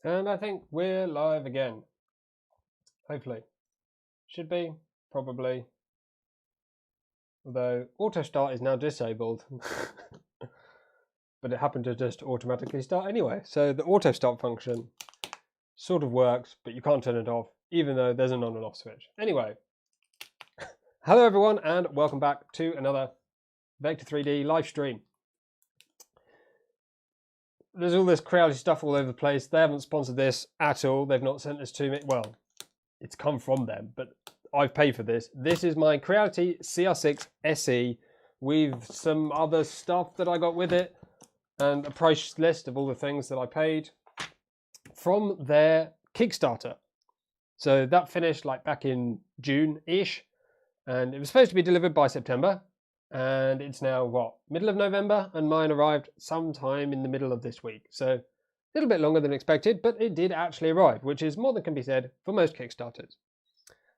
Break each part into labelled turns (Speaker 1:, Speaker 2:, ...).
Speaker 1: And I think we're live again. Hopefully. Should be, probably. Although auto start is now disabled. But it happened to just automatically start anyway. So the auto start function sort of works, but you can't turn it off, even though there's an on and off switch. Anyway. Hello everyone, and welcome back to another Vector 3D live stream. There's all this Creality stuff all over the place. They haven't sponsored this at all. They've not sent this to me. Well, it's come from them, but I've paid for this. This is my Creality CR-6 SE with some other stuff that I got with it and a price list of all the things that I paid from their Kickstarter. So that finished like back in June-ish, and it was supposed to be delivered by September. And it's now, what, middle of November? And mine arrived sometime in the middle of this week. So a little bit longer than expected, but it did actually arrive, which is more than can be said for most Kickstarters.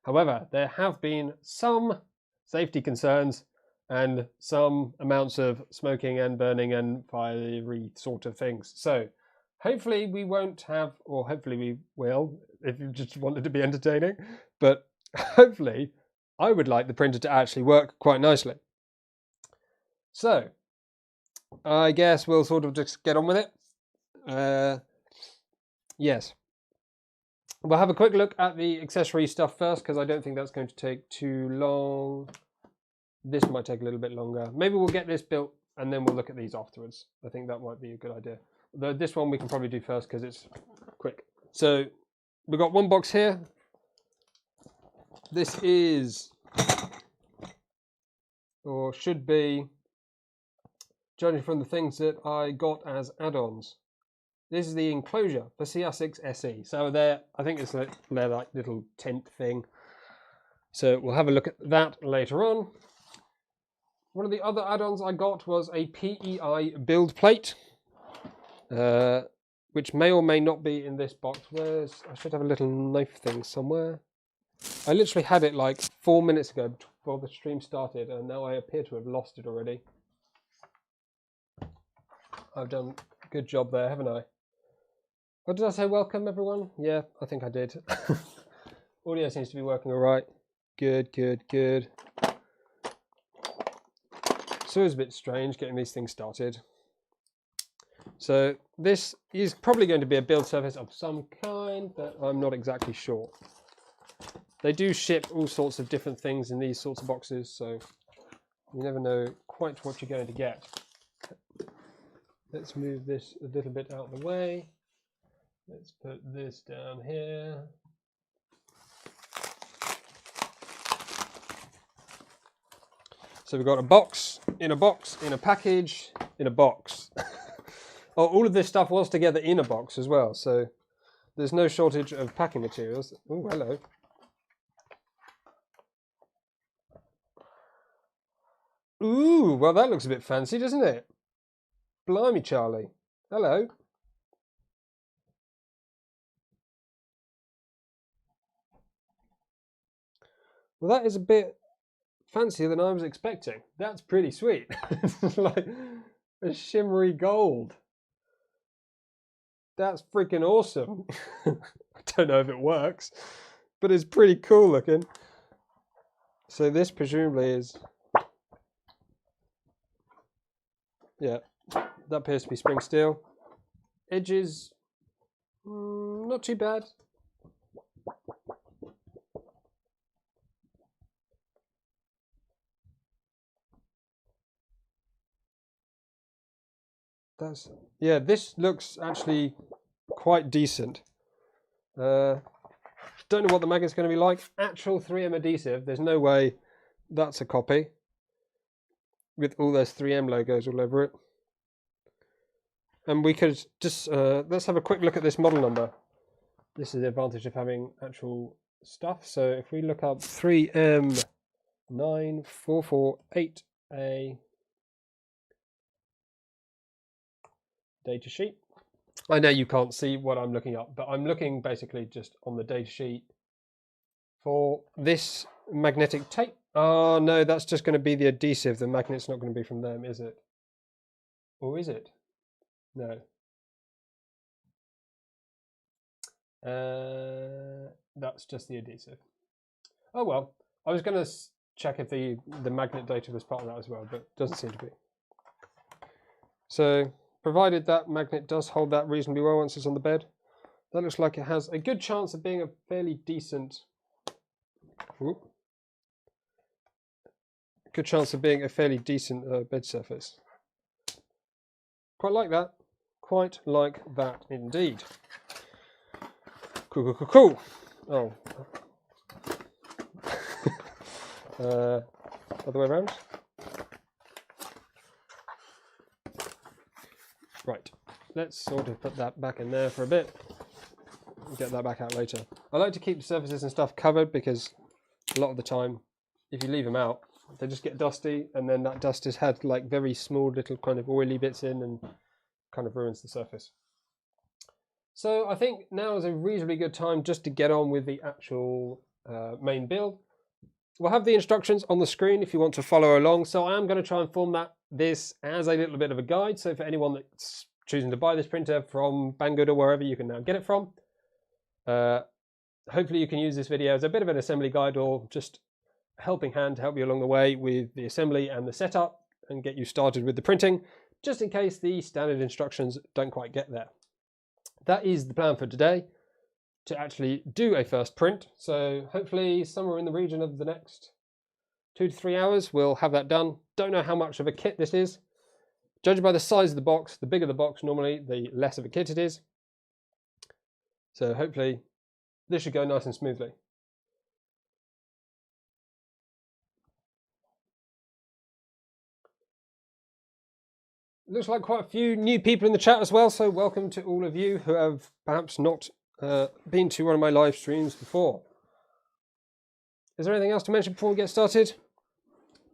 Speaker 1: However, there have been some safety concerns and some amounts of smoking and burning and fiery sort of things. So hopefully we won't have, or hopefully we will, if you just wanted to be entertaining, but hopefully I would like the printer to actually work quite nicely. So, I guess we'll sort of just get on with it. Yes. We'll have a quick look at the accessory stuff first, because I don't think that's going to take too long. This might take a little bit longer. Maybe we'll get this built, and then we'll look at these afterwards. I think that might be a good idea. Though this one we can probably do first, because it's quick. So, we've got one box here. This is, or should be, judging from the things that I got as add-ons. This is the enclosure for CR-6 SE. So there, I think it's their like little tent thing. So we'll have a look at that later on. One of the other add-ons I got was a PEI build plate, which may or may not be in this box. I should have a little knife thing somewhere. I literally had it like 4 minutes ago before the stream started, and now I appear to have lost it already. I've done a good job there, haven't I? Oh, did I say welcome, everyone? Yeah, I think I did. Audio seems to be working all right. Good, good, good. So it's a bit strange getting these things started. So this is probably going to be a build surface of some kind, but I'm not exactly sure. They do ship all sorts of different things in these sorts of boxes, so you never know quite what you're going to get. Let's move this a little bit out of the way. Let's put this down here. So we've got a box, in a box, in a package, in a box. Oh, all of this stuff was together in a box as well, so there's no shortage of packing materials. Oh, hello. Ooh, well that looks a bit fancy, doesn't it? Blimey, Charlie. Hello. Well, that is a bit fancier than I was expecting. That's pretty sweet. It's like a shimmery gold. That's freaking awesome. I don't know if it works, but it's pretty cool looking. So this presumably is, yeah, that appears to be spring steel. Edges, not too bad. Yeah, this looks actually quite decent. Don't know what the magnet's going to be like. Actual 3M adhesive, there's no way that's a copy with all those 3M logos all over it. And we could just, let's have a quick look at this model number. This is the advantage of having actual stuff. So if we look up 3M9448A data sheet. I know you can't see what I'm looking up, but I'm looking basically just on the data sheet for this magnetic tape. Oh no, that's just going to be the adhesive. The magnet's not going to be from them, is it? Or is it? No. That's just the adhesive. Oh well, I was going to check if the magnet data was part of that as well, but doesn't seem to be. So, provided that magnet does hold that reasonably well once it's on the bed, that looks like it has a good chance of being a fairly decent... Good chance of being a fairly decent bed surface. Quite like that. Quite like that indeed. Cool, cool, cool, cool. Oh. Other way around. Right. Let's sort of put that back in there for a bit. Get that back out later. I like to keep surfaces and stuff covered because a lot of the time, if you leave them out, they just get dusty, and then that dust has had like very small little kind of oily bits in and kind of ruins the surface. So I think now is a reasonably good time just to get on with the actual main build. We'll have the instructions on the screen if you want to follow along. So I am going to try and format this as a little bit of a guide. So for anyone that's choosing to buy this printer from Banggood or wherever you can now get it from, hopefully you can use this video as a bit of an assembly guide or just a helping hand to help you along the way with the assembly and the setup and get you started with the printing, just in case the standard instructions don't quite get there. That is the plan for today, to actually do a first print. So hopefully somewhere in the region of the next 2 to 3 hours, we'll have that done. Don't know how much of a kit this is. Judging by the size of the box, the bigger the box normally, the less of a kit it is. So hopefully this should go nice and smoothly. Looks like quite a few new people in the chat as well, so welcome to all of you who have perhaps not been to one of my live streams before. Is there anything else to mention before we get started?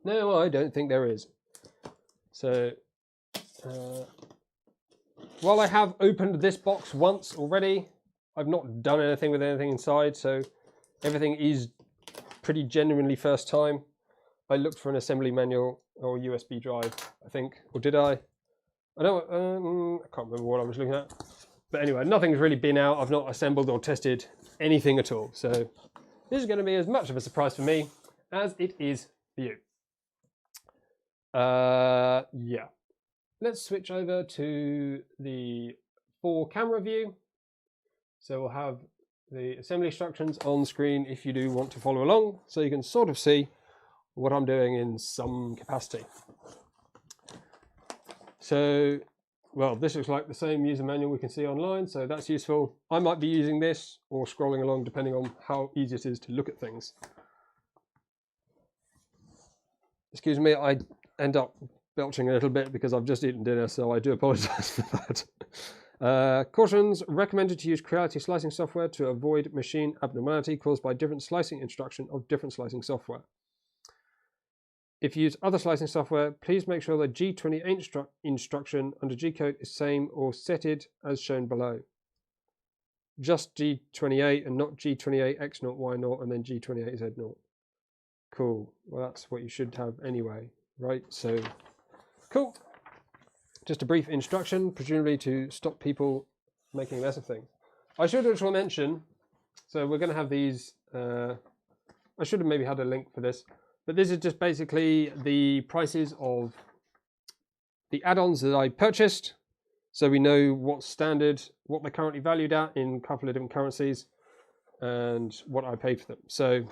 Speaker 1: No, I don't think there is. So, while I have opened this box once already, I've not done anything with anything inside, so everything is pretty genuinely first time. I looked for an assembly manual or USB drive, I think, or did I? I don't. I can't remember what I was looking at. But anyway, nothing's really been out. I've not assembled or tested anything at all. So this is going to be as much of a surprise for me as it is for you. Yeah. Let's switch over to the 4-camera view. So we'll have the assembly instructions on screen if you do want to follow along, so you can sort of see what I'm doing in some capacity. So, well, this looks like the same user manual we can see online, so that's useful. I might be using this or scrolling along depending on how easy it is to look at things. Excuse me, I end up belching a little bit because I've just eaten dinner, so I do apologize for that. Cautions: recommended to use Creality slicing software to avoid machine abnormality caused by different slicing instruction of different slicing software. If you use other slicing software, please make sure the G28 instruction under G-code is same or set it as shown below. Just G28 and not G28 X0 Y0 and then G28 Z0. Cool. Well, that's what you should have anyway, right? So, cool. Just a brief instruction, presumably to stop people making less of things. I should also mention, so we're going to have these, I should have maybe had a link for this, but this is just basically the prices of the add-ons that I purchased, so we know what's standard, what they're currently valued at in a couple of different currencies, and what I paid for them. So,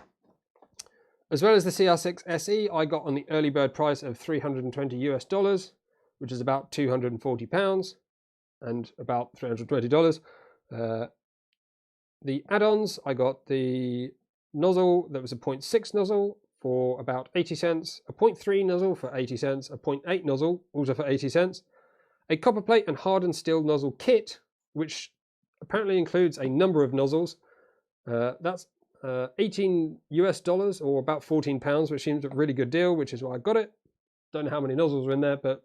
Speaker 1: as well as the CR-6 SE, I got on the early bird price of $320 US, which is about £240 and about $320. The add-ons, I got the nozzle that was a 0.6 nozzle for about 80 cents, a 0.3 nozzle for 80 cents, a 0.8 nozzle also for 80 cents, a copper plate and hardened steel nozzle kit, which apparently includes a number of nozzles. That's $18 US or about £14, which seems a really good deal, which is why I got it. Don't know how many nozzles are in there, but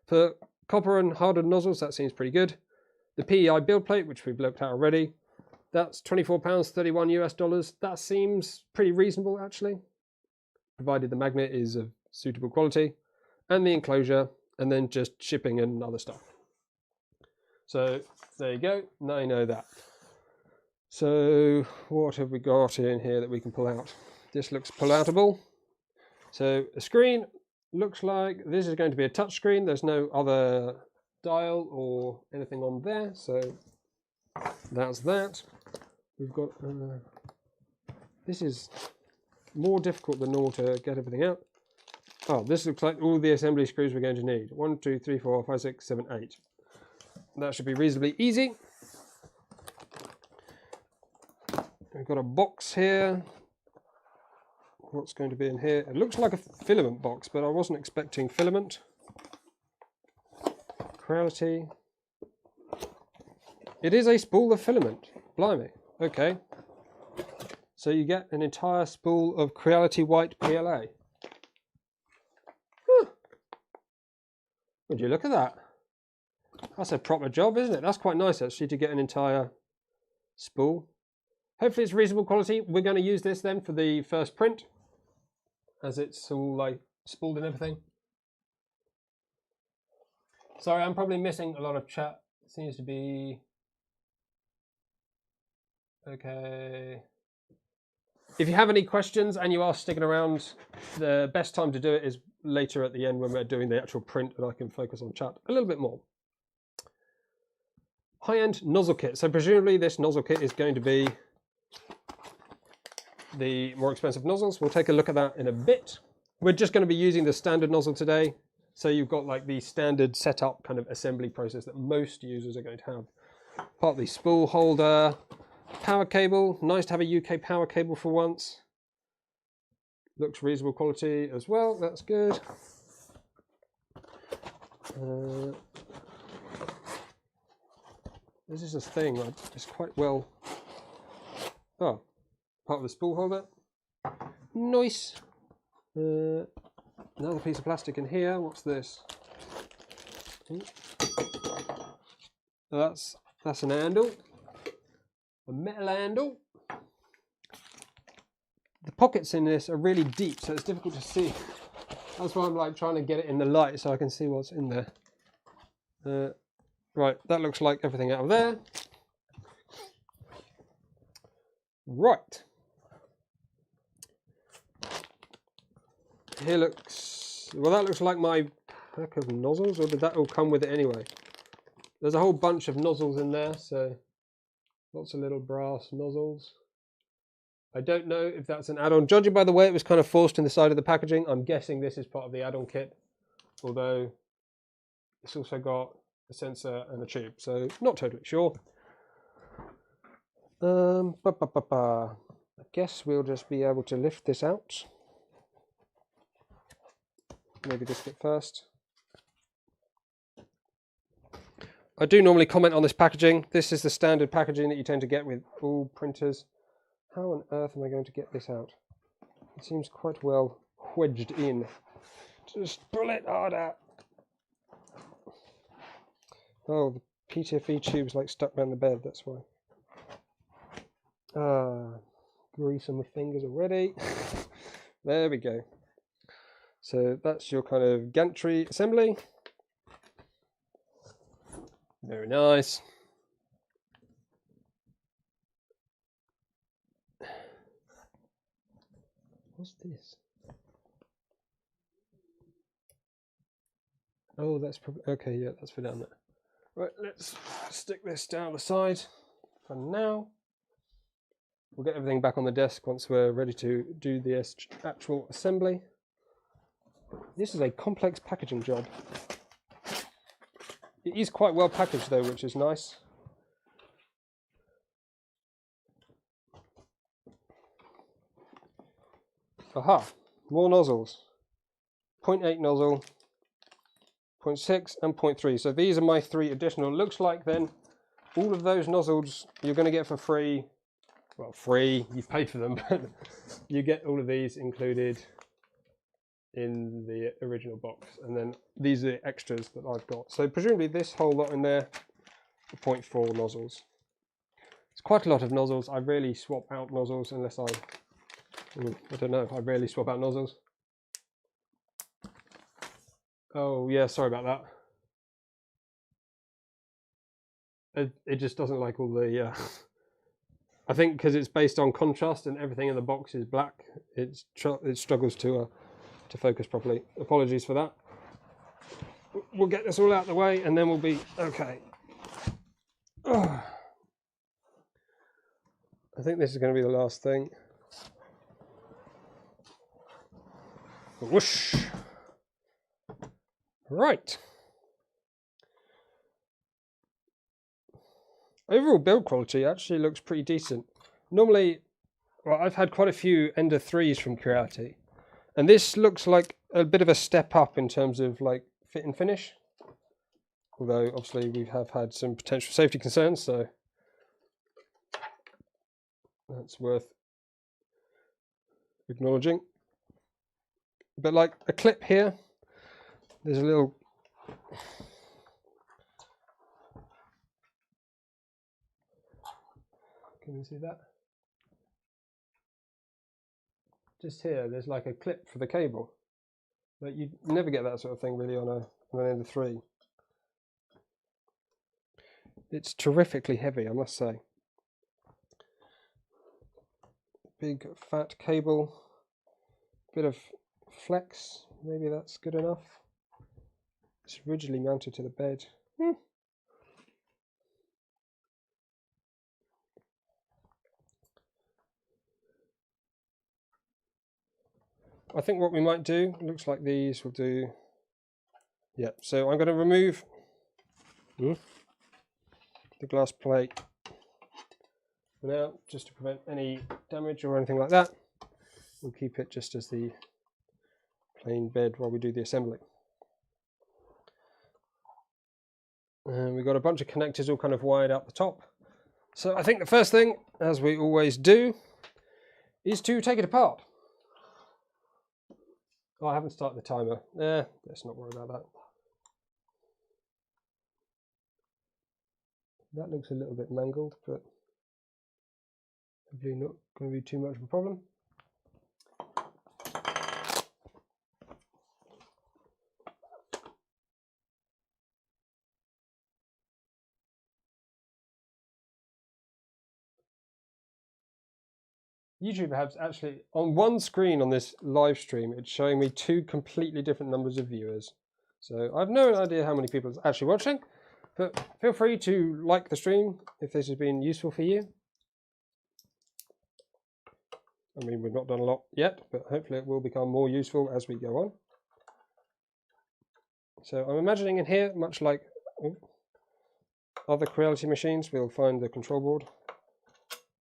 Speaker 1: for copper and hardened nozzles, that seems pretty good. The PEI build plate, which we've looked at already, that's £24, $31 US. That seems pretty reasonable, actually, provided the magnet is of suitable quality, and the enclosure, and then just shipping and other stuff. So there you go, now you know that. So what have we got in here that we can pull out? This looks pull-outable. So a screen looks like this is going to be a touch screen. There's no other dial or anything on there, so that's that. We've got this is more difficult than normal to get everything out. Oh, this looks like all the assembly screws we're going to need. 1, 2, 3, 4, 5, 6, 7, 8. That should be reasonably easy. We've got a box here. What's going to be in here? It looks like a filament box, but I wasn't expecting filament. Creality. It is a spool of filament. Blimey. Okay. So you get an entire spool of Creality white PLA. Huh. Would you look at that? That's a proper job, isn't it? That's quite nice actually to get an entire spool. Hopefully it's reasonable quality. We're going to use this then for the first print, as it's all like spooled and everything. Sorry, I'm probably missing a lot of chat. It seems to be okay. If you have any questions and you are sticking around, the best time to do it is later at the end when we're doing the actual print, and I can focus on chat a little bit more. High-end nozzle kit. So presumably this nozzle kit is going to be the more expensive nozzles. We'll take a look at that in a bit. We're just going to be using the standard nozzle today. So you've got like the standard setup kind of assembly process that most users are going to have. Part of the spool holder, power cable. Nice to have a UK power cable for once. Looks reasonable quality as well. That's good. This is a thing. It's quite well. Oh, part of the spool holder. Nice. Another piece of plastic in here. What's this? That's an handle. A metal handle. The pockets in this are really deep, so it's difficult to see. That's why I'm like trying to get it in the light so I can see what's in there. Right, that looks like everything out of there. Right. Here looks, well, that looks like my pack of nozzles, or did that all come with it anyway? There's a whole bunch of nozzles in there, so lots of little brass nozzles. I don't know if that's an add-on. Judging by the way it was kind of forced in the side of the packaging, I'm guessing this is part of the add-on kit, although it's also got a sensor and a tube, so not totally sure. I guess we'll just be able to lift this out. Maybe this bit first. I do normally comment on this packaging. This is the standard packaging that you tend to get with all printers. How on earth am I going to get this out? It seems quite well wedged in. Just pull it harder. Oh, the PTFE tube's like stuck around the bed, that's why. Grease on my fingers already. There we go. So that's your kind of gantry assembly. Very nice. What's this? Oh, that's probably, okay, yeah, that's for down there. Right, let's stick this down the side for now. We'll get everything back on the desk once we're ready to do the actual assembly. This is a complex packaging job. It is quite well packaged though, which is nice. Aha, more nozzles. 0.8 nozzle, 0.6 and 0.3. So these are my 3 additional. Looks like then all of those nozzles you're going to get for free. Well, free, you've paid for them, but you get all of these included in the original box. And then these are the extras that I've got. So presumably this whole lot in there are 0.4 nozzles. It's quite a lot of nozzles. I rarely swap out nozzles unless I don't know, I rarely swap out nozzles. Oh yeah, sorry about that. It just doesn't like all the I think because it's based on contrast and everything in the box is black, it struggles to focus properly. Apologies for that. We'll get this all out of the way and then we'll be okay. I think this is going to be the last thing. Whoosh! Right. Overall build quality actually looks pretty decent. Normally, well, I've had quite a few Ender 3s from Creality, and this looks like a bit of a step up in terms of like fit and finish. Although obviously we have had some potential safety concerns, so that's worth acknowledging. But like a clip here, there's a little can you see that? Just here, there's like a clip for the cable. But you never get that sort of thing really on an Ender 3. It's terrifically heavy, I must say. Big fat cable, bit of flex, maybe that's good enough. It's rigidly mounted to the bed. I think what we might do, looks like these will do. Yeah, so I'm going to remove the glass plate for now, just to prevent any damage or anything like that. We'll keep it just as the plain bed while we do the assembly. And we've got a bunch of connectors all kind of wired out the top. So I think the first thing, as we always do, is to take it apart. Oh, I haven't started the timer. Let's not worry about that. That looks a little bit mangled, but hopefully not going to be too much of a problem. YouTube has actually, on one screen on this live stream, it's showing me 2 completely different numbers of viewers. So I have no idea how many people are actually watching, but feel free to like the stream if this has been useful for you. I mean, we've not done a lot yet, but hopefully it will become more useful as we go on. So I'm imagining in here, much like other Creality machines, we'll find the control board.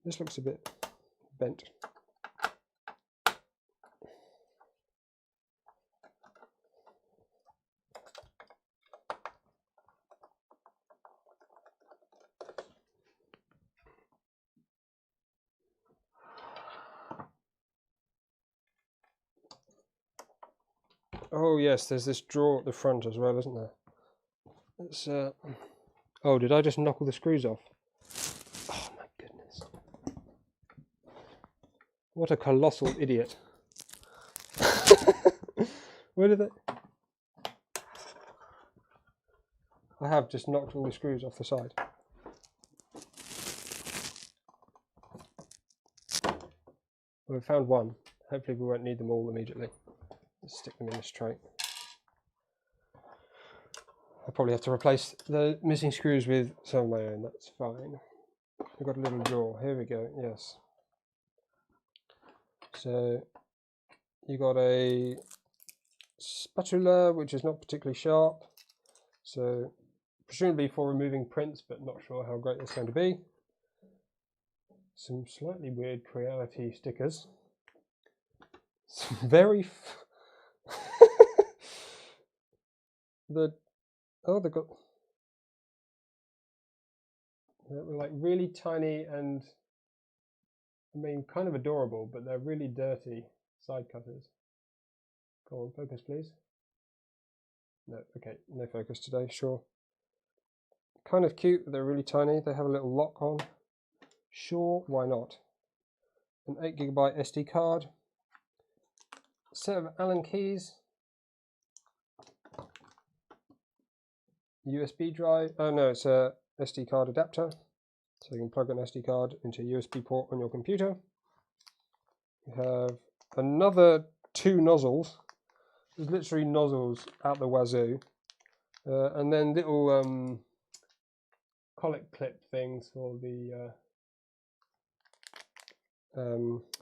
Speaker 1: This looks a bit bent. Oh yes, there's this drawer at the front as well, isn't there? It's, oh, did I just knock all the screws off? Oh my goodness. What a colossal idiot. Where did they... I have just knocked all the screws off the side. Well, we found one. Hopefully we won't need them all immediately. Let's stick them in this tray. I'll probably have to replace the missing screws with some of my own, that's fine. We've got a little drawer, here we go, yes. So, you got a spatula, which is not particularly sharp. So, presumably for removing prints, but not sure how great it's going to be. Some slightly weird Creality stickers. Some very... they've got... They're like really tiny and, I mean, kind of adorable, but they're really dirty side cutters. Go on, focus please. No, okay, no focus today, sure. Kind of cute, but they're really tiny. They have a little lock on. Sure, why not? An 8GB SD card. A set of Allen keys. USB drive. Oh no, it's a SD card adapter. So you can plug an SD card into a USB port on your computer. You have another 2 nozzles. There's literally nozzles out the wazoo. And then little collet clip things for the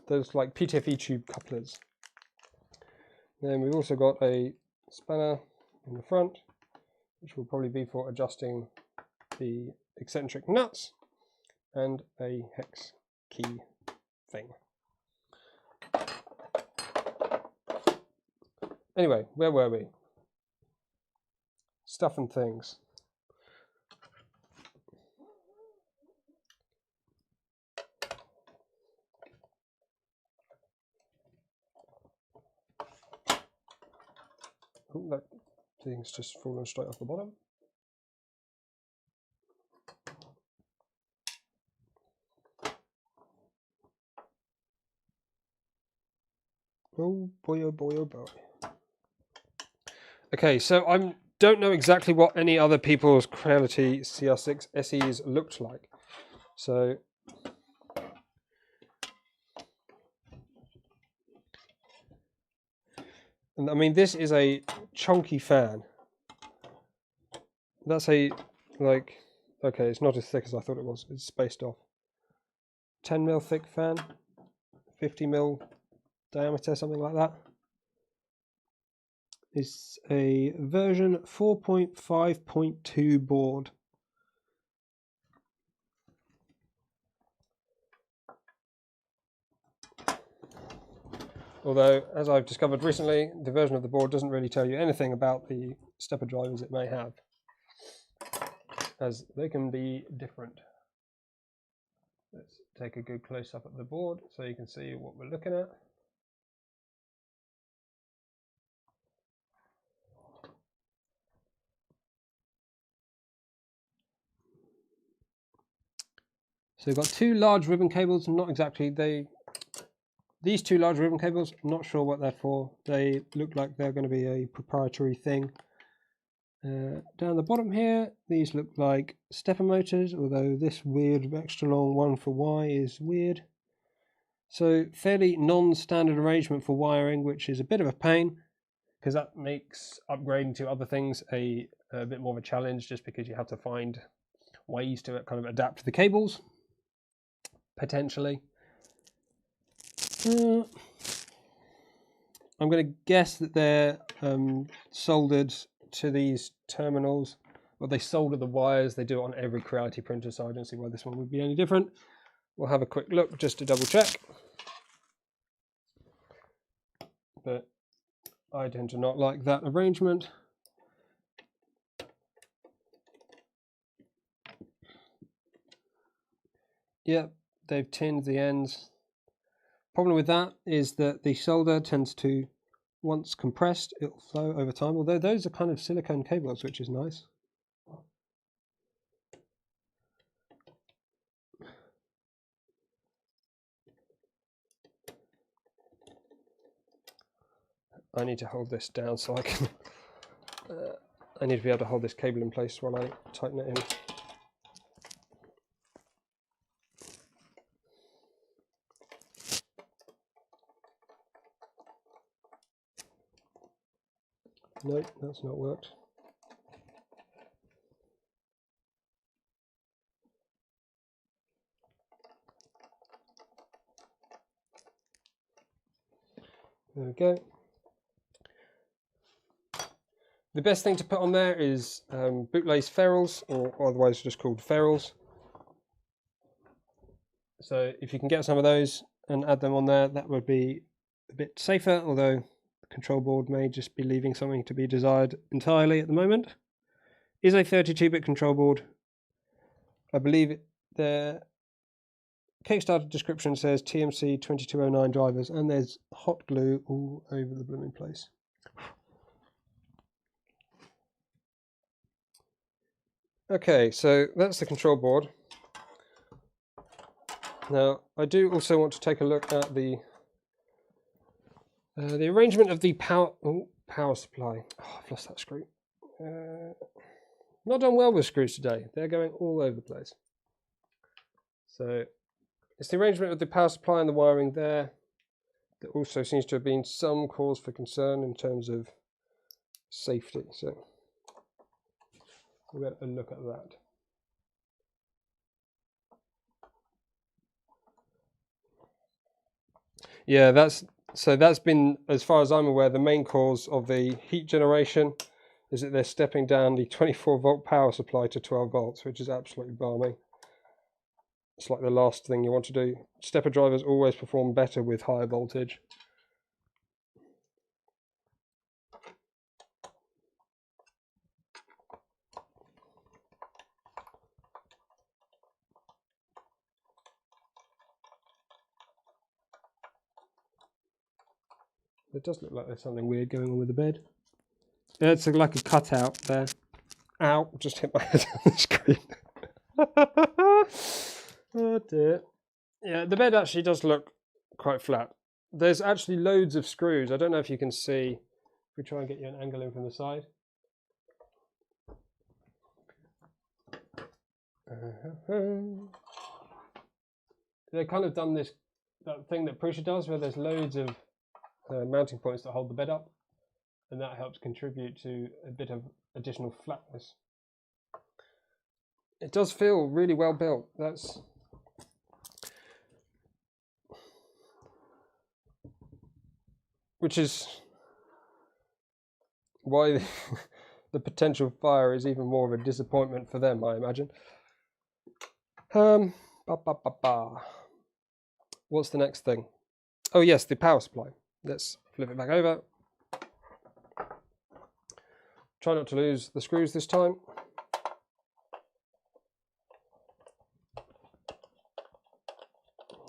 Speaker 1: those like PTFE tube couplers. Then we've also got a spanner in the front, which will probably be for adjusting the eccentric nuts, and a hex key thing. Anyway, where were we? Stuff and things. Oh, that thing's just fallen straight off the bottom. Oh boy, oh boy, oh boy. Okay, so I don't know exactly what any other people's Creality CR-6 SEs looked like. So and I mean, this is a chunky fan. That's a, like, okay, it's not as thick as I thought it was. It's spaced off. 10mm thick fan, 50mm diameter, something like that. It's a version 4.5.2 board. Although, as I've discovered recently, the version of the board doesn't really tell you anything about the stepper drivers it may have, as they can be different. Let's take a good close-up at the board so you can see what we're looking at. So we've got 2 large ribbon cables, not exactly, these 2 large ribbon cables, not sure what they're for. They look like they're going to be a proprietary thing. Down the bottom here, these look like stepper motors, although this weird extra long one for Y is weird. So fairly non-standard arrangement for wiring, which is a bit of a pain, because that makes upgrading to other things a bit more of a challenge, just because you have to find ways to kind of adapt to the cables, potentially. I'm going to guess that they're soldered to these terminals. Well, they solder the wires. They do it on every Creality printer, so I don't see why this one would be any different. We'll have a quick look just to double check. But I tend to not like that arrangement. Yep, they've tinned the ends. Problem with that is that the solder tends to, once compressed, it'll flow over time, although those are kind of silicone cables, which is nice. I need to hold this down so I can, I need to be able to hold this cable in place while I tighten it in. Nope, that's not worked. There we go. The best thing to put on there is bootlace ferrules, or otherwise just called ferrules. So if you can get some of those and add them on there, that would be a bit safer, although the control board may just be leaving something to be desired entirely at the moment. It is a 32-bit control board. I believe the Kickstarter description says TMC 2209 drivers, and there's hot glue all over the blooming place. Okay, so that's the control board. Now, I do also want to take a look at the arrangement of the power supply. Oh, I've lost that screw. Not done well with screws today. They're going all over the place. So it's the arrangement of the power supply and the wiring there. There also seems to have been some cause for concern in terms of safety. So we'll get a look at that. Yeah, that's been, as far as I'm aware, the main cause of the heat generation is that they're stepping down the 24-volt power supply to 12 volts, which is absolutely balmy. It's like the last thing you want to do. Stepper drivers always perform better with higher voltage. It does look like there's something weird going on with the bed. It's like a cutout there. Ow, just hit my head on the screen. Oh dear. Yeah, the bed actually does look quite flat. There's actually loads of screws. I don't know if you can see. If we try and get you an angle in from the side. They've kind of done that thing that Prusa does, where there's loads of mounting points that hold the bed up, and that helps contribute to a bit of additional flatness. It does feel really well built. That's which is why the potential fire is even more of a disappointment for them, I imagine. What's the next thing? Oh yes, the power supply. Let's flip it back over. Try not to lose the screws this time.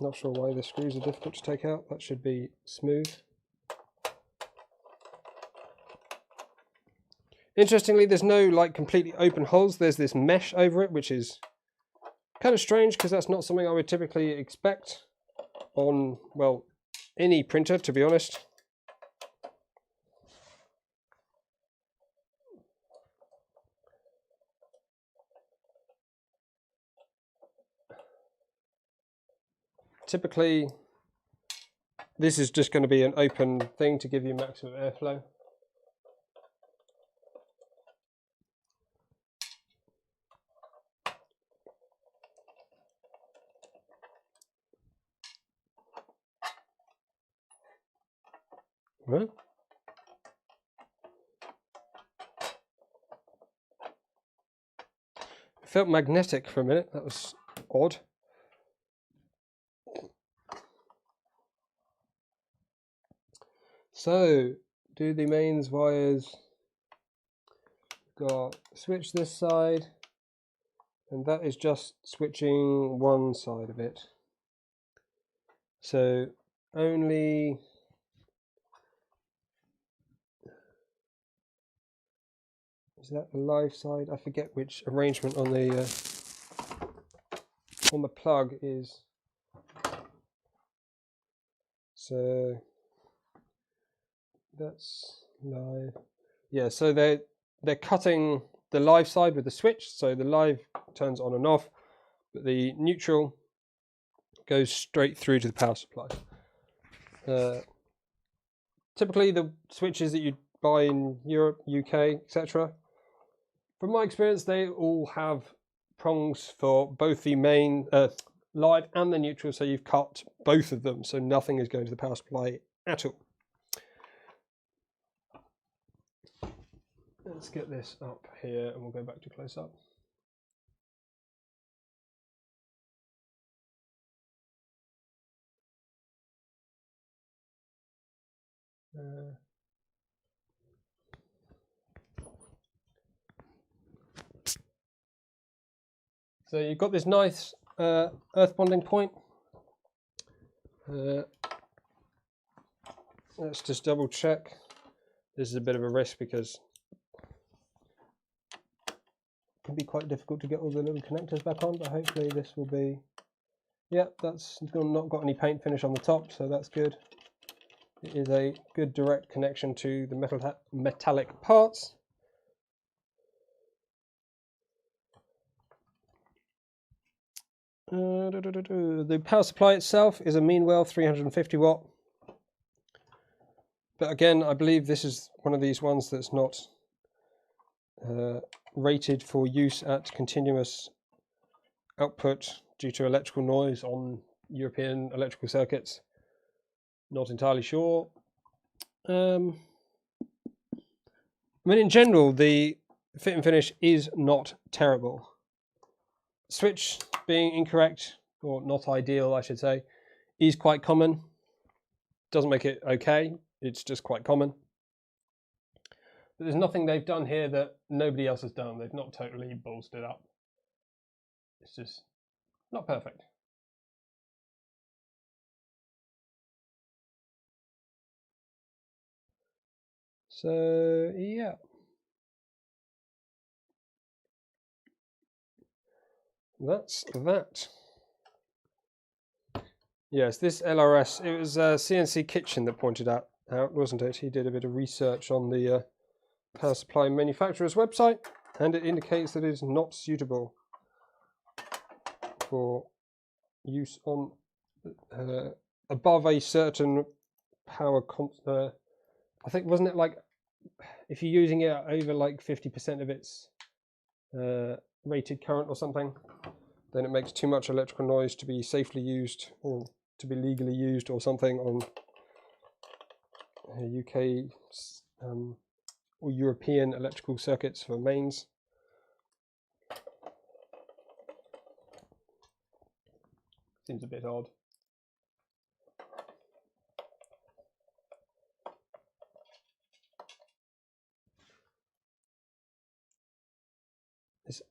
Speaker 1: Not sure why the screws are difficult to take out. That should be smooth. Interestingly, there's no like completely open holes. There's this mesh over it, which is kind of strange because that's not something I would typically expect on, well, any printer, to be honest. Typically, this is just going to be an open thing to give you maximum airflow. Right. It felt magnetic for a minute. That was odd. So, do the mains wires. Got switch this side, and that is just switching one side of it. So only is that the live side? I forget which arrangement on the plug is. So that's live. Yeah, so they're cutting the live side with the switch, so the live turns on and off, but the neutral goes straight through to the power supply. Typically the switches that you buy in Europe, UK, etc., from my experience, they all have prongs for both the main live and the neutral, so you've cut both of them, so nothing is going to the power supply at all. Let's get this up here and we'll go back to close up. So you've got this nice earth bonding point. Let's just double check. This is a bit of a risk because it can be quite difficult to get all the little connectors back on, but hopefully this will be, yeah, that's not got any paint finish on the top, so that's good. It is a good direct connection to the metallic parts. The power supply itself is a Meanwell 350 watt. But again, I believe this is one of these ones that's not rated for use at continuous output due to electrical noise on European electrical circuits. Not entirely sure. I mean, in general, the fit and finish is not terrible. Switch being incorrect, or not ideal, I should say, is quite common. Doesn't make it okay, it's just quite common. But there's nothing they've done here that nobody else has done. They've not totally ballsed it up. It's just not perfect. So, yeah. That's that. Yes, this LRS, it was CNC Kitchen that pointed out, wasn't it? He did a bit of research on the power supply manufacturer's website, and it indicates that it is not suitable for use on above a certain power I think, wasn't it like if you're using it over like 50% of its rated current or something, then it makes too much electrical noise to be safely used or to be legally used or something on UK or European electrical circuits for mains. Seems a bit odd.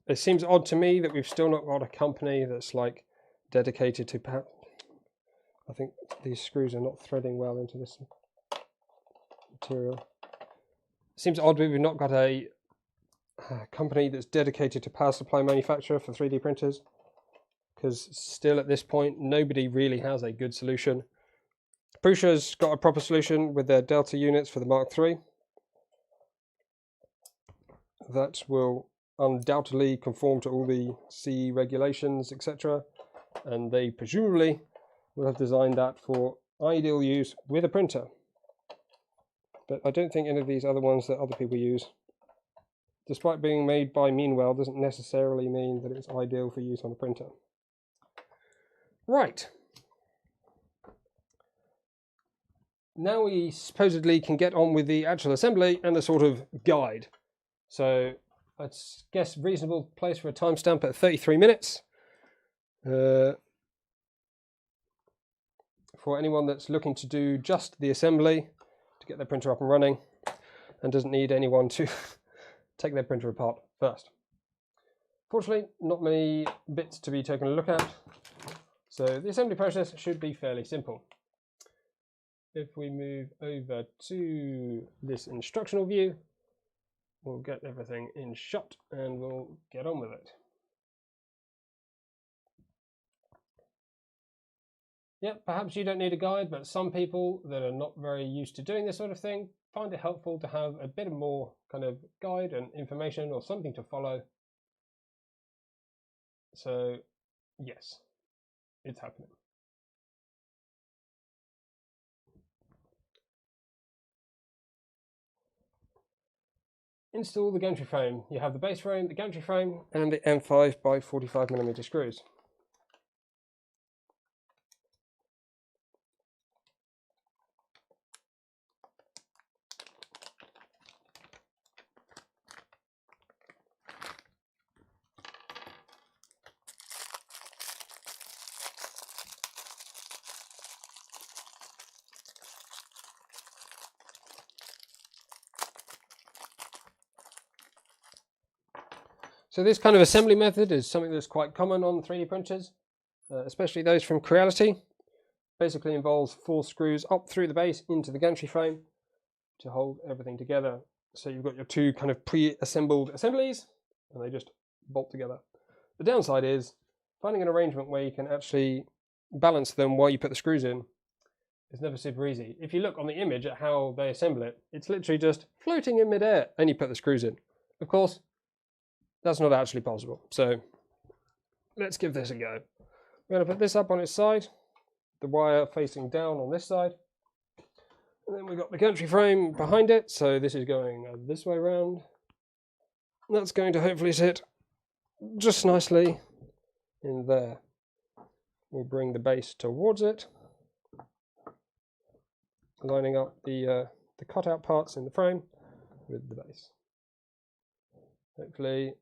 Speaker 1: It seems odd to me that we've still not got a company that's like dedicated to I think these screws are not threading well into this material. It seems odd we've not got a company that's dedicated to power supply manufacturer for 3D printers, because still at this point nobody really has a good solution. Prusa's got a proper solution with their Delta units for the Mark III. That will undoubtedly conform to all the CE regulations, etc. And they presumably will have designed that for ideal use with a printer. But I don't think any of these other ones that other people use, despite being made by Meanwell, doesn't necessarily mean that it's ideal for use on a printer. Right. Now we supposedly can get on with the actual assembly and the sort of guide. So I guess reasonable place for a timestamp at 33 minutes. For anyone that's looking to do just the assembly to get their printer up and running and doesn't need anyone to take their printer apart first. Fortunately, not many bits to be taken a look at, so the assembly process should be fairly simple. If we move over to this instructional view, we'll get everything in shot and we'll get on with it. Yeah, perhaps you don't need a guide, but some people that are not very used to doing this sort of thing find it helpful to have a bit more kind of guide and information or something to follow. So yes, it's happening. Install the gantry frame. You have the base frame, the gantry frame, and the M5 by 45mm screws. So this kind of assembly method is something that's quite common on 3D printers, especially those from Creality. Basically involves 4 screws up through the base into the gantry frame to hold everything together. So you've got your 2 kind of pre-assembled assemblies and they just bolt together. The downside is finding an arrangement where you can actually balance them while you put the screws in is never super easy. If you look on the image at how they assemble it, it's literally just floating in midair and you put the screws in. Of course, that's not actually possible. So let's give this a go. We're going to put this up on its side, the wire facing down on this side. And then we've got the gantry frame behind it, so this is going this way around. That's going to hopefully sit just nicely in there. We'll bring the base towards it, lining up the cutout parts in the frame with the base. Hopefully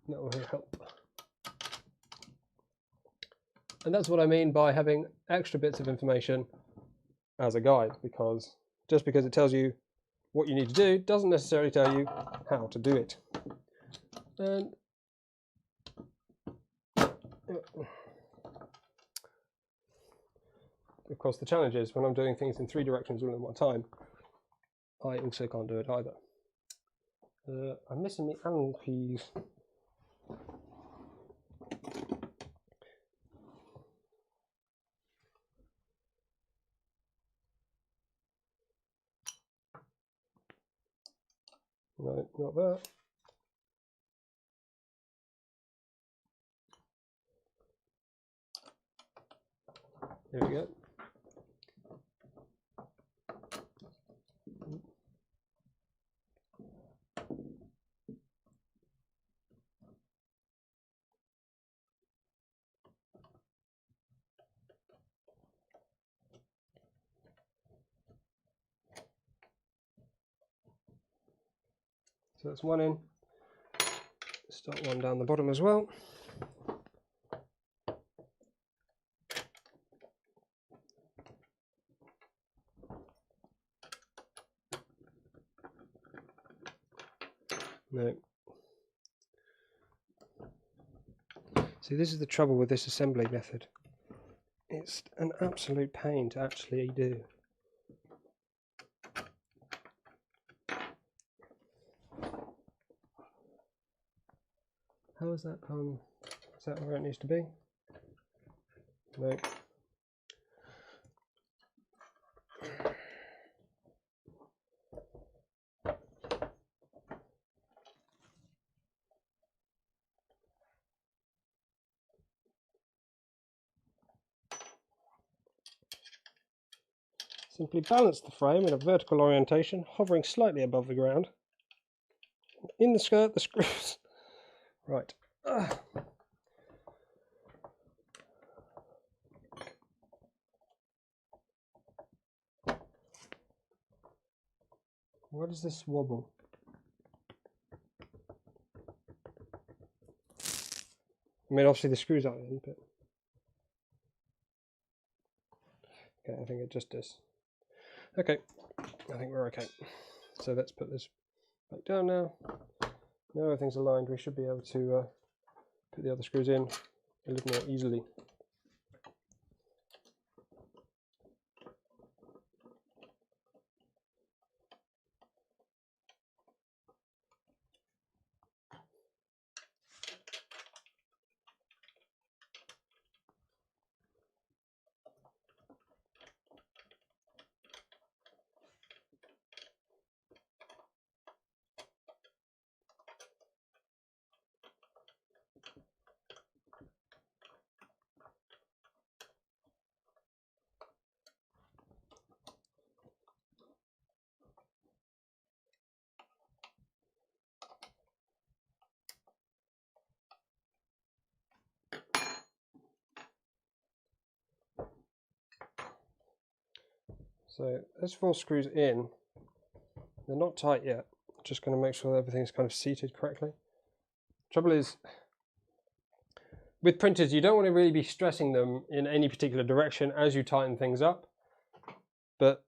Speaker 1: that will help. And that's what I mean by having extra bits of information as a guide, because just because it tells you what you need to do doesn't necessarily tell you how to do it. And of course the challenge is when I'm doing things in 3 directions all at one time, I also can't do it either. I'm missing the Allen keys. No, not that. There we go. So that's one in. Start one down the bottom as well. No. See, this is the trouble with this assembly method. It's an absolute pain to actually do. How has that come? Is that where it needs to be? No. Simply balance the frame in a vertical orientation, hovering slightly above the ground. In the skirt, the screws. Right. Why does this wobble? I mean, obviously the screws aren't in, but okay, I think it just does. Okay, I think we're okay. So let's put this back down now. Now everything's aligned, we should be able to put the other screws in a little more easily. So those 4 screws in, they're not tight yet. Just going to make sure that everything's kind of seated correctly. Trouble is, with printers, you don't want to really be stressing them in any particular direction as you tighten things up. But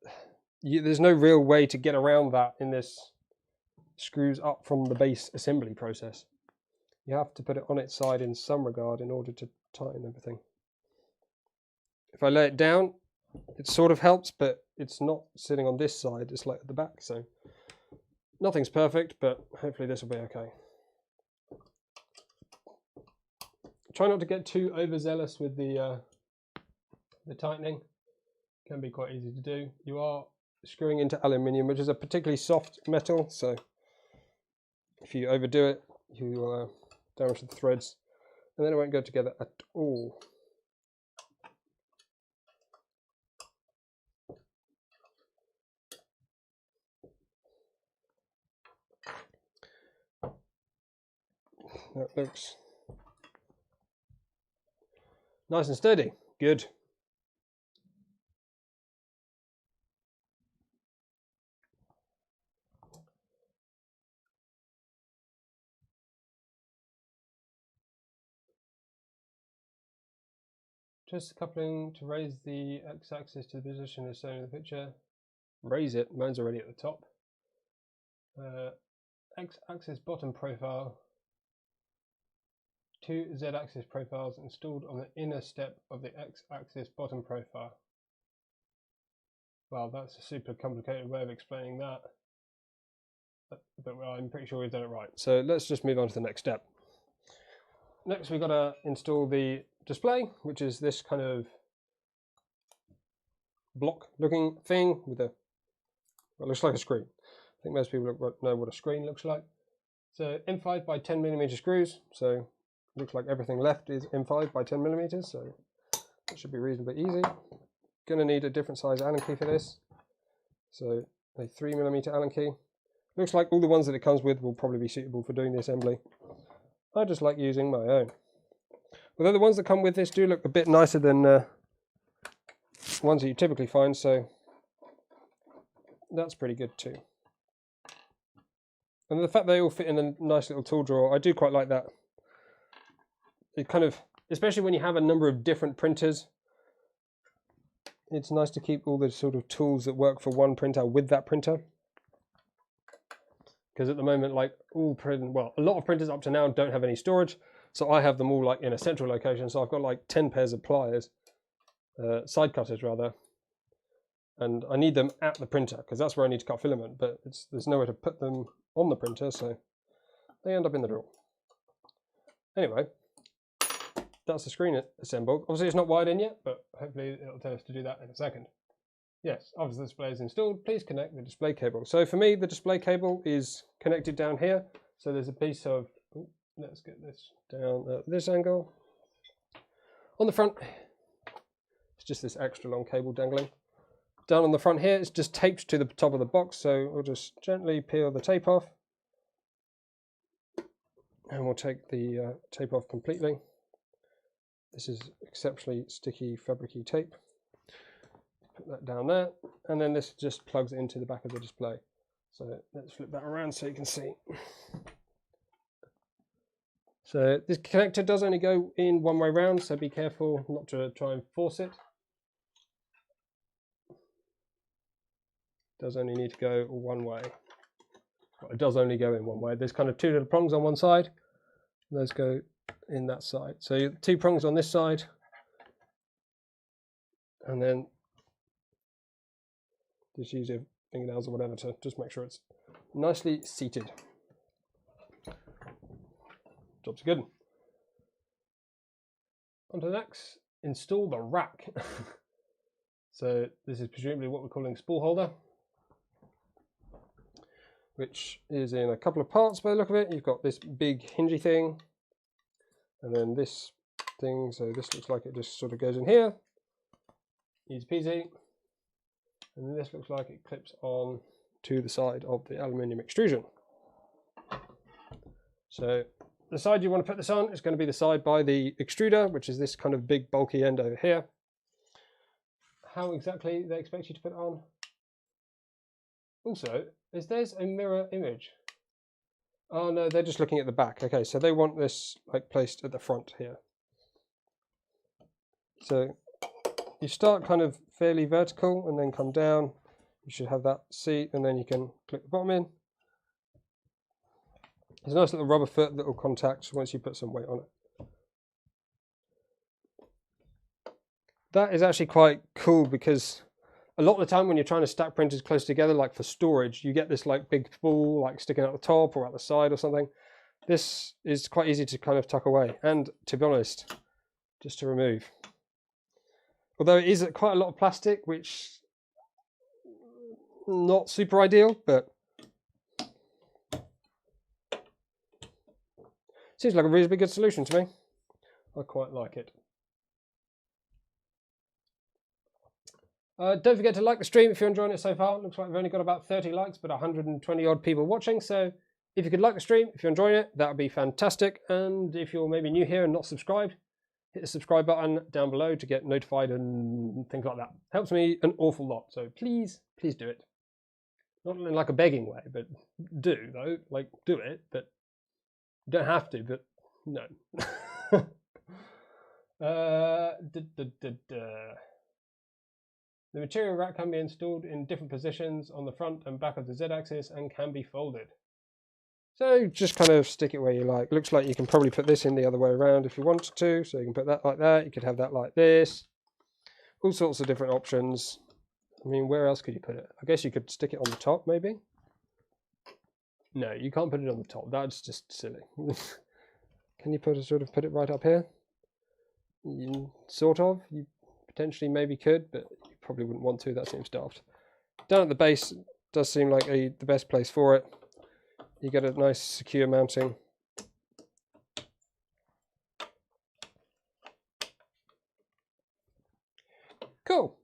Speaker 1: there's no real way to get around that in this screws up from the base assembly process. You have to put it on its side in some regard in order to tighten everything. If I lay it down, it sort of helps, but it's not sitting on this side, it's like at the back, so nothing's perfect, but hopefully this will be okay. Try not to get too overzealous with the tightening. It can be quite easy to do. You are screwing into aluminium, which is a particularly soft metal, so if you overdo it, you will damage the threads. and then it won't go together at all. That looks nice and steady. Good. Just coupling to raise the x-axis to the position as shown in the picture. Raise it, mine's already at the top. X-axis bottom profile. 2 Z-axis profiles installed on the inner step of the X-axis bottom profile. Well, that's a super complicated way of explaining that. But well, I'm pretty sure we've done it right. So let's just move on to the next step. Next, we've got to install the display, which is this kind of block-looking thing with a, well, it looks like a screen. I think most people know what a screen looks like. So M5 by 10mm screws. So looks like everything left is M5 by 10mm. So that should be reasonably easy. Going to need a different size Allen key for this. So a 3mm Allen key. Looks like all the ones that it comes with will probably be suitable for doing the assembly. I just like using my own. Although the ones that come with this do look a bit nicer than ones that you typically find, so that's pretty good too. And the fact they all fit in a nice little tool drawer, I do quite like that. It kind of, especially when you have a number of different printers, it's nice to keep all the sort of tools that work for one printer with that printer. Because at the moment, like a lot of printers up to now don't have any storage, so I have them all like in a central location. So I've got like 10 pairs of pliers, side cutters rather, and I need them at the printer because that's where I need to cut filament. But there's nowhere to put them on the printer, so they end up in the drawer. Anyway, that's the screen assembled. Obviously, it's not wired in yet, but hopefully it'll tell us to do that in a second. Yes, after the display is installed, please connect the display cable. So for me, the display cable is connected down here. So there's a piece of, let's get this down at this angle. On the front, it's just this extra long cable dangling. Down on the front here, it's just taped to the top of the box. So we'll just gently peel the tape off. And we'll take the tape off completely. This is exceptionally sticky, fabricy tape. Put that down there, and then this just plugs into the back of the display. So let's flip that around so you can see. So this connector does only go in one way round, so be careful not to try and force it. It does only need to go one way. Well, it does only go in one way. There's kind of 2 little prongs on one side, and those go in that side. So 2 prongs on this side, and then just use your fingernails or whatever to just make sure it's nicely seated. Job's good. On to the next, install the rack. So this is presumably what we're calling spool holder, which is in a couple of parts by the look of it. You've got this big hingy thing, and then this thing. So this looks like it just sort of goes in here. Easy peasy. And then this looks like it clips on to the side of the aluminium extrusion. So the side you want to put this on is going to be the side by the extruder, which is this kind of big bulky end over here. How exactly they expect you to put it on? Also, is there a mirror image? Oh no, they're just looking at the back. Okay, so they want this like placed at the front here. So you start kind of fairly vertical and then come down. You should have that seat, and then you can click the bottom in. There's a nice little rubber foot that will contact once you put some weight on it. That is actually quite cool because a lot of the time when you're trying to stack printers close together, like for storage, you get this like big spool like sticking out the top or out the side or something. This is quite easy to kind of tuck away, and to be honest, just to remove. Although it is quite a lot of plastic, which not super ideal, but seems like a reasonably good solution to me. I quite like it. Don't forget to like the stream if you're enjoying it so far. Looks like we've only got about 30 likes, but 120 odd people watching. So if you could like the stream, if you're enjoying it, that would be fantastic. And if you're maybe new here and not subscribed, hit the subscribe button down below to get notified and things like that. Helps me an awful lot. So please, please do it. Not in like a begging way, but do though. Like do it, but you don't have to, but no. The material rack can be installed in different positions on the front and back of the Z-axis and can be folded. So just kind of stick it where you like. Looks like you can probably put this in the other way around if you wanted to. So you can put that like that. You could have that like this. All sorts of different options. I mean, where else could you put it? I guess you could stick it on the top maybe. No, you can't put it on the top. That's just silly. Can you put it right up here? Sort of. You potentially maybe could, but you probably wouldn't want to. That seems daft. Down at the base does seem like the best place for it. You get a nice secure mounting. Cool.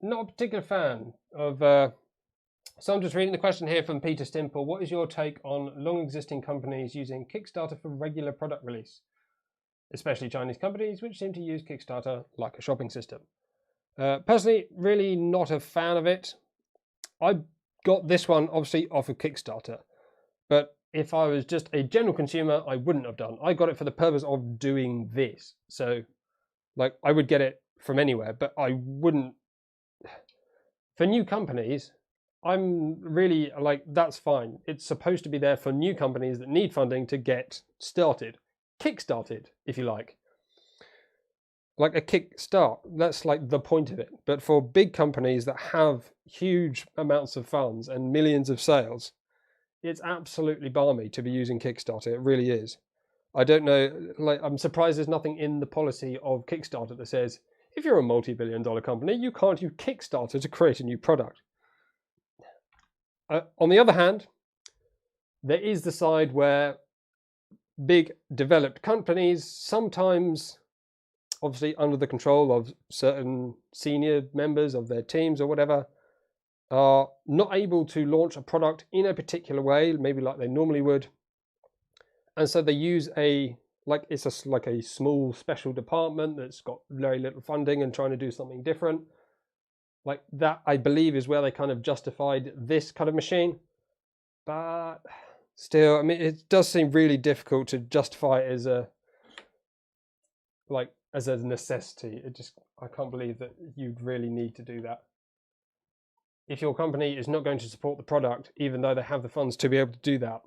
Speaker 1: Not a particular fan of so I'm just reading the question here from Peter Stimple. What is your take on long existing companies using Kickstarter for regular product release, especially Chinese companies which seem to use Kickstarter like a shopping system? Personally, really not a fan of it. I got this one obviously off of Kickstarter, but if I was just a general consumer, I wouldn't have done. I got it for the purpose of doing this. So like I would get it from anywhere, but I wouldn't. For new companies, I'm really like, that's fine. It's supposed to be there for new companies that need funding to get started. Kickstarted, if you like. Like a kickstart, that's like the point of it. But for big companies that have huge amounts of funds and millions of sales, it's absolutely balmy to be using Kickstarter. It really is. I don't know, like I'm surprised there's nothing in the policy of Kickstarter that says, if you're a multi-billion-dollar company, you can't use Kickstarter to create a new product. On the other hand, there is the side where big developed companies, sometimes obviously under the control of certain senior members of their teams or whatever, are not able to launch a product in a particular way, maybe like they normally would. And so they use like a small special department that's got very little funding and trying to do something different. Like that, I believe, is where they kind of justified this kind of machine. But still, I mean, it does seem really difficult to justify it as a necessity. I can't believe that you'd really need to do that. If your company is not going to support the product, even though they have the funds to be able to do that,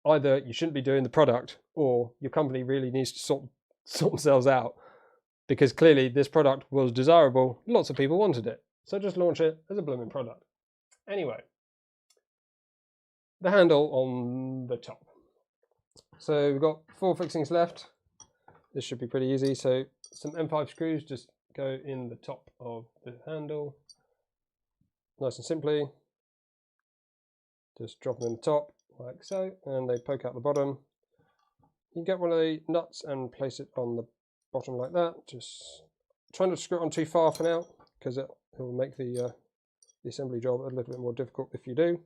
Speaker 1: either you shouldn't be doing the product or your company really needs to sort themselves out, because clearly this product was desirable. Lots of people wanted it. So just launch it as a blooming product. Anyway, the handle on the top. So we've got 4 fixings left. This should be pretty easy. So some M5 screws just go in the top of the handle. Nice and simply. Just drop them in the top like so, and they poke out the bottom. You can get one of the nuts and place it on the bottom like that. Just try not to screw it on too far for now, because it will make the assembly job a little bit more difficult if you do.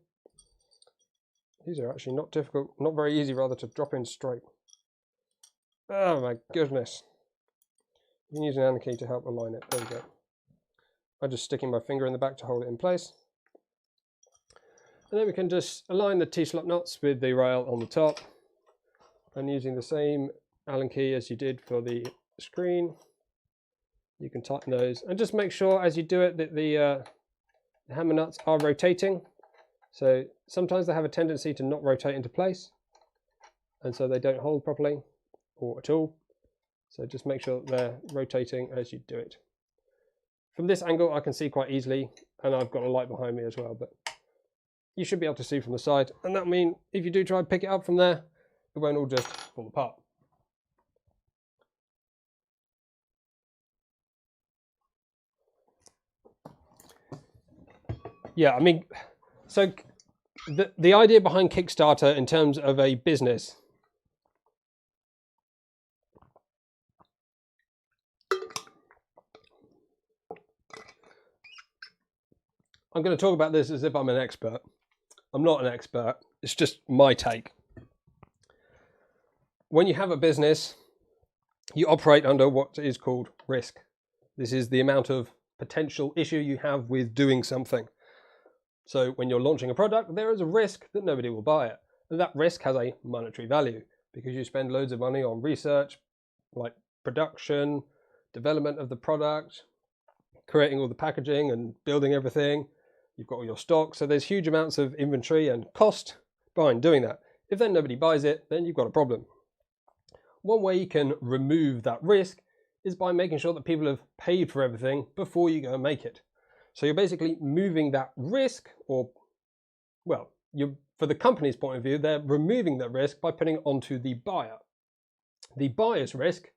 Speaker 1: These are actually not difficult, not very easy rather, to drop in straight. Oh my goodness. You can use an Allen key to help align it. There we go. I'm just sticking my finger in the back to hold it in place. And then we can just align the T-slot nuts with the rail on the top. And using the same Allen key as you did for the screen, you can tighten those. And just make sure as you do it that the hammer nuts are rotating. So sometimes they have a tendency to not rotate into place, and so they don't hold properly or at all. So just make sure that they're rotating as you do it. From this angle I can see quite easily, and I've got a light behind me as well, but you should be able to see from the side, and that'll mean if you do try and pick it up from there, it won't all just fall apart. Yeah, I mean, so the idea behind Kickstarter in terms of a business. I'm going to talk about this as if I'm an expert. I'm not an expert. It's just my take. When you have a business, you operate under what is called risk. This is the amount of potential issue you have with doing something. So when you're launching a product, there is a risk that nobody will buy it. And that risk has a monetary value because you spend loads of money on research, like production, development of the product, creating all the packaging and building everything. You've got all your stock. So there's huge amounts of inventory and cost behind doing that. If then nobody buys it, then you've got a problem. One way you can remove that risk is by making sure that people have paid for everything before you go and make it. So you're basically moving that risk, or, well, for the company's point of view, they're removing that risk by putting it onto the buyer. The buyer's risk,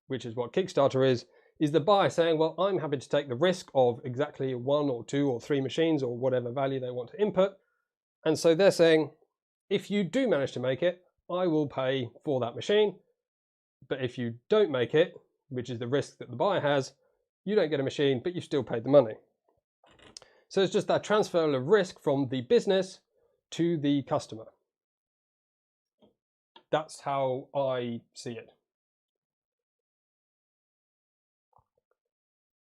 Speaker 1: which is what Kickstarter is the buyer saying, well, I'm happy to take the risk of exactly 1 or 2 or 3 machines or whatever value they want to input. And so they're saying, if you do manage to make it, I will pay for that machine. But if you don't make it, which is the risk that the buyer has, you don't get a machine, but you've still paid the money. So it's just that transfer of risk from the business to the customer. That's how I see it.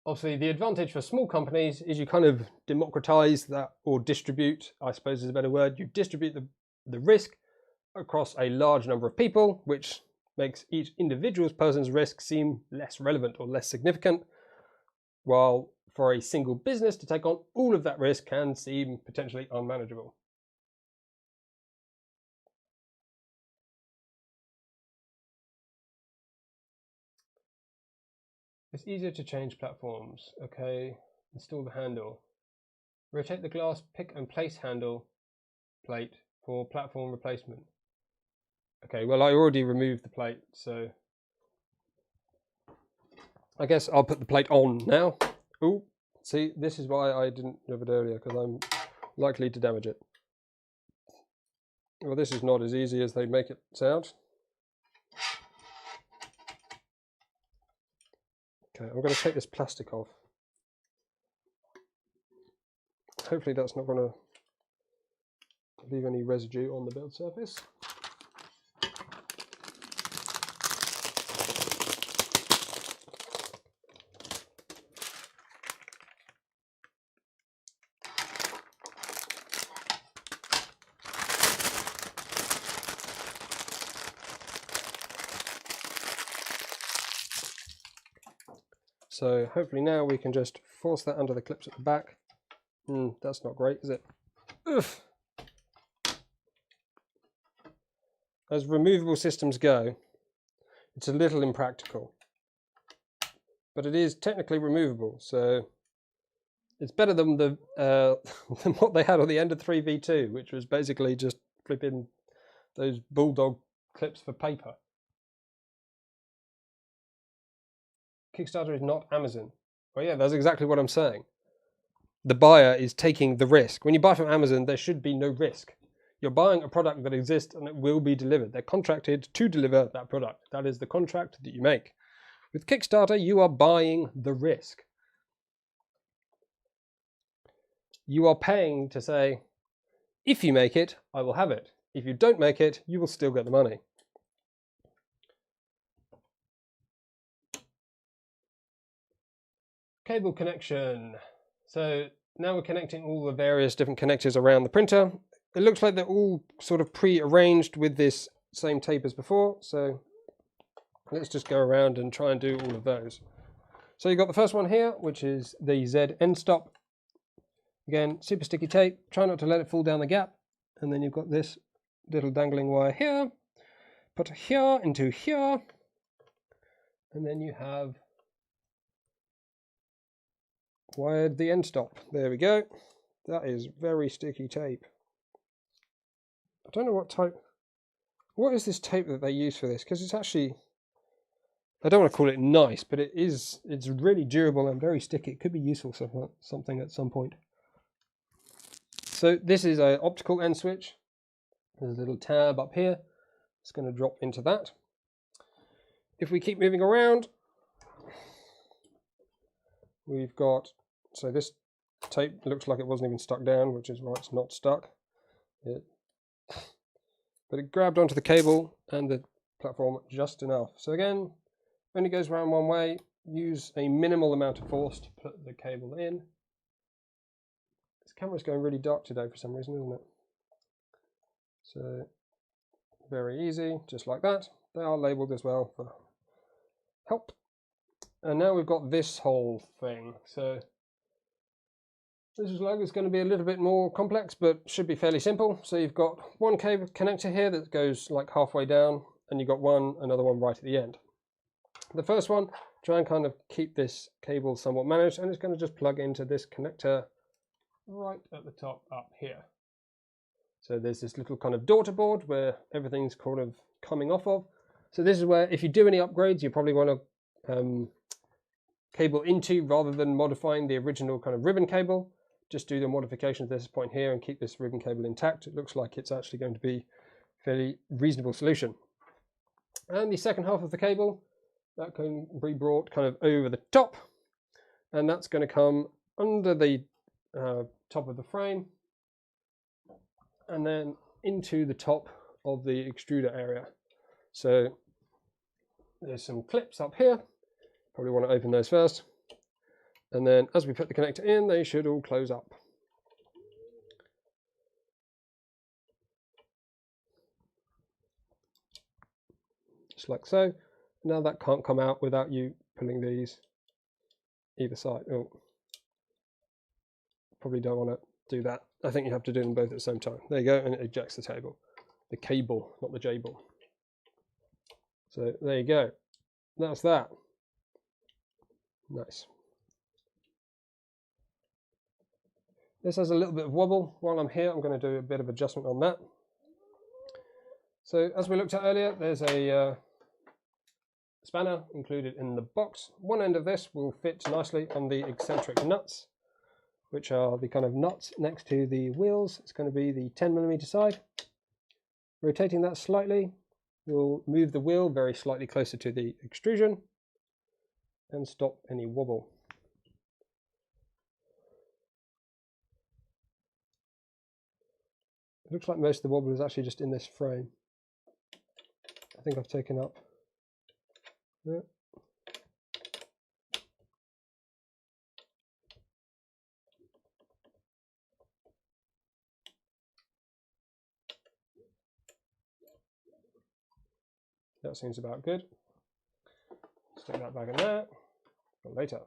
Speaker 1: Obviously, the advantage for small companies is you kind of democratize that, or distribute, I suppose is a better word. You distribute the risk across a large number of people, which makes each individual person's risk seem less relevant or less significant, while for a single business to take on all of that risk can seem potentially unmanageable. It's easier to change platforms. Okay, install the handle. Rotate the glass pick and place handle plate for platform replacement. Okay, well, I already removed the plate, so I guess I'll put the plate on now. Oh, see, this is why I didn't have it earlier, because I'm likely to damage it. Well, this is not as easy as they make it sound. Okay, I'm going to take this plastic off. Hopefully that's not going to leave any residue on the build surface. So hopefully now we can just force that under the clips at the back. That's not great, is it? Oof. As removable systems go, it's a little impractical, but it is technically removable, so it's better than than what they had on the Ender 3v2, which was basically just flipping those bulldog clips for paper. Kickstarter is not Amazon. Well, yeah, that's exactly what I'm saying. The buyer is taking the risk. When you buy from Amazon, there should be no risk. You're buying a product that exists and it will be delivered. They're contracted to deliver that product. That is the contract that you make. With Kickstarter, you are buying the risk. You are paying to say, if you make it, I will have it. If you don't make it, you will still get the money. Cable connection. So now we're connecting all the various different connectors around the printer. It looks like they're all sort of pre-arranged with this same tape as before. So let's just go around and try and do all of those. So you've got the first one here, which is the Z end stop. Again, super sticky tape. Try not to let it fall down the gap. And then you've got this little dangling wire here. Put here into here. And then you have wired the end stop. There we go. That is very sticky tape. I don't know what type. What is this tape that they use for this? Because it's actually, I don't want to call it nice, but it's really durable and very sticky. It could be useful for something at some point. So this is an optical end switch. There's a little tab up here. It's going to drop into that. If we keep moving around, we've got, so this tape looks like it wasn't even stuck down, which is why it's not stuck. But it grabbed onto the cable and the platform just enough. So again, only goes around one way. Use a minimal amount of force to put the cable in. This camera's going really dark today for some reason, isn't it? So very easy, just like that. They are labelled as well for help. And now we've got this whole thing. So this is like, it's going to be a little bit more complex, but should be fairly simple. So you've got one cable connector here that goes like halfway down, and you've got another one right at the end. The first one, try and kind of keep this cable somewhat managed, and it's going to just plug into this connector right at the top up here. So there's this little kind of daughter board where everything's kind of coming off of. So this is where, if you do any upgrades, you probably want to cable into, rather than modifying the original kind of ribbon cable. Just do the modifications at this point here and keep this ribbon cable intact. It looks like it's actually going to be a fairly reasonable solution. And the second half of the cable, that can be brought kind of over the top, and that's going to come under the top of the frame and then into the top of the extruder area. So there's some clips up here. Probably want to open those first. And then as we put the connector in, they should all close up. Just like so. Now that can't come out without you pulling these either side. Oh, probably don't want to do that. I think you have to do them both at the same time. There you go, and it ejects the cable. The cable, not the J-ball. So there you go. That's that. Nice. This has a little bit of wobble. While I'm here, I'm going to do a bit of adjustment on that. So as we looked at earlier, there's a spanner included in the box. One end of this will fit nicely on the eccentric nuts, which are the kind of nuts next to the wheels. It's going to be the 10mm side. Rotating that slightly will move the wheel very slightly closer to the extrusion and stop any wobble. It looks like most of the wobble is actually just in this frame. I think I've taken up. Yeah. That seems about good. Stick that back in there for later.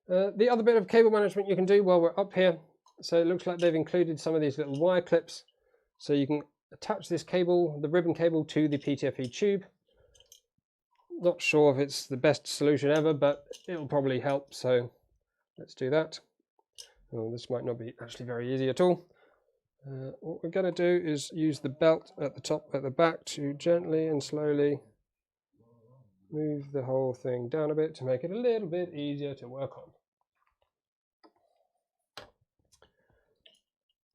Speaker 1: The other bit of cable management you can do while we're up here. So it looks like they've included some of these little wire clips. So you can attach this cable, the ribbon cable, to the PTFE tube. Not sure if it's the best solution ever, but it'll probably help. So let's do that. Oh, this might not be actually very easy at all. What we're going to do is use the belt at the top, at the back, to gently and slowly move the whole thing down a bit to make it a little bit easier to work on.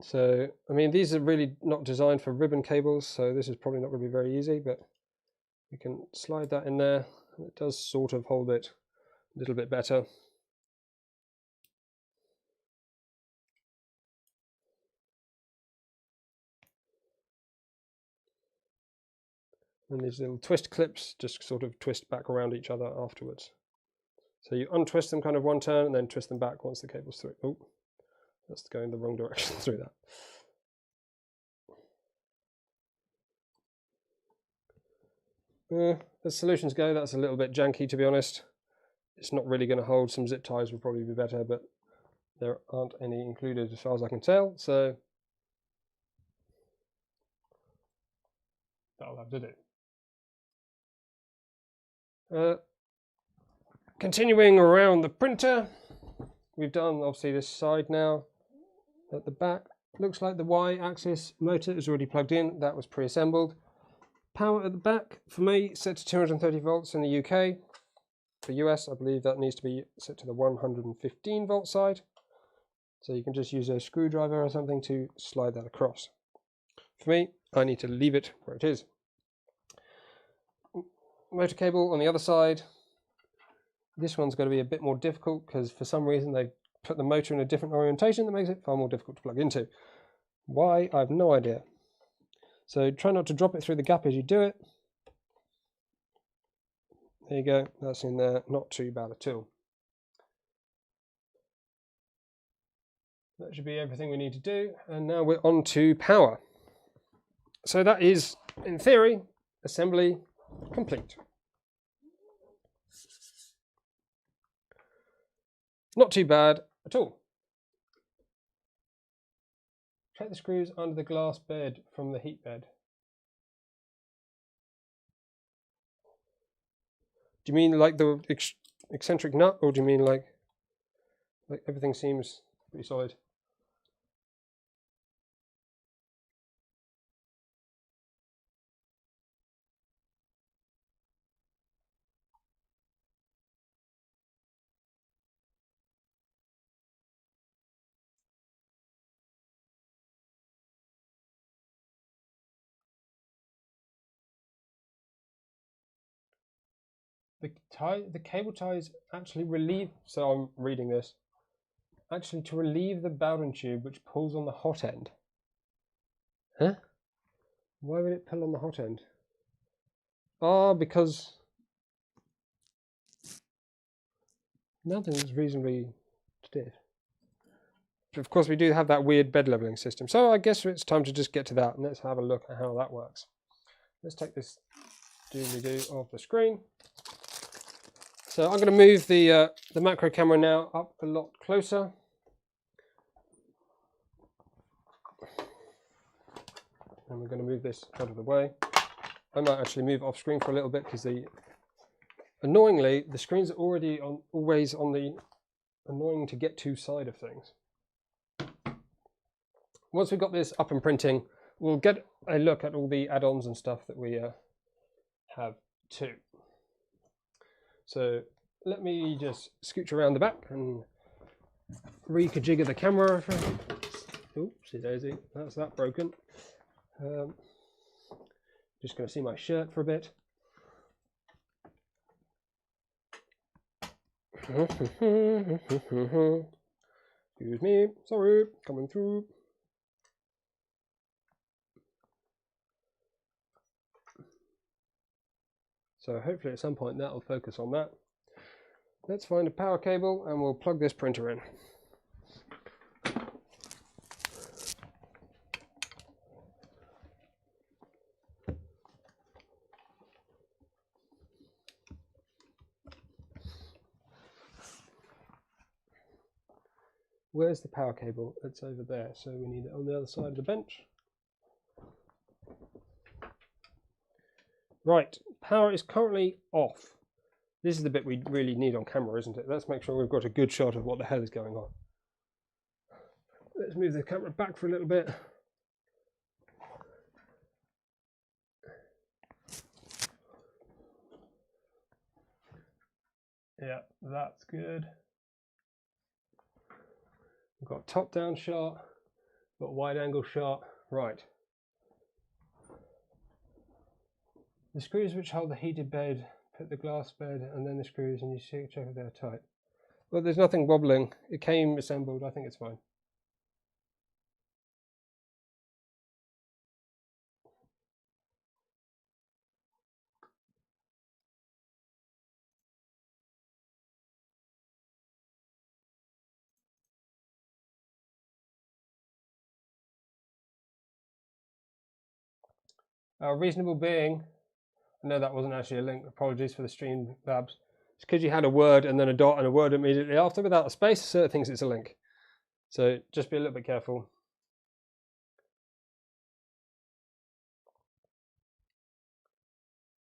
Speaker 1: So, I mean, these are really not designed for ribbon cables, so this is probably not going to be very easy, but we can slide that in there, and it does sort of hold it a little bit better. And these little twist clips just sort of twist back around each other afterwards. So you untwist them kind of one turn and then twist them back once the cable's through. Oh, that's going the wrong direction through that. As solutions go, that's a little bit janky, to be honest. It's not really going to hold. Some zip ties would probably be better, but there aren't any included as far as I can tell, so that'll have to do. Continuing around the printer, we've done obviously this side now. At the back, looks like the Y-axis motor is already plugged in. That was pre-assembled. Power at the back, for me, set to 230 volts in the UK. For US, I believe that needs to be set to the 115 volt side. So you can just use a screwdriver or something to slide that across. For me, I need to leave it where it is. Motor cable on the other side. This one's going to be a bit more difficult because for some reason they put the motor in a different orientation that makes it far more difficult to plug into. Why? I have no idea. So try not to drop it through the gap as you do it. There you go, that's in there, not too bad at all. That should be everything we need to do, and now we're on to power. So that is, in theory, assembly complete. Not too bad at all. Check the screws under the glass bed from the heat bed. Do you mean like the eccentric nut, or do you mean like everything seems pretty solid? The cable ties actually relieve, so I'm reading this, actually to relieve the Bowden tube which pulls on the hot end. Huh? Why would it pull on the hot end? Ah, because nothing's reasonably stiff. But of course we do have that weird bed leveling system, so I guess it's time to just get to that and let's have a look at how that works. Let's take this doobly-doo off the screen. So I'm going to move the macro camera now up a lot closer. And we're going to move this out of the way. I might actually move off screen for a little bit because annoyingly the screens are already always on the annoying to get to side of things. Once we've got this up and printing, we'll get a look at all the add-ons and stuff that we have too. So let me just scooch around the back and re-kajigger the camera. Oopsie daisy, that's that broken. Just going to see my shirt for a bit. Excuse me, sorry, coming through. So hopefully at some point that will focus on that. Let's find a power cable and we'll plug this printer in. Where's the power cable? It's over there, so we need it on the other side of the bench. Right, power is currently off. This is the bit we really need on camera, isn't it? Let's make sure we've got a good shot of what the hell is going on. Let's move the camera back for a little bit. Yeah, that's good. We've got top-down shot, got wide-angle shot. Right. The screws which hold the heated bed, put the glass bed, and then the screws, and you check if they're tight. Well, there's nothing wobbling. It came assembled. I think it's fine. Reasonable being. I know that wasn't actually a link. Apologies for the stream labs. It's because you had a word and then a dot and a word immediately after without a space, so it thinks it's a link. So just be a little bit careful.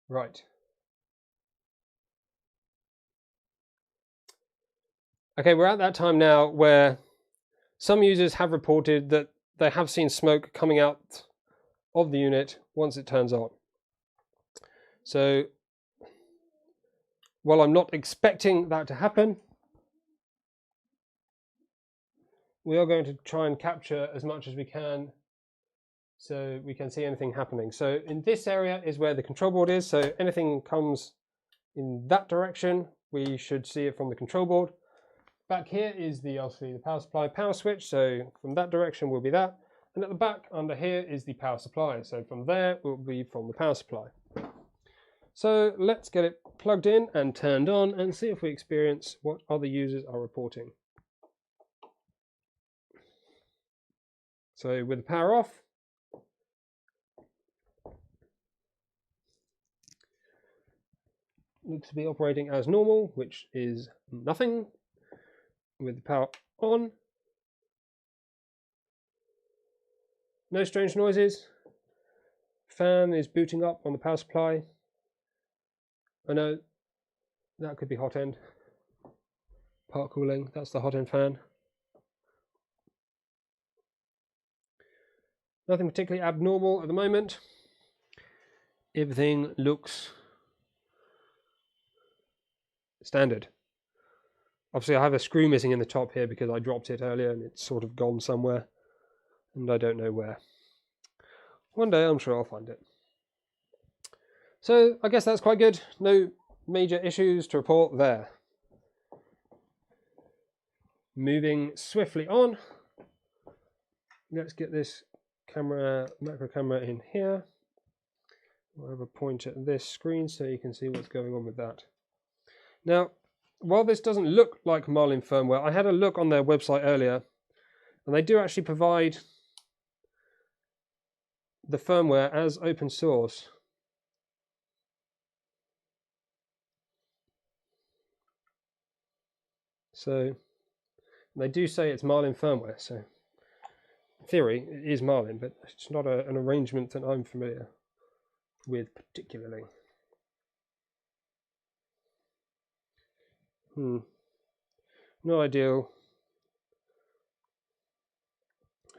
Speaker 1: Right. Okay, we're at that time now where some users have reported that they have seen smoke coming out of the unit once it turns on. So while I'm not expecting that to happen, we are going to try and capture as much as we can so we can see anything happening. So in this area is where the control board is, so anything comes in that direction, we should see it from the control board. Back here is obviously the power supply power switch, so from that direction will be that. And at the back under here is the power supply, so from there will be from the power supply. So let's get it plugged in and turned on and see if we experience what other users are reporting. So with the power off, looks to be operating as normal, which is nothing. With the power on, no strange noises. Fan is booting up on the power supply. I know that could be hot end. Part cooling, that's the hot end fan. Nothing particularly abnormal at the moment. Everything looks standard. Obviously I have a screw missing in the top here because I dropped it earlier and it's sort of gone somewhere and I don't know where. One day I'm sure I'll find it. So I guess that's quite good. No major issues to report there. Moving swiftly on. Let's get this camera, macro camera in here. I'll have a point at this screen so you can see what's going on with that. Now, while this doesn't look like Marlin firmware, I had a look on their website earlier and they do actually provide the firmware as open source. So they do say it's Marlin firmware, so in theory it is Marlin, but it's not an arrangement that I'm familiar with particularly. Not ideal.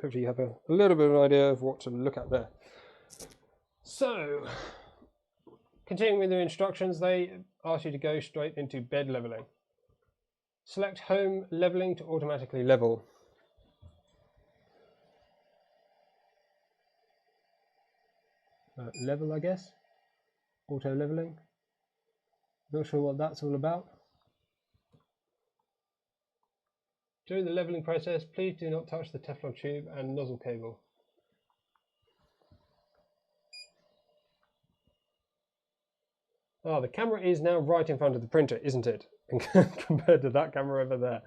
Speaker 1: Hopefully you have a little bit of an idea of what to look at there. So, continuing with the instructions, they ask you to go straight into bed leveling. Select home leveling to automatically level. Level, I guess. Auto leveling. Not sure what that's all about. During the leveling process, please do not touch the Teflon tube and nozzle cable. Ah, the camera is now right in front of the printer, isn't it? Compared to that camera over there.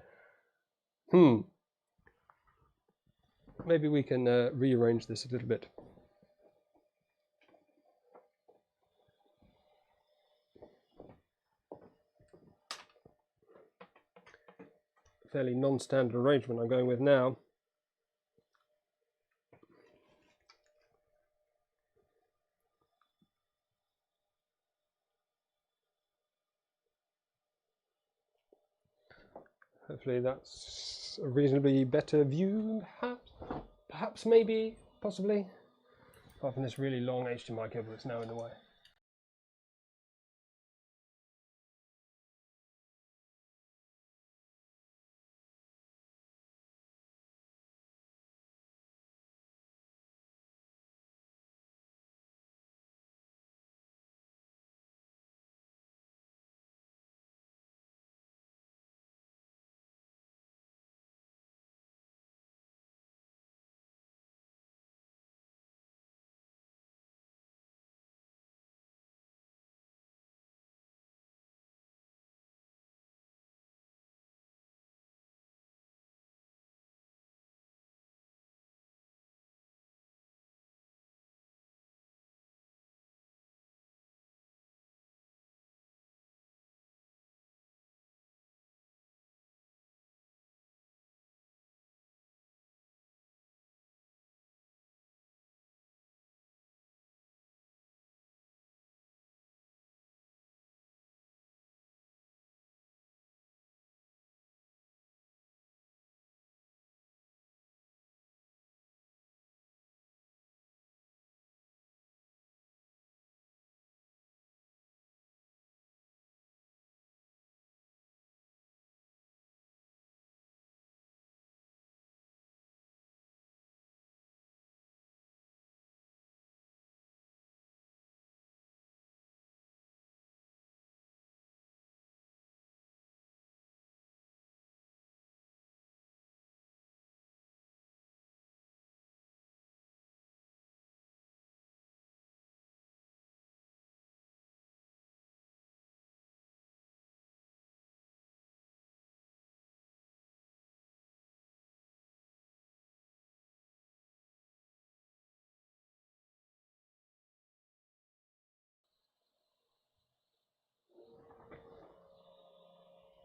Speaker 1: Maybe we can rearrange this a little bit. Fairly non-standard arrangement I'm going with now. Hopefully that's a reasonably better view, perhaps, maybe, possibly. Apart from this really long HDMI cable that's now in the way.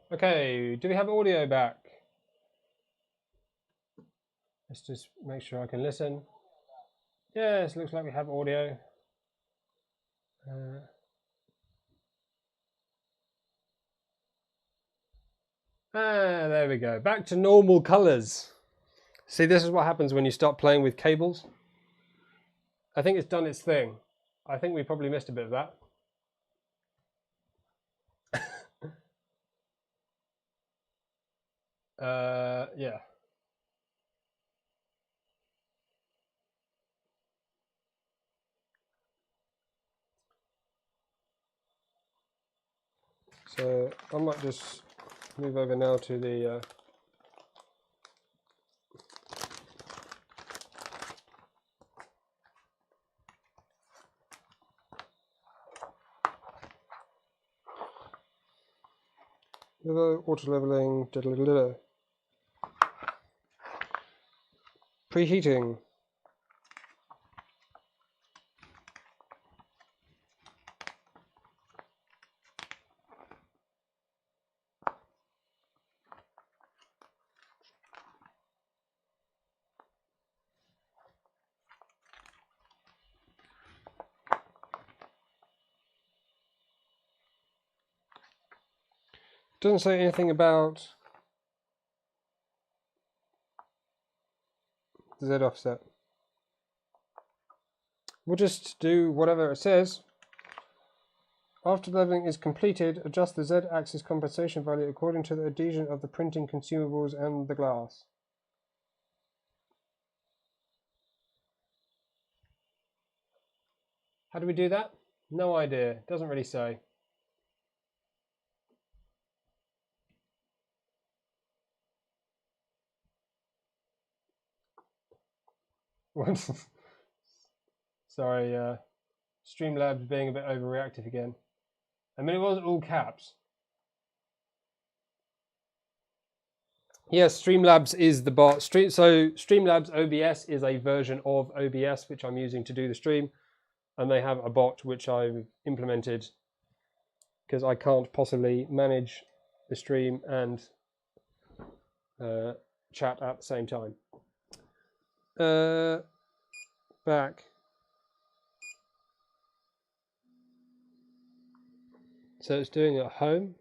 Speaker 1: Okay, do we have audio back? Let's just make sure I can listen. Yes, looks like we have audio. There we go. Back to normal colors. See, this is what happens when you start playing with cables. I think it's done its thing. I think we probably missed a bit of that. Yeah. So I might just move over now to the auto leveling, preheating. Doesn't say anything about the Z offset. We'll just do whatever it says. After leveling is completed, adjust the Z-axis compensation value according to the adhesion of the printing consumables and the glass. How do we do that? No idea. Doesn't really say. Sorry, Streamlabs being a bit overreactive again. I mean, it was all caps. Yes, Streamlabs is the bot. So Streamlabs OBS is a version of OBS which I'm using to do the stream, and they have a bot which I've implemented because I can't possibly manage the stream and chat at the same time. Back. So it's doing it at home.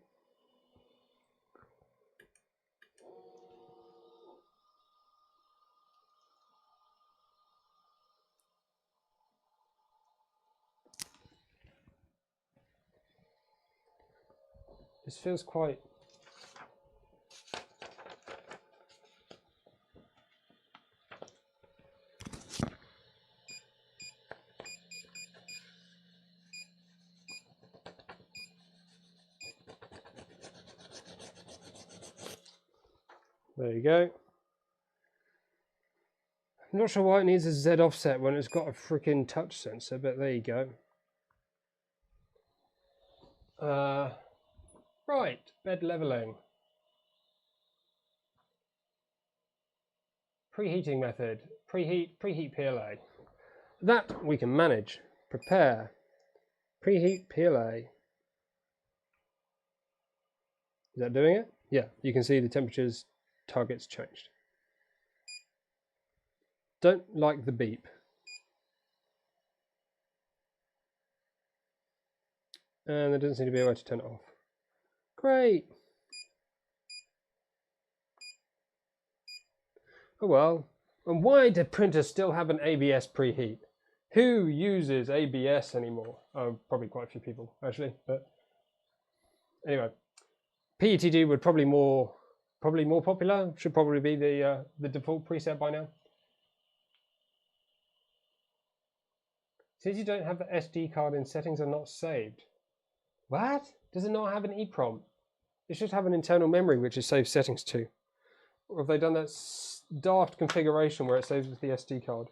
Speaker 1: This feels quite... There you go. I'm not sure why it needs a Z offset when it's got a freaking touch sensor, but there you go. Right, bed leveling. Preheating method. Preheat PLA. That we can manage. Prepare. Preheat PLA. Is that doing it? Yeah, you can see the temperatures targets changed. Don't like the beep. And there doesn't seem to be a way to turn it off. Great. Oh well. And why do printers still have an ABS preheat? Who uses ABS anymore? Oh, probably quite a few people actually. But anyway, PETG would probably more popular. Should probably be the default preset by now. Since you don't have the SD card in settings are not saved. What? Does it not have an EEPROM? It should have an internal memory which is saved settings to. Or have they done that daft configuration where it saves with the SD card?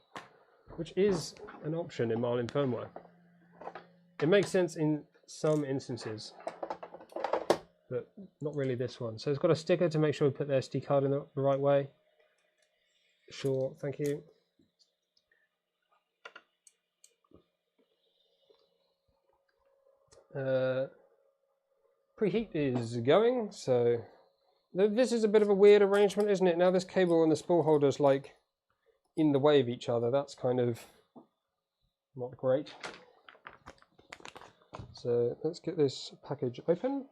Speaker 1: Which is an option in Marlin firmware. It makes sense in some instances, but not really this one. So it's got a sticker to make sure we put the SD card in the right way. Sure, thank you. Preheat is going, so this is a bit of a weird arrangement, isn't it? Now this cable and the spool holder's like in the way of each other. That's kind of not great. So let's get this package open.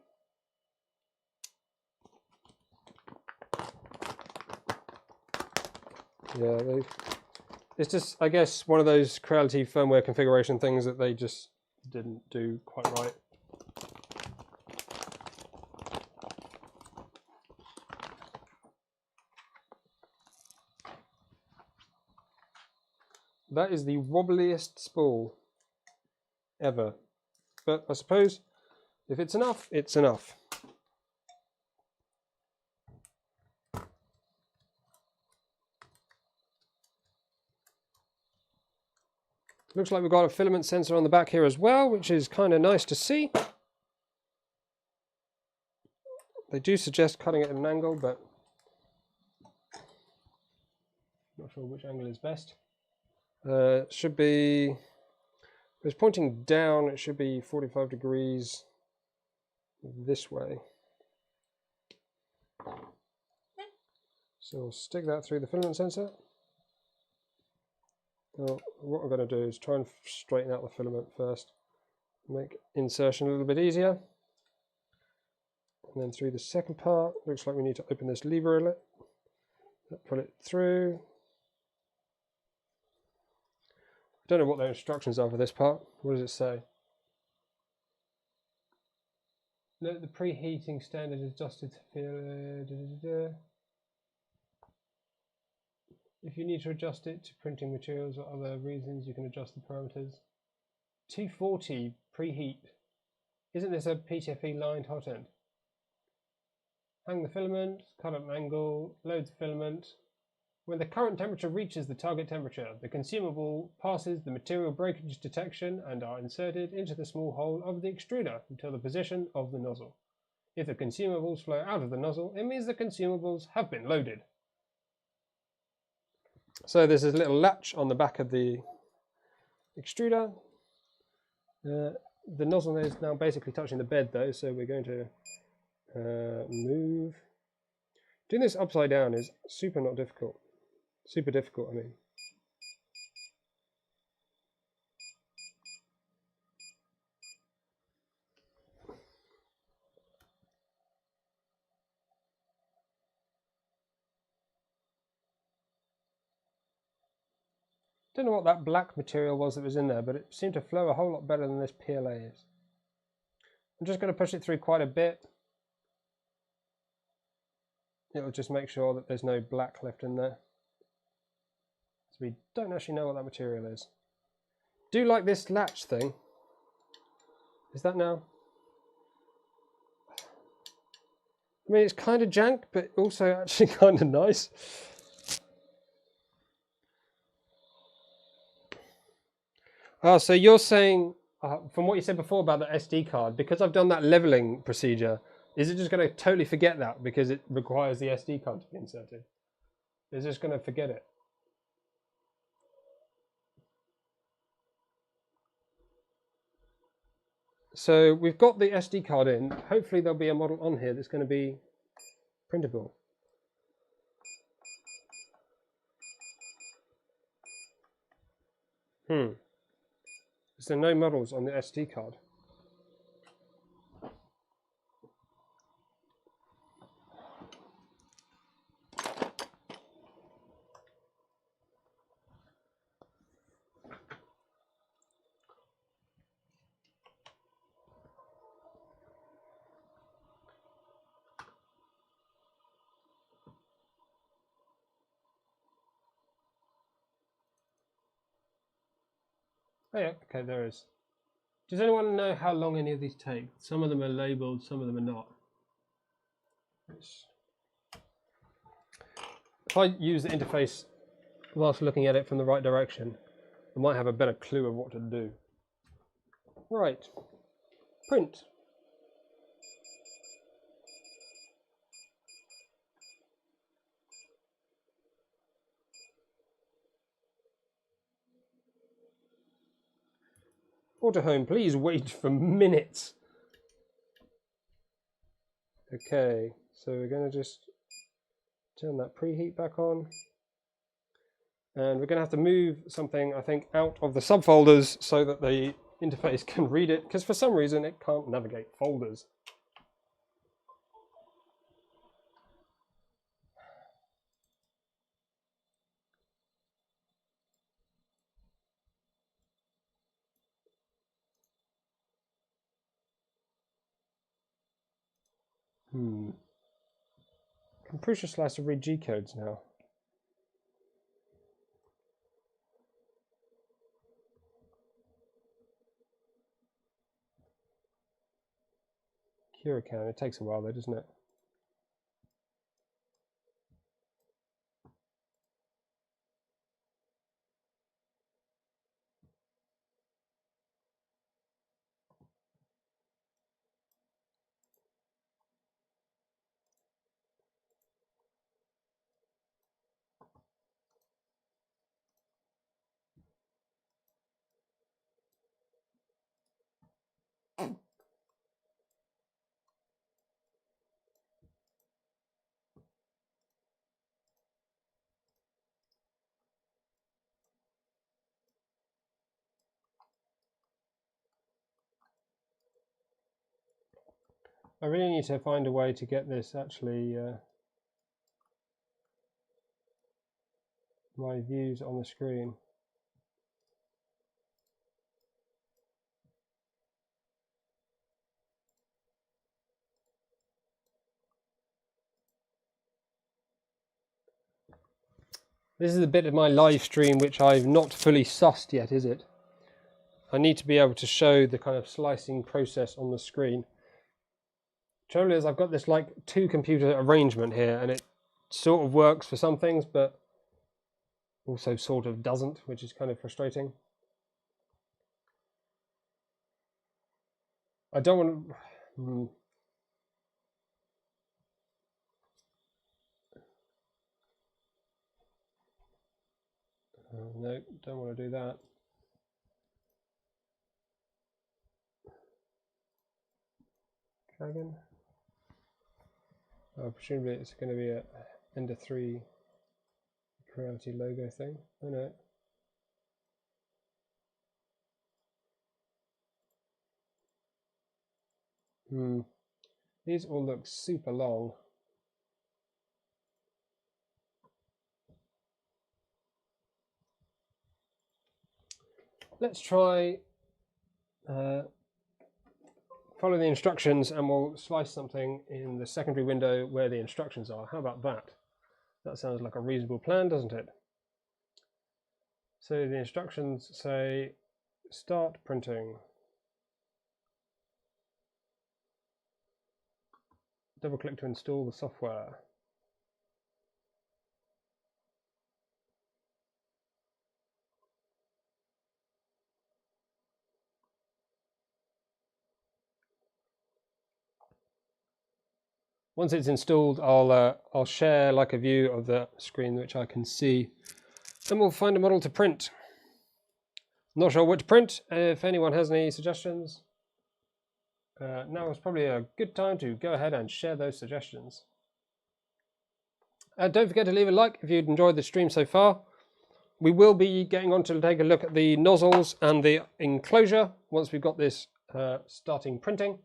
Speaker 1: Yeah, it's just, I guess, one of those Creality firmware configuration things that they just didn't do quite right. That is the wobbliest spool ever. But I suppose if it's enough, it's enough. Looks like we've got a filament sensor on the back here as well, which is kind of nice to see. They do suggest cutting it at an angle, but not sure which angle is best. Should be, if it's pointing down, it should be 45 degrees this way. So we'll stick that through the filament sensor. Well, what I'm going to do is try and straighten out the filament first, make insertion a little bit easier. And then through the second part, looks like we need to open this lever a little, pull it through. I don't know what the instructions are for this part. What does it say? Note the preheating standard is adjusted to feel. If you need to adjust it to printing materials or other reasons, you can adjust the parameters. 240 preheat. Isn't this a PTFE lined hot end? Hang the filament, cut at an angle, load the filament. When the current temperature reaches the target temperature, the consumable passes the material breakage detection and are inserted into the small hole of the extruder until the position of the nozzle. If the consumables flow out of the nozzle, it means the consumables have been loaded. So there's this little latch on the back of the extruder. The nozzle is now basically touching the bed though, so we're going to move. Doing this upside down is super not difficult. Super difficult, I mean. Don't know what that black material was that was in there, but it seemed to flow a whole lot better than this PLA is. I'm just going to push it through quite a bit. It'll just make sure that there's no black left in there. So we don't actually know what that material is. Do like this latch thing. Is that now? I mean, it's kind of jank, but also actually kind of nice. Oh, so you're saying, from what you said before about the SD card, because I've done that leveling procedure, is it just going to totally forget that because it requires the SD card to be inserted? It's just going to forget it. So we've got the SD card in. Hopefully there'll be a model on here that's going to be printable. Is there no models on the SD card? Oh yeah, okay, there is. Does anyone know how long any of these take? Some of them are labelled, some of them are not. If I use the interface whilst looking at it from the right direction, I might have a better clue of what to do. Right, print. Auto home, please wait for minutes. Okay, so we're going to just turn that preheat back on. And we're going to have to move something, I think, out of the subfolders so that the interface can read it, because for some reason it can't navigate folders. Can push a slice to read G codes now? Curacan, it takes a while though, doesn't it? I really need to find a way to get this actually, my views on the screen. This is a bit of my live stream which I've not fully sussed yet, is it? I need to be able to show the kind of slicing process on the screen. Trouble is, I've got this like 2-computer arrangement here, and it sort of works for some things, but also sort of doesn't, which is kind of frustrating. I don't want to... no, don't want to do that. Dragon. Oh, presumably it's going to be a Ender 3 Creality logo thing. I know it. These all look super long. Let's try follow the instructions, and we'll slice something in the secondary window where the instructions are. How about that? That sounds like a reasonable plan, doesn't it? So the instructions say start printing. Double click to install the software. Once it's installed, I'll share like a view of the screen which I can see, and we'll find a model to print. Not sure what to print. If anyone has any suggestions, now is probably a good time to go ahead and share those suggestions. Don't forget to leave a like if you'd enjoyed the stream so far. We will be getting on to take a look at the nozzles and the enclosure once we've got this starting printing.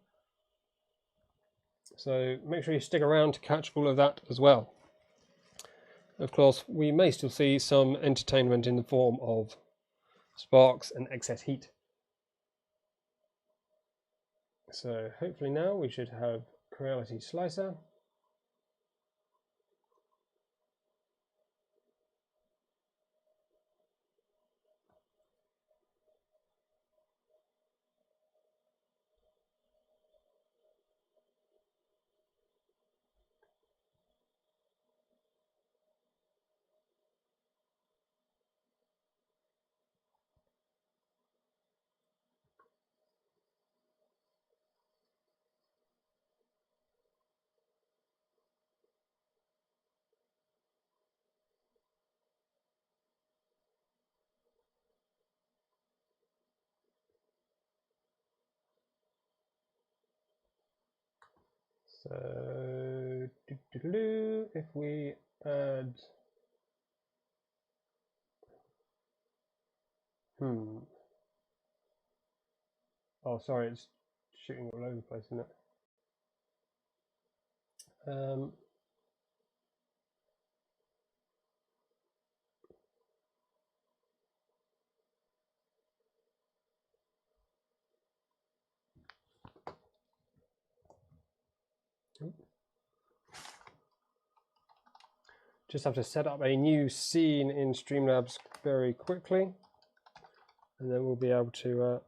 Speaker 1: So make sure you stick around to catch all of that as well. Of course, we may still see some entertainment in the form of sparks and excess heat. So hopefully now we should have Creality Slicer. So if we add oh sorry, it's shooting all over the place, isn't it? Just have to set up a new scene in Streamlabs very quickly, and then we'll be able to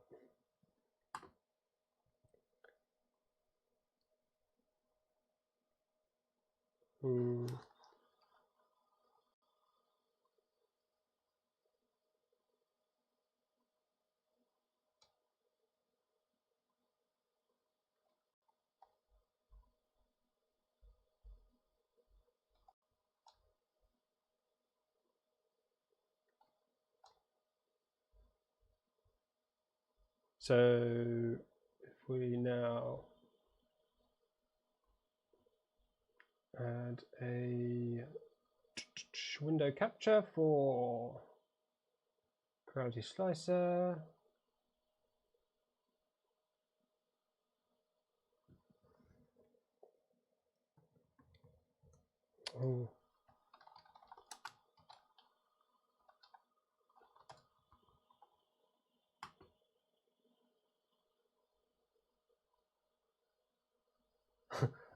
Speaker 1: so if we now add a window capture for Creality Slicer. Oh.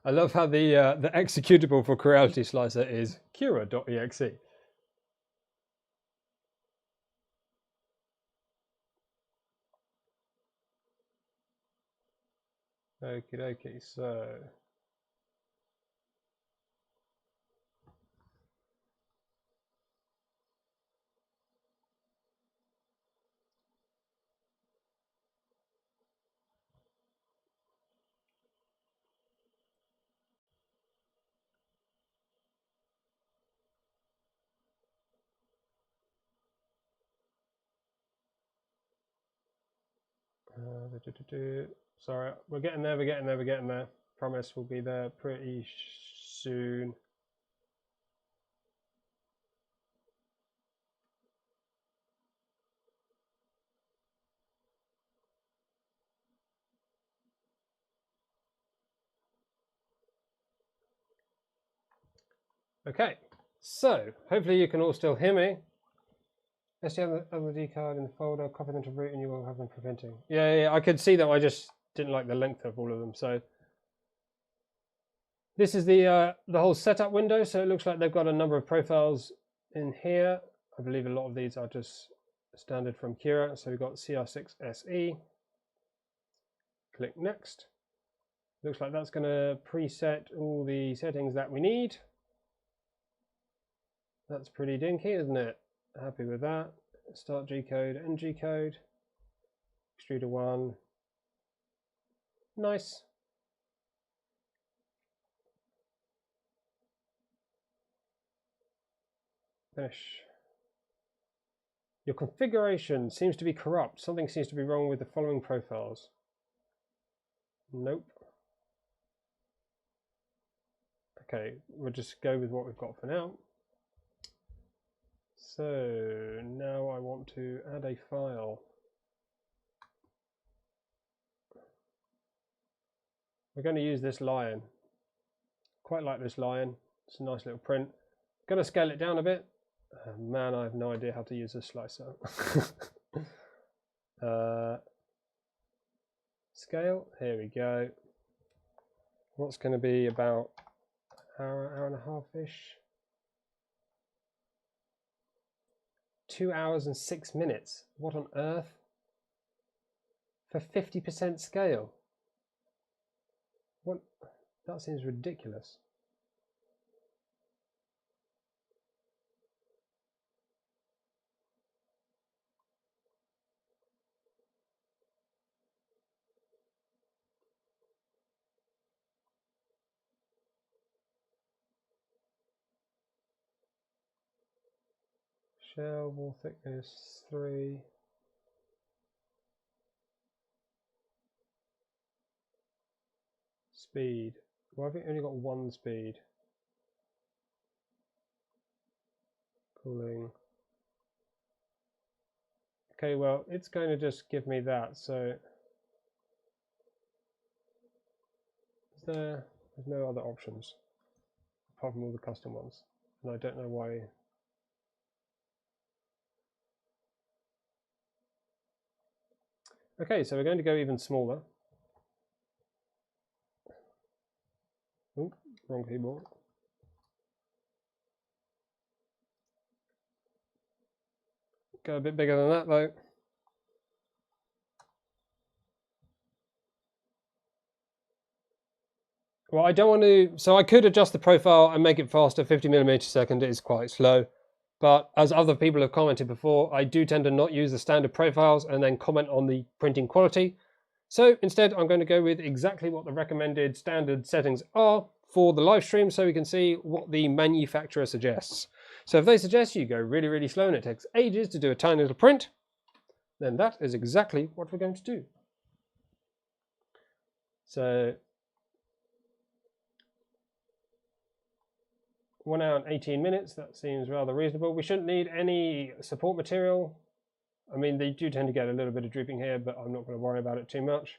Speaker 1: I love how the executable for Creality Slicer is cura.exe. Okie dokie, so sorry, we're getting there, we're getting there. Promise we'll be there pretty soon. Okay, so hopefully you can all still hear me. STM card in the folder, copy them to root, and you will have them for printing. Yeah, I could see that. I just didn't like the length of all of them. So this is the whole setup window. So it looks like they've got a number of profiles in here. I believe a lot of these are just standard from Cura. So we've got CR-6 SE. Click next. Looks like that's going to preset all the settings that we need. That's pretty dinky, isn't it? Happy with that. Start G code, end G code, extruder 1. Nice. Finish. Your configuration seems to be corrupt. Something seems to be wrong with the following profiles. Nope. Okay, we'll just go with what we've got for now. So now I want to add a file. We're going to use this lion. Quite like this lion. It's a nice little print. Going to scale it down a bit. Man, I have no idea how to use a slicer. Scale, here we go. What's going to be about an hour and a half-ish? 2 hours and 6 minutes. What on earth? For 50% scale? What? That seems ridiculous. Shell, wall thickness 3. Speed Why have we only got one speed? Cooling. Okay, well, it's going to just give me that, so there's no other options apart from all the custom ones, and I don't know why. Okay, so we're going to go even smaller. Oh, wrong keyboard. Go a bit bigger than that though. Well, I don't want to, so I could adjust the profile and make it faster. 50mm a second is quite slow. But as other people have commented before, I do tend to not use the standard profiles and then comment on the printing quality. So instead, I'm going to go with exactly what the recommended standard settings are for the live stream so we can see what the manufacturer suggests. So if they suggest you go really, really slow and it takes ages to do a tiny little print, then that is exactly what we're going to do. So 1 hour and 18 minutes, that seems rather reasonable. We shouldn't need any support material. I mean, they do tend to get a little bit of drooping here, but I'm not going to worry about it too much.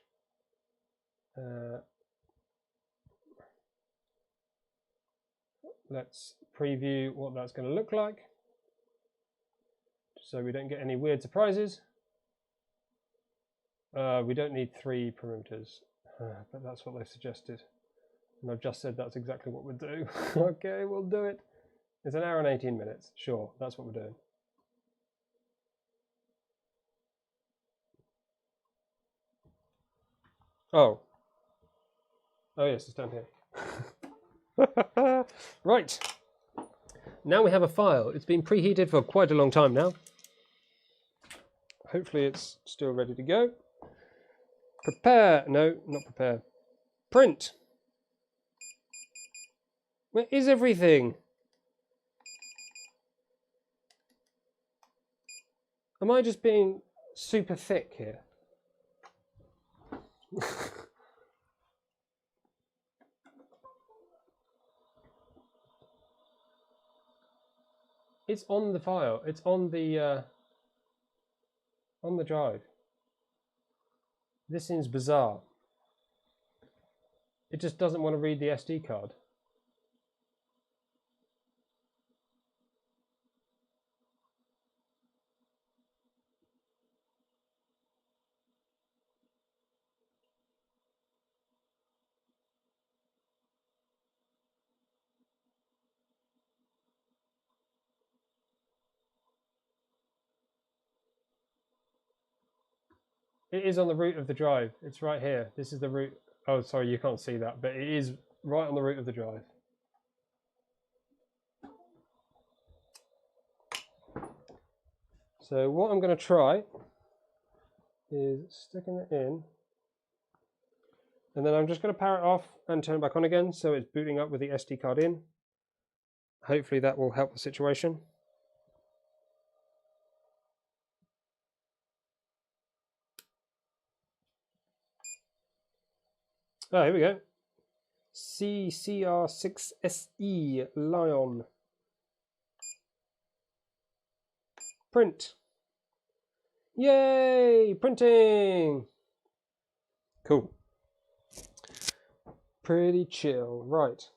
Speaker 1: Let's preview what that's going to look like, so we don't get any weird surprises. We don't need 3 perimeters, but that's what they suggested. And I've just said that's exactly what we'll do. Okay, we'll do it. It's 1 hour and 18 minutes. Sure, that's what we're doing. Oh. Oh yes, it's down here. Right. Now we have a file. It's been preheated for quite a long time now. Hopefully it's still ready to go. Prepare. No, not prepare. Print. Where is everything? Am I just being super thick here? It's on the file. It's on the drive. This seems bizarre. It just doesn't want to read the SD card. It is on the root of the drive. It's right here. This is the root. Oh, sorry, you can't see that, but it is right on the root of the drive. So what I'm going to try is sticking it in, and then I'm just going to power it off and turn it back on again so it's booting up with the SD card in. Hopefully that will help the situation. Oh, here we go. CR-6 SE Lion. Print. Yay! Printing! Cool. Pretty chill. Right.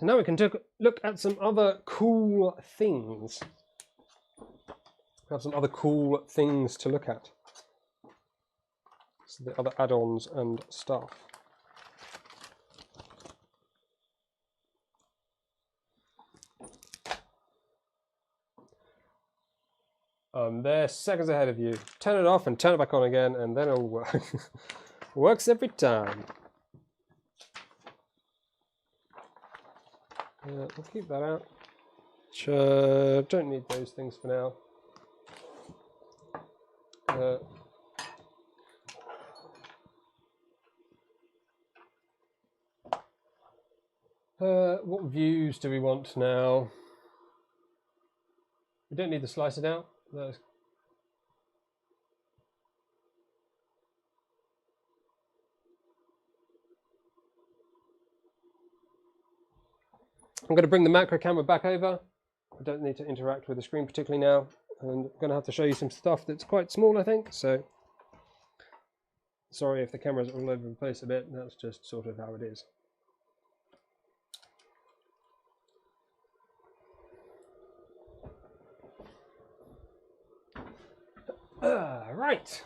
Speaker 1: So now we can look at some other cool things. We have some other cool things to look at. So the other add-ons and stuff. They're seconds ahead of you. Turn it off and turn it back on again, and then it'll work. Works every time. We'll keep that out. Don't need those things for now. What views do we want now? We don't need the slicer now. I'm going to bring the macro camera back over. I don't need to interact with the screen particularly now. And I'm going to have to show you some stuff that's quite small, I think. So, sorry if the camera's all over the place a bit. That's just sort of how it is. Right.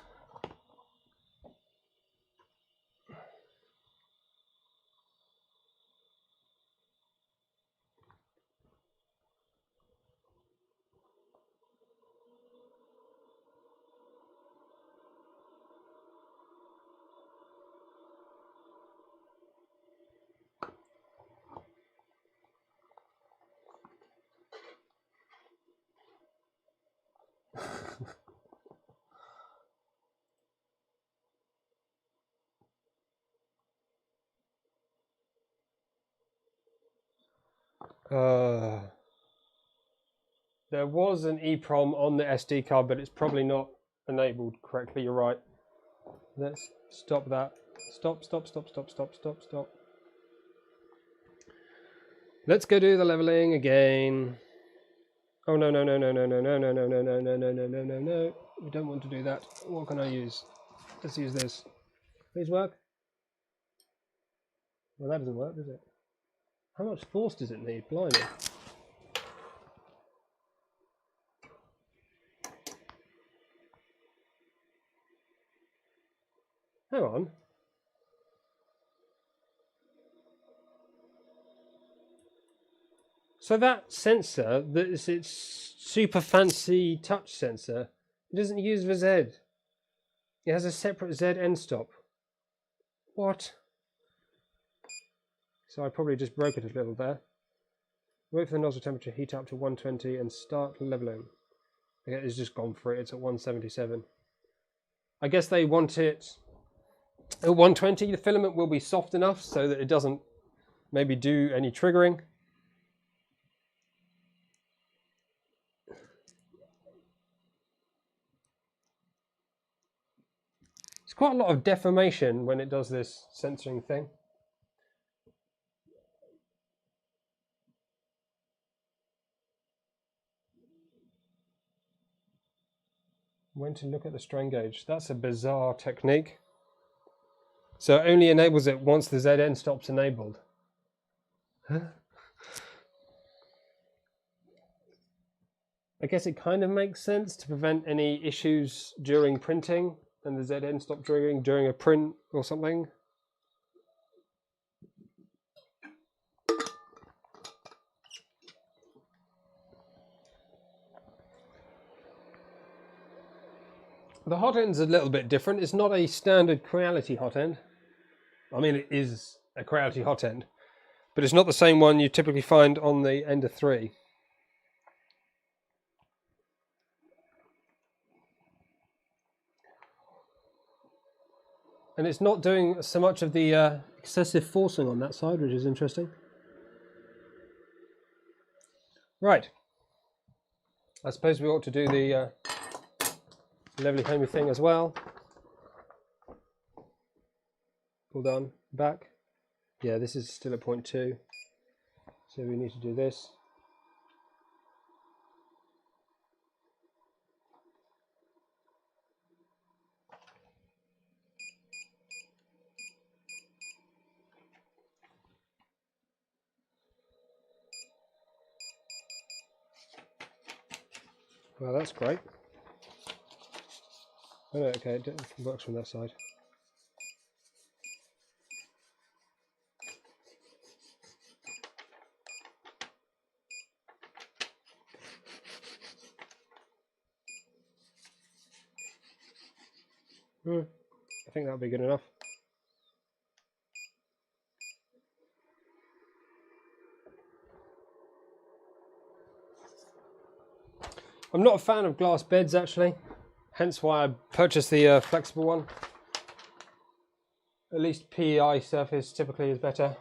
Speaker 1: There was an EEPROM on the SD card, but it's probably not enabled correctly. You're right. Let's stop that. Stop. Let's go do the leveling again. Oh no. We don't want to do that. What can I use? Let's use this. Please work. Well, that doesn't work, does it? How much force does it need? Blimey. Hang on. So that sensor, that's its super fancy touch sensor, it doesn't use the Z. It has a separate Z end stop. What? So I probably just broke it a little there. Wait for the nozzle temperature, heat up to 120 and start leveling. Okay, it's just gone for it. It's at 177. I guess they want it at 120. The filament will be soft enough so that it doesn't maybe do any triggering. It's quite a lot of deformation when it does this censoring thing. When to look at the strain gauge. That's a bizarre technique. So it only enables it once the Z end stop's enabled. Huh? I guess it kind of makes sense to prevent any issues during printing and the Z end stop triggering during a print or something. The hot end's a little bit different. It's not a standard Creality hot end. I mean, it is a Creality hot end, but it's not the same one you typically find on the Ender 3. And it's not doing so much of the excessive forcing on that side, which is interesting. Right. I suppose we ought to do the lovely homey thing as well. Hold on, back. Yeah, this is still at 0.2. So we need to do this. Well, that's great. Oh no, okay, it works from that side. I think that'll be good enough. I'm not a fan of glass beds actually, hence why I purchased the flexible one. At least PEI surface typically is better.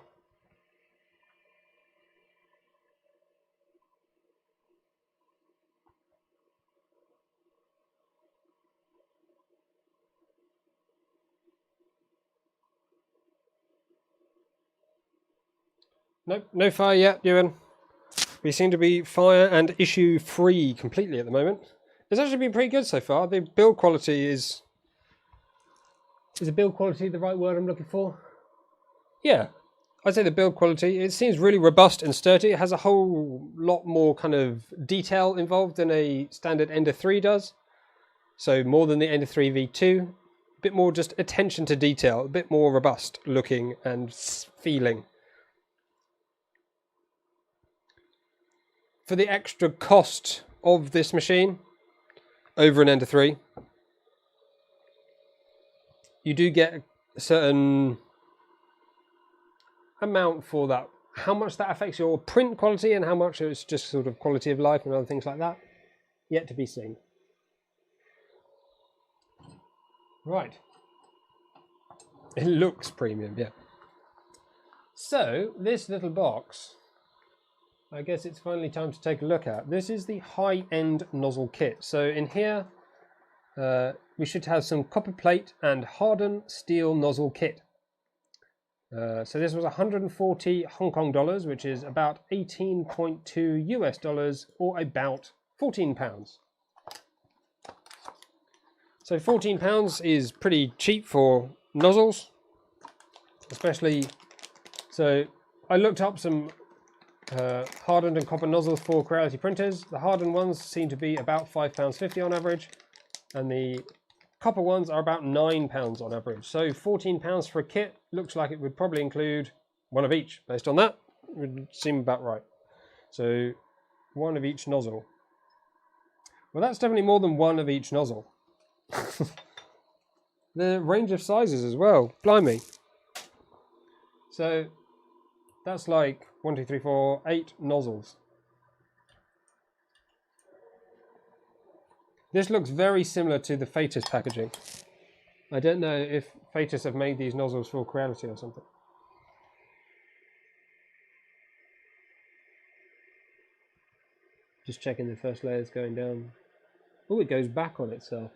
Speaker 1: Nope, no fire yet, Ewan. We seem to be fire and issue free completely at the moment. It's actually been pretty good so far. The build quality is the build quality the right word I'm looking for? Yeah, I'd say the build quality, it seems really robust and sturdy. It has a whole lot more kind of detail involved than a standard Ender 3 does. So more than the Ender 3 V2. A bit more just attention to detail, a bit more robust looking and feeling. For the extra cost of this machine over an Ender 3, you do get a certain amount for that. How much that affects your print quality and how much it's just sort of quality of life and other things like that, yet to be seen. Right. It looks premium, yeah. So, this little box, I guess it's finally time to take a look at. This is the high-end nozzle kit. So in here, we should have some copper plate and hardened steel nozzle kit. So this was 140 Hong Kong dollars, which is about 18.2 US dollars, or about 14 pounds. So 14 pounds is pretty cheap for nozzles, especially. So I looked up some hardened and copper nozzles for Creality printers. The hardened ones seem to be about £5.50 on average, and the copper ones are about £9 on average. So £14 for a kit looks like it would probably include one of each. Based on that, it would seem about right. So one of each nozzle. Well, that's definitely more than one of each nozzle. The range of sizes as well. Blimey. So that's like 1, 2, 3, 4, 8 nozzles. This looks very similar to the Features packaging. I don't know if Features have made these nozzles for Creality or something. Just checking the first layers going down. Oh, it goes back on itself.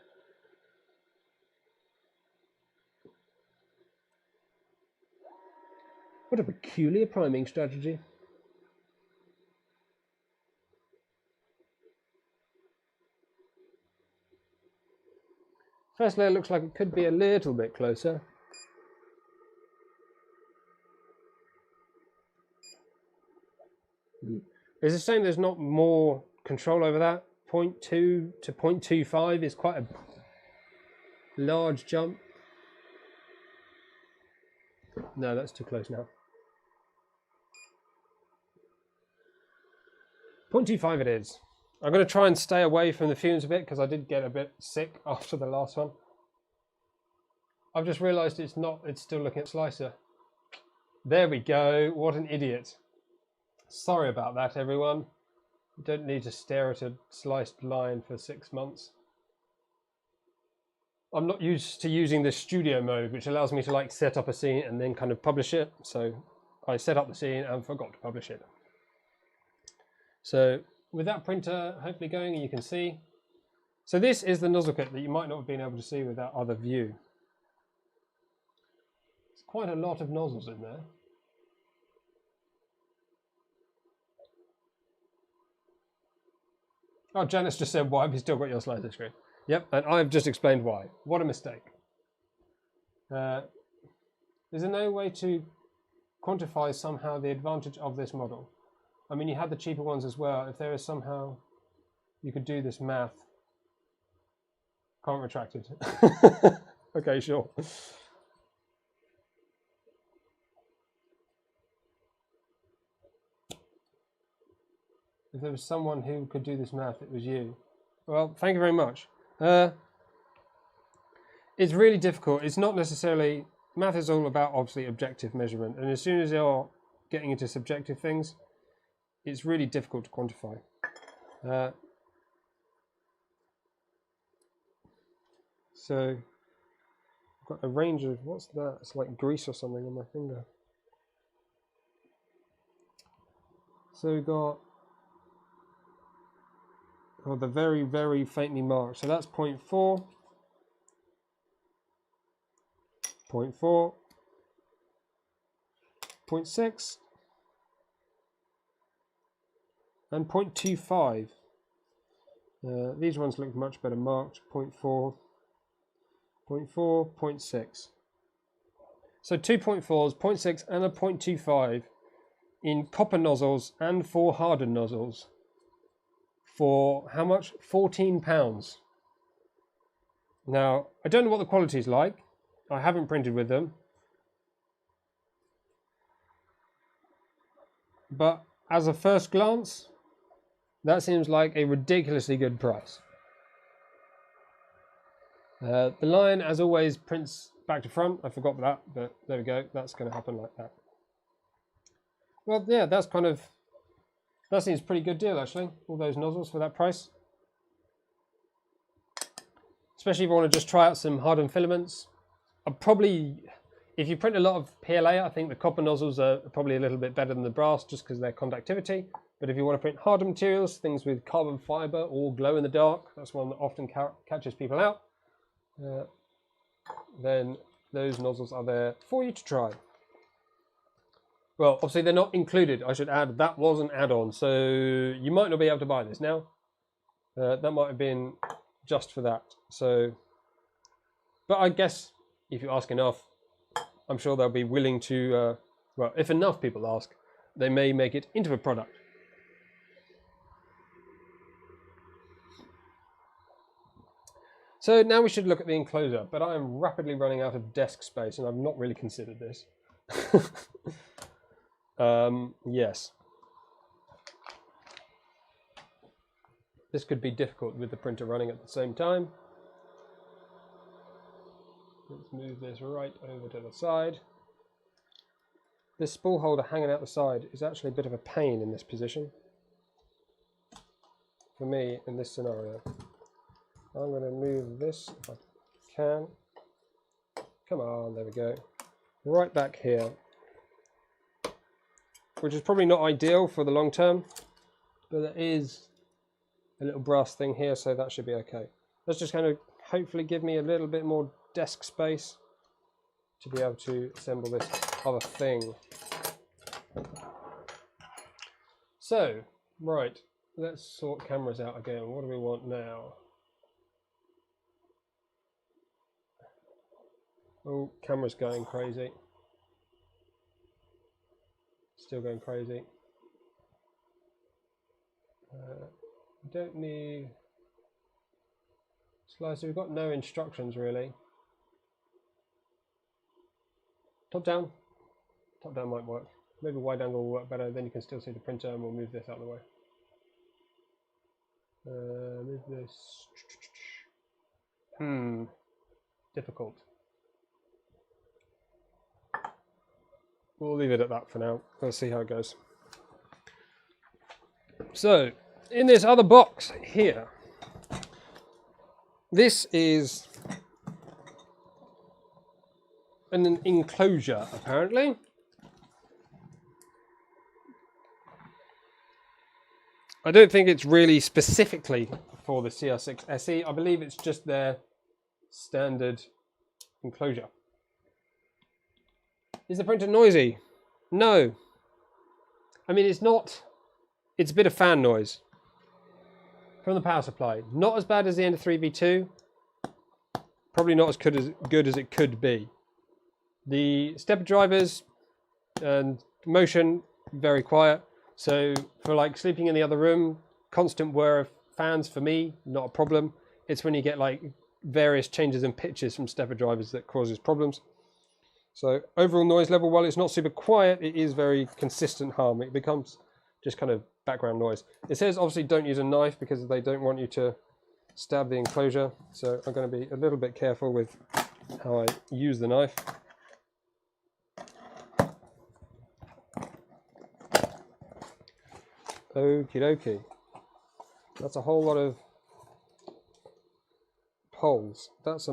Speaker 1: What a peculiar priming strategy. First layer looks like it could be a little bit closer. It's a shame there's not more control over that. 0.2 to 0.25 is quite a large jump. No, that's too close now. 0.25 it is. I'm going to try and stay away from the fumes a bit because I did get a bit sick after the last one. I've just realised it's still looking at slicer. There we go, what an idiot. Sorry about that, everyone. You don't need to stare at a sliced line for 6 months. I'm not used to using the studio mode, which allows me to like set up a scene and then kind of publish it. So I set up the scene and forgot to publish it. So with that printer hopefully going, you can see. So this is the nozzle kit that you might not have been able to see with that other view. It's quite a lot of nozzles in there. Oh, Janice just said, why have you still got your slicer screen? Yep, and I've just explained why. What a mistake. Is there no way to quantify somehow the advantage of this model? I mean, you had the cheaper ones as well. If there is somehow you could do this math. Can't retract it. Okay, sure. If there was someone who could do this math, it was you. Well, thank you very much. It's really difficult. It's not necessarily... Math is all about, obviously, objective measurement. And as soon as you're getting into subjective things, it's really difficult to quantify. So, I've got a range of... What's that? It's like grease or something on my finger. So we've got... Oh, the very, very faintly marked. So that's 0.4. 0.4. 0.6. and 0.25. These ones look much better marked, 0.4, 0.4, 0.6. So 2 0.4s, 0.6 and a 0.25 in copper nozzles and 4 hardened nozzles for how much? £14. Now, I don't know what the quality is like. I haven't printed with them. But as a first glance, that seems like a ridiculously good price. The line, as always, prints back to front. I forgot that, but there we go. That's going to happen like that. Well, yeah, that seems a pretty good deal, actually. All those nozzles for that price. Especially if you want to just try out some hardened filaments. If you print a lot of PLA, I think the copper nozzles are probably a little bit better than the brass just because of their conductivity. But if you want to print hardened materials, things with carbon fiber or glow in the dark, that's one that often catches people out, then those nozzles are there for you to try. Well, obviously they're not included. I should add that was an add-on, so you might not be able to buy this now. That might have been just for that. So, but I guess if you ask enough, I'm sure they'll be willing to, well, if enough people ask, they may make it into a product. So now we should look at the enclosure, but I am rapidly running out of desk space and I've not really considered this. Yes. This could be difficult with the printer running at the same time. Let's move this right over to the side. This spool holder hanging out the side is actually a bit of a pain in this position. For me, in this scenario. I'm going to move this if I can. Come on, there we go. Right back here. Which is probably not ideal for the long term, but there is a little brass thing here, so that should be okay. That's just going to hopefully give me a little bit more desk space to be able to assemble this other thing. So, right, let's sort cameras out again. What do we want now? Oh, camera's going crazy. Still going crazy. Don't need slicer. We've got no instructions really. Top down. Top down might work. Maybe wide angle will work better. Then you can still see the printer, and we'll move this out of the way. Move this. Difficult. We'll leave it at that for now. Let's see how it goes. So, in this other box here, this is an enclosure, apparently. I don't think it's really specifically for the CR-6 SE. I believe it's just their standard enclosure. Is the printer noisy? No. I mean, it's not. It's a bit of fan noise from the power supply. Not as bad as the Ender 3V2. Probably not as good as it could be. The stepper drivers and motion, very quiet. So for like sleeping in the other room, constant whir of fans for me, not a problem. It's when you get like various changes in pitches from stepper drivers that causes problems. So overall noise level, while it's not super quiet, it is very consistent hum. It becomes just kind of background noise. It says obviously don't use a knife because they don't want you to stab the enclosure. So I'm going to be a little bit careful with how I use the knife. Okie dokie. That's a whole lot of holes. That's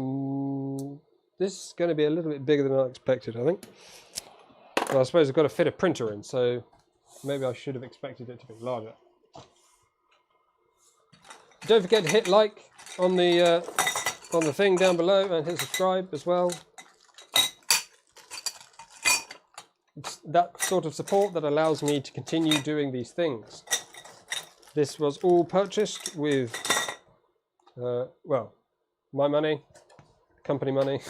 Speaker 1: this is going to be a little bit bigger than I expected, I think. Well, I suppose I've got to fit a printer in, so maybe I should have expected it to be larger. Don't forget to hit like on the thing down below and hit subscribe as well. It's that sort of support that allows me to continue doing these things. This was all purchased with, well, my money, company money,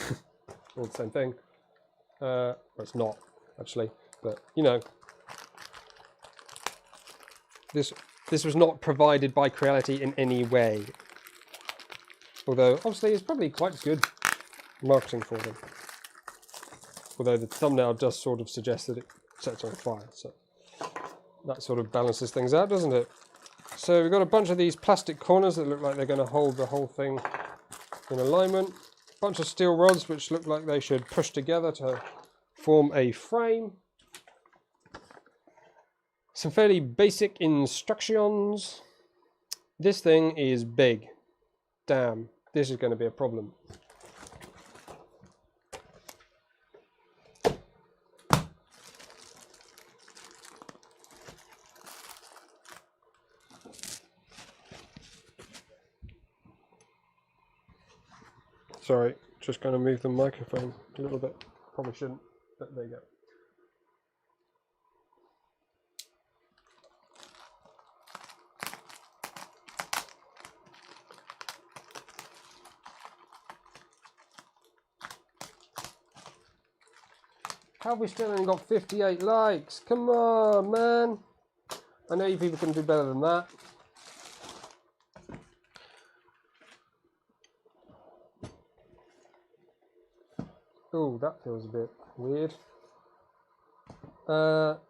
Speaker 1: all the same thing. Well, it's not actually, but you know, this was not provided by Creality in any way. Although obviously it's probably quite good marketing for them. Although the thumbnail does sort of suggest that it sets on fire, so that sort of balances things out, doesn't it? So we've got a bunch of these plastic corners that look like they're going to hold the whole thing in alignment. A bunch of steel rods which look like they should push together to form a frame. Some fairly basic instructions. This thing is big. Damn, this is going to be a problem. Sorry, just going to move the microphone a little bit. Probably shouldn't, but there you go. How have we still only got 58 likes? Come on, man. I know you people can do better than that. Oh, that feels a bit weird. So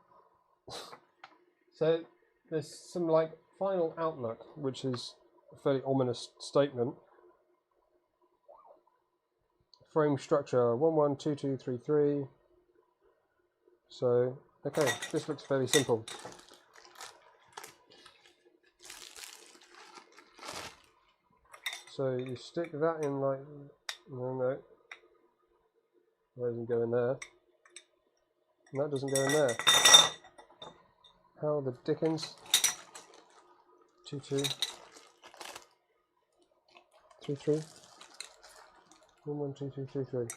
Speaker 1: there's some like final outlook, which is a fairly ominous statement. Frame structure 112233. So okay, this looks fairly simple. So you stick that in like, no, that doesn't go in there. And that doesn't go in there. How the dickens? 2233. 112233.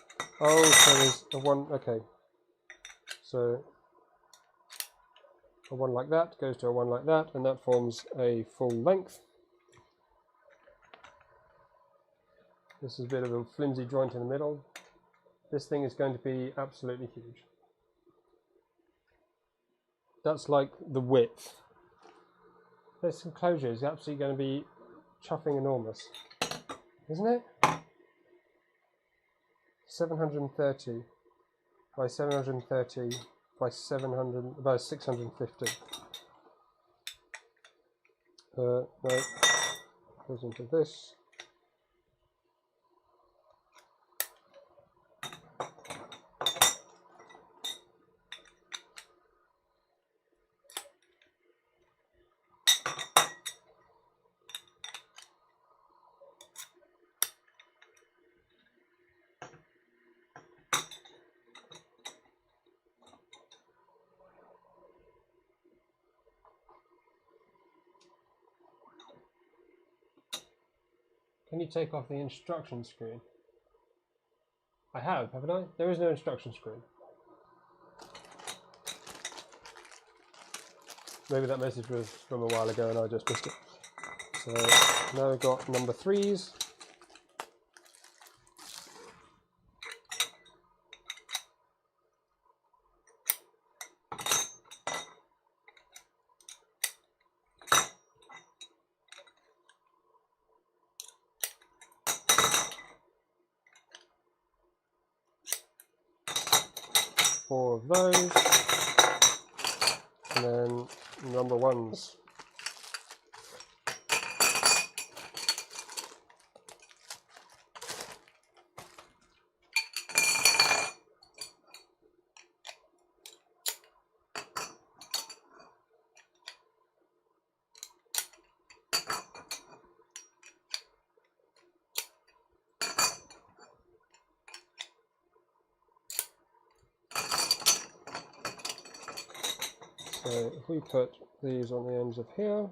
Speaker 1: Oh, so there's a one. Okay. So a one like that goes to a one like that, and that forms a full length. This is a bit of a flimsy joint in the middle. This thing is going to be absolutely huge. That's like the width. This enclosure is absolutely going to be chuffing enormous, isn't it? 730 by 730 by 700 by 650. No, goes into this. Can you take off the instruction screen? I have, haven't I? There is no instruction screen. Maybe that message was from a while ago and I just missed it. So now we've got number 3s. Four of those, and then number 1s. So if we put these on the ends of here,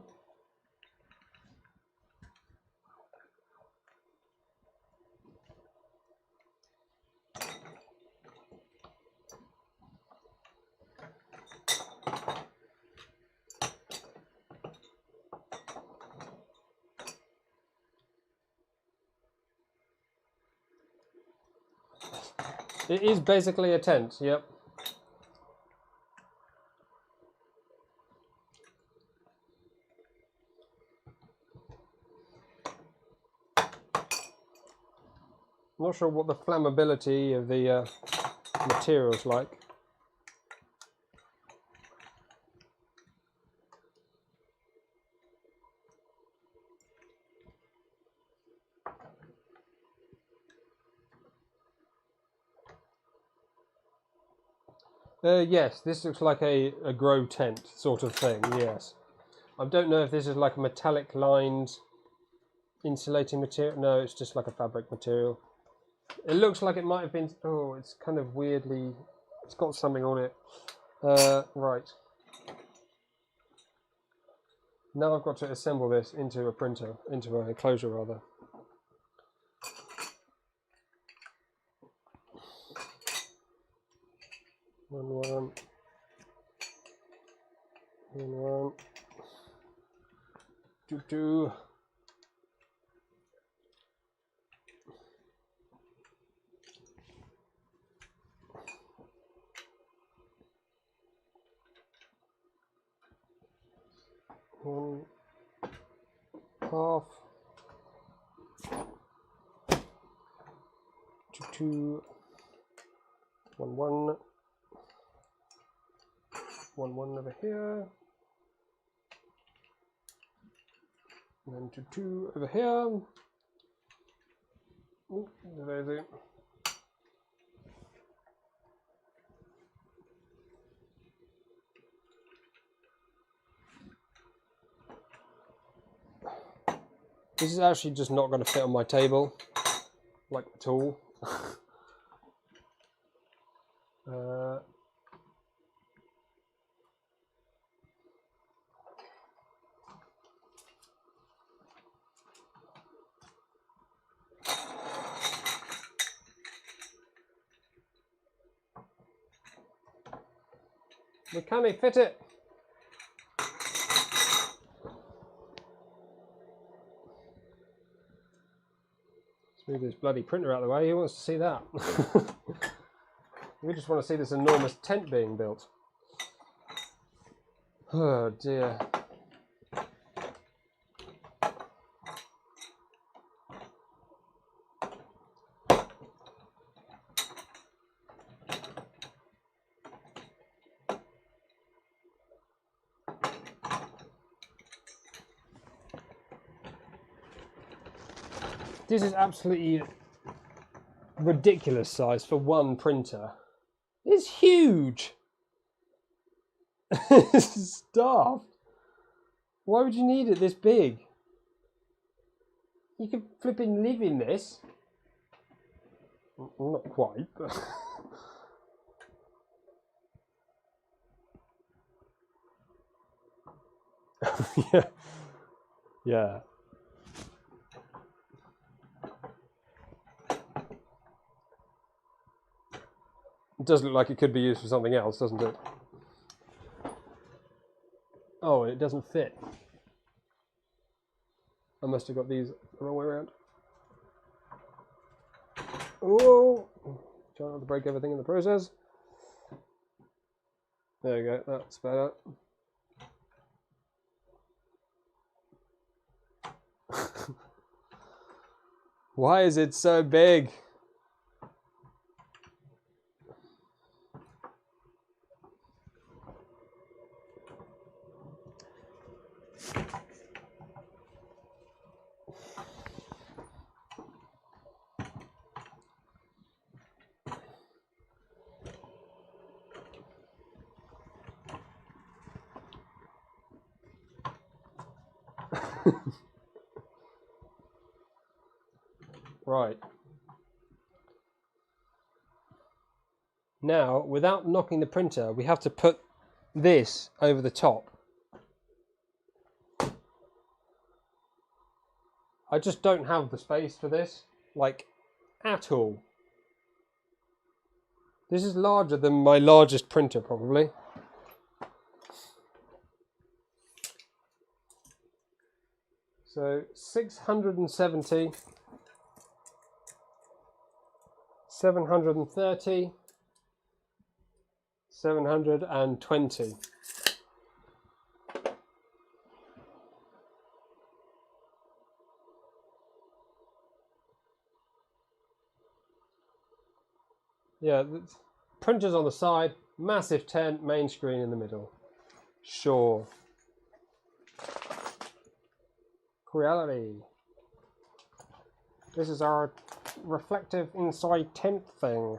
Speaker 1: It is basically a tent, yep. I'm not sure what the flammability of the material's like. Yes, this looks like a grow tent sort of thing, yes. I don't know if this is like a metallic lined insulating material. No, it's just like a fabric material. It looks like it might have been, oh, it's kind of weirdly, it's got something on it. Right. Now I've got to assemble this into a printer, into an enclosure rather. One. 2. One half. 2. 1. 1 over here. And then 2 over here. Ooh, there. This is actually just not going to fit on my table, like at all. But can we fit it? Let's move this bloody printer out of the way. Who wants to see that? We just want to see this enormous tent being built. Oh dear. This is absolutely ridiculous size for one printer. It's huge. This is daft. Why would you need it this big? You could flipping live in this. Not quite, but yeah. Yeah. It does look like it could be used for something else, doesn't it? Oh, it doesn't fit. I must have got these the wrong way around. Oh! Try not to break everything in the process. There you go, that's better. Why is it so big? Right. Now, without knocking the printer, we have to put this over the top. I just don't have the space for this, like, at all. This is larger than my largest printer, probably. So 670 730, 720. Yeah, printers on the side, massive tent, main screen in the middle. Sure. Creality. This is our reflective inside tent thing.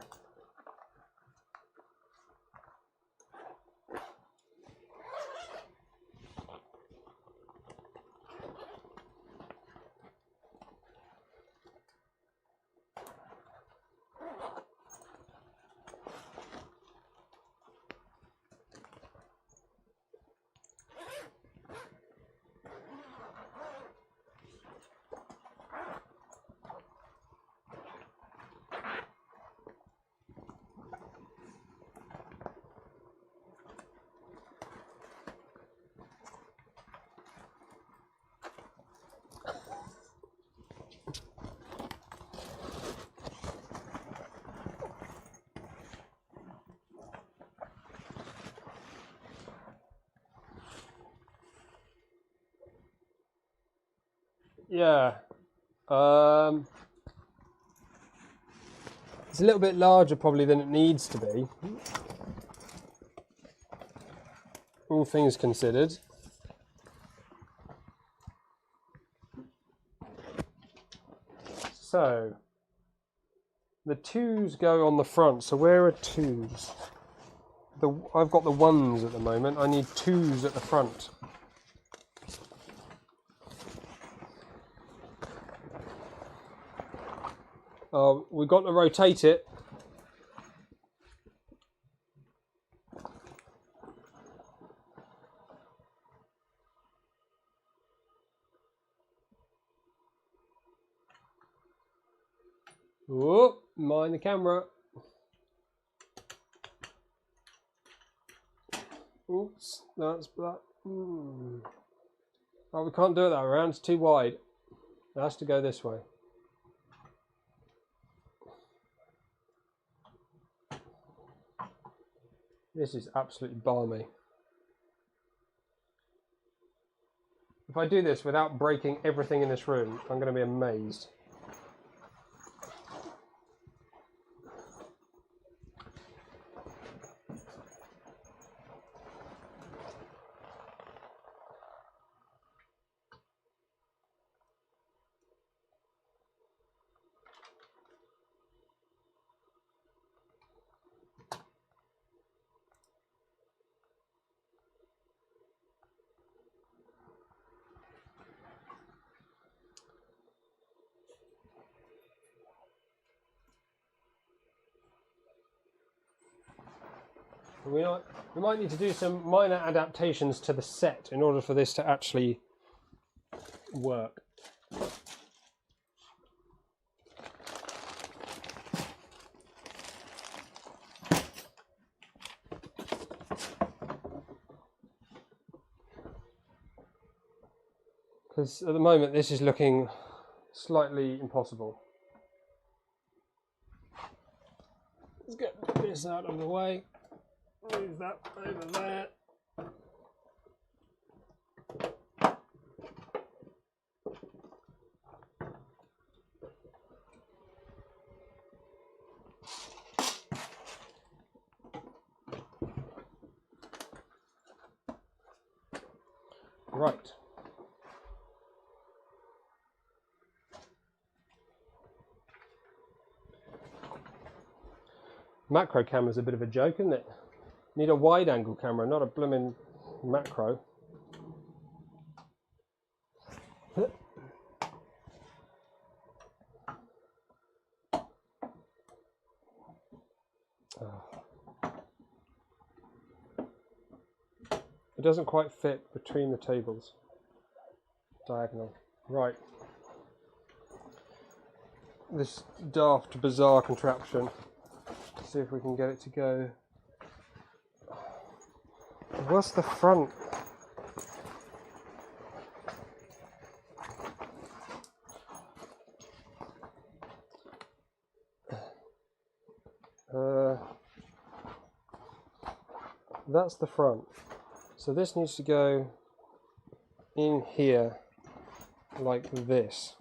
Speaker 1: Yeah. It's a little bit larger probably than it needs to be, all things considered. So, the 2s go on the front, so where are 2s? I've got the 1s at the moment, I need 2s at the front. We've got to rotate it. Whoop, mind the camera. Oops, that's that. Oh, we can't do it that way around, it's too wide. It has to go this way. This is absolutely balmy. If I do this without breaking everything in this room, I'm going to be amazed. We might need to do some minor adaptations to the set in order for this to actually work. Because at the moment this is looking slightly impossible. Let's get this out of the way. Move that over there. Right. Macro camera's a bit of a joke, isn't it? Need a wide angle camera, not a blooming macro. It doesn't quite fit between the tables. Diagonal. Right. This daft, bizarre contraption. Let's see if we can get it to go. What's the front? that's the front. So this needs to go in here like this.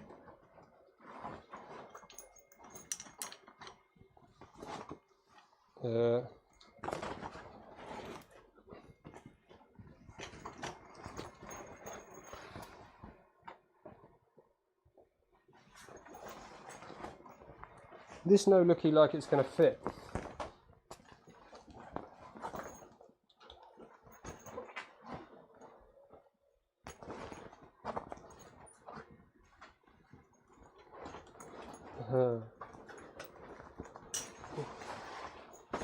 Speaker 1: This no looky like it's going to fit.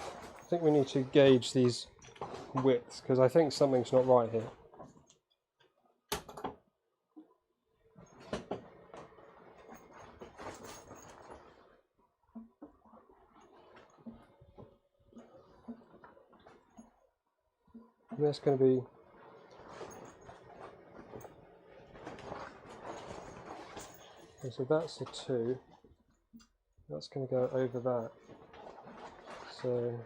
Speaker 1: I think we need to gauge these widths because I think something's not right here. And that's going to be okay, so that's a 2. That's going to go over that. So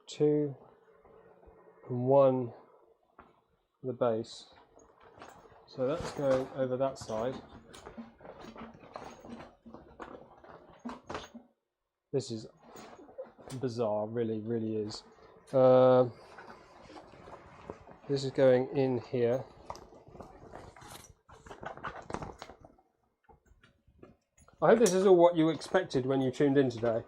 Speaker 1: 2 and 1 the base. So that's going over that side. This is bizarre, really is. This is going in here. I hope this is all what you expected when you tuned in today.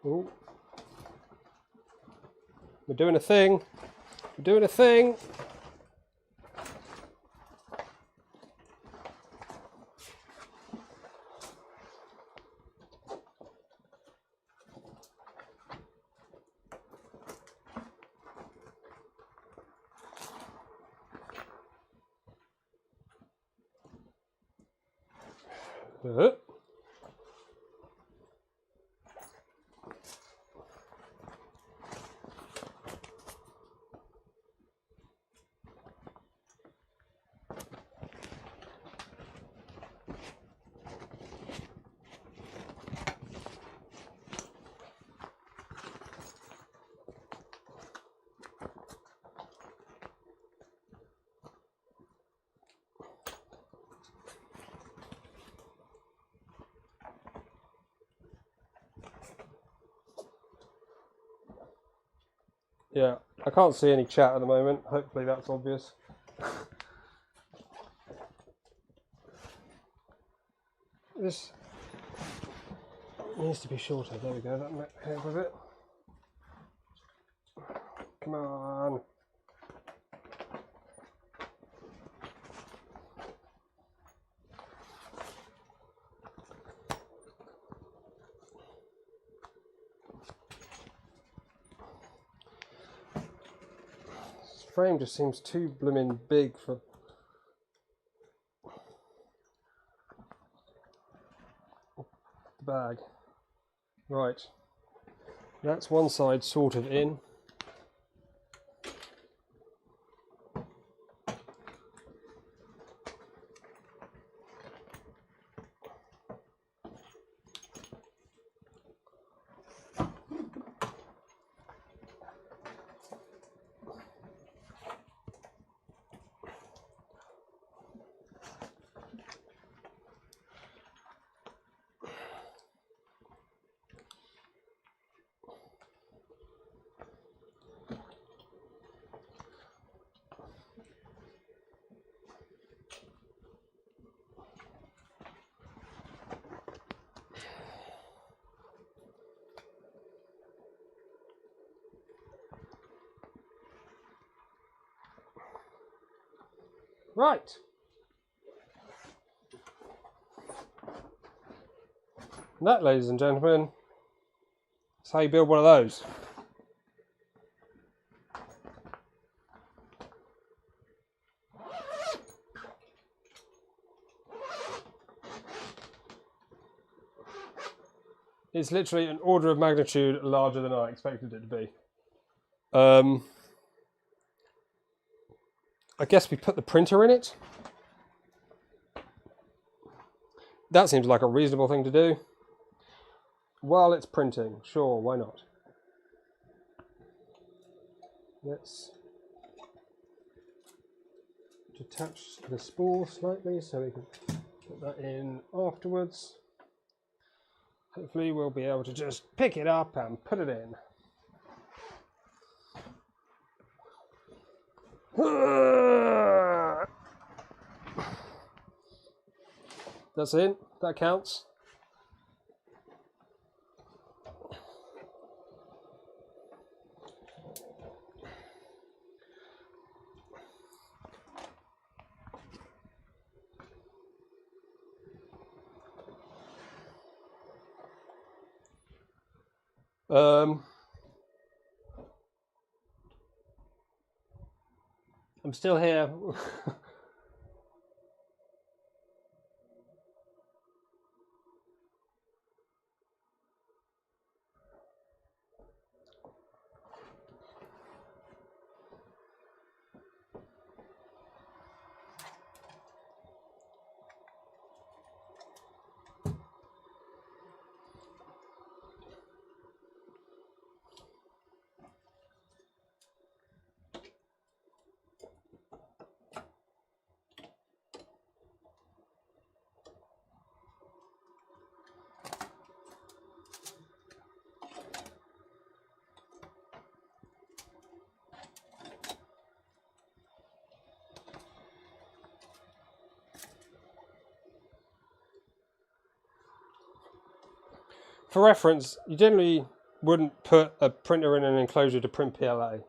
Speaker 1: Ooh. We're doing a thing. We're doing a thing. Yeah, I can't see any chat at the moment. Hopefully that's obvious. This needs to be shorter. There we go. That might help a bit. Come on. This frame just seems too blooming big for. Bag. Right, that's one side sort of in. Right. And that, ladies and gentlemen, is how you build one of those. It's literally an order of magnitude larger than I expected it to be. I guess we put the printer in it. That seems like a reasonable thing to do. While it's printing, sure, why not? Let's detach the spool slightly so we can put that in afterwards. Hopefully we'll be able to just pick it up and put it in. That's it, that counts. I'm still here. For reference, you generally wouldn't put a printer in an enclosure to print PLA.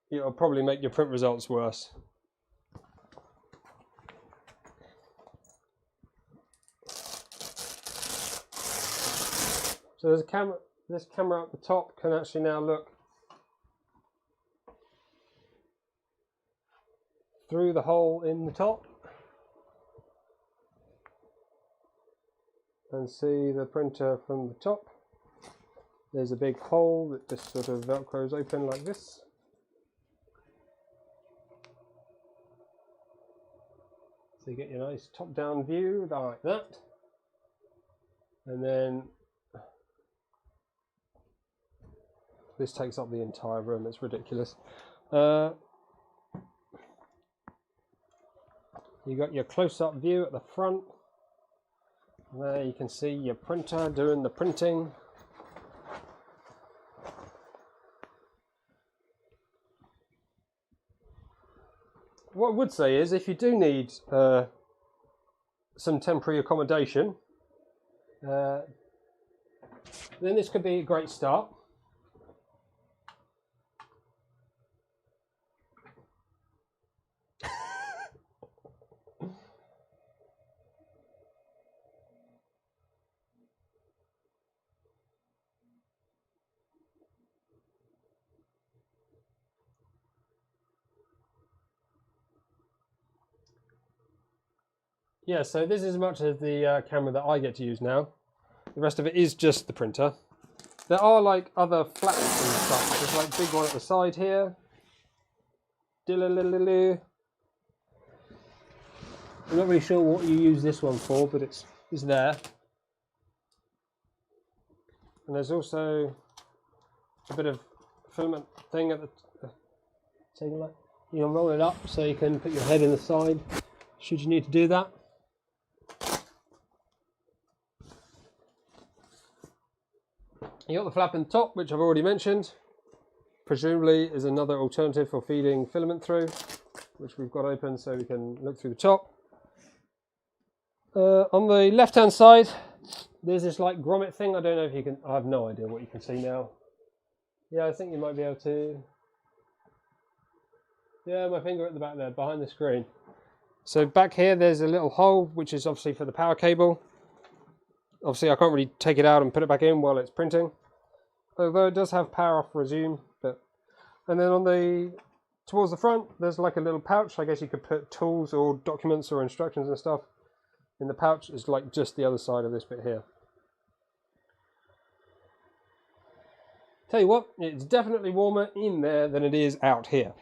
Speaker 1: It'll probably make your print results worse. So there's a camera. This camera at the top can actually now look through the hole in the top and see the printer from the top. There's a big hole that just sort of velcros open like this. So you get your nice top-down view like that. And then this takes up the entire room, it's ridiculous. You got your close-up view at the front. There you can see your printer doing the printing. What I would say is, if you do need some temporary accommodation, then this could be a great start. Yeah, so this is as much as the camera that I get to use now. The rest of it is just the printer. There are like other flaps and stuff. There's like a big one at the side here. I'm not really sure what you use this one for, but it's there. And there's also a bit of filament thing at the so you can roll it up so you can put your head in the side should you need to do that. You got the flap in the top, which I've already mentioned. Presumably is another alternative for feeding filament through, which we've got open so we can look through the top. On the left hand side, there's this like grommet thing. I don't know if you can, I have no idea what you can see now. Yeah, I think you might be able to. Yeah, my finger at the back there, behind the screen. So back here, there's a little hole, which is obviously for the power cable. Obviously, I can't really take it out and put it back in while it's printing. although it does have power off resume. But and then on the towards the front, there's like a little pouch. I guess you could put tools or documents or instructions and stuff in the pouch. It's like just the other side of this bit here. Tell you what, it's definitely warmer in there than it is out here.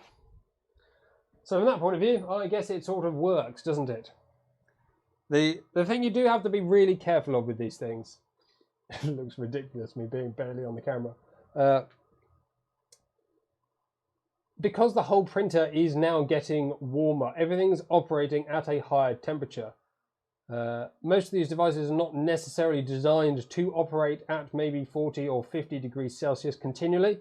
Speaker 1: So from that point of view, I guess it sort of works, doesn't it? The thing you do have to be really careful of with these things, it looks ridiculous me being barely on the camera, because the whole printer is now getting warmer, everything's operating at a higher temperature. Most of these devices are not necessarily designed to operate at maybe 40 or 50 degrees Celsius continually.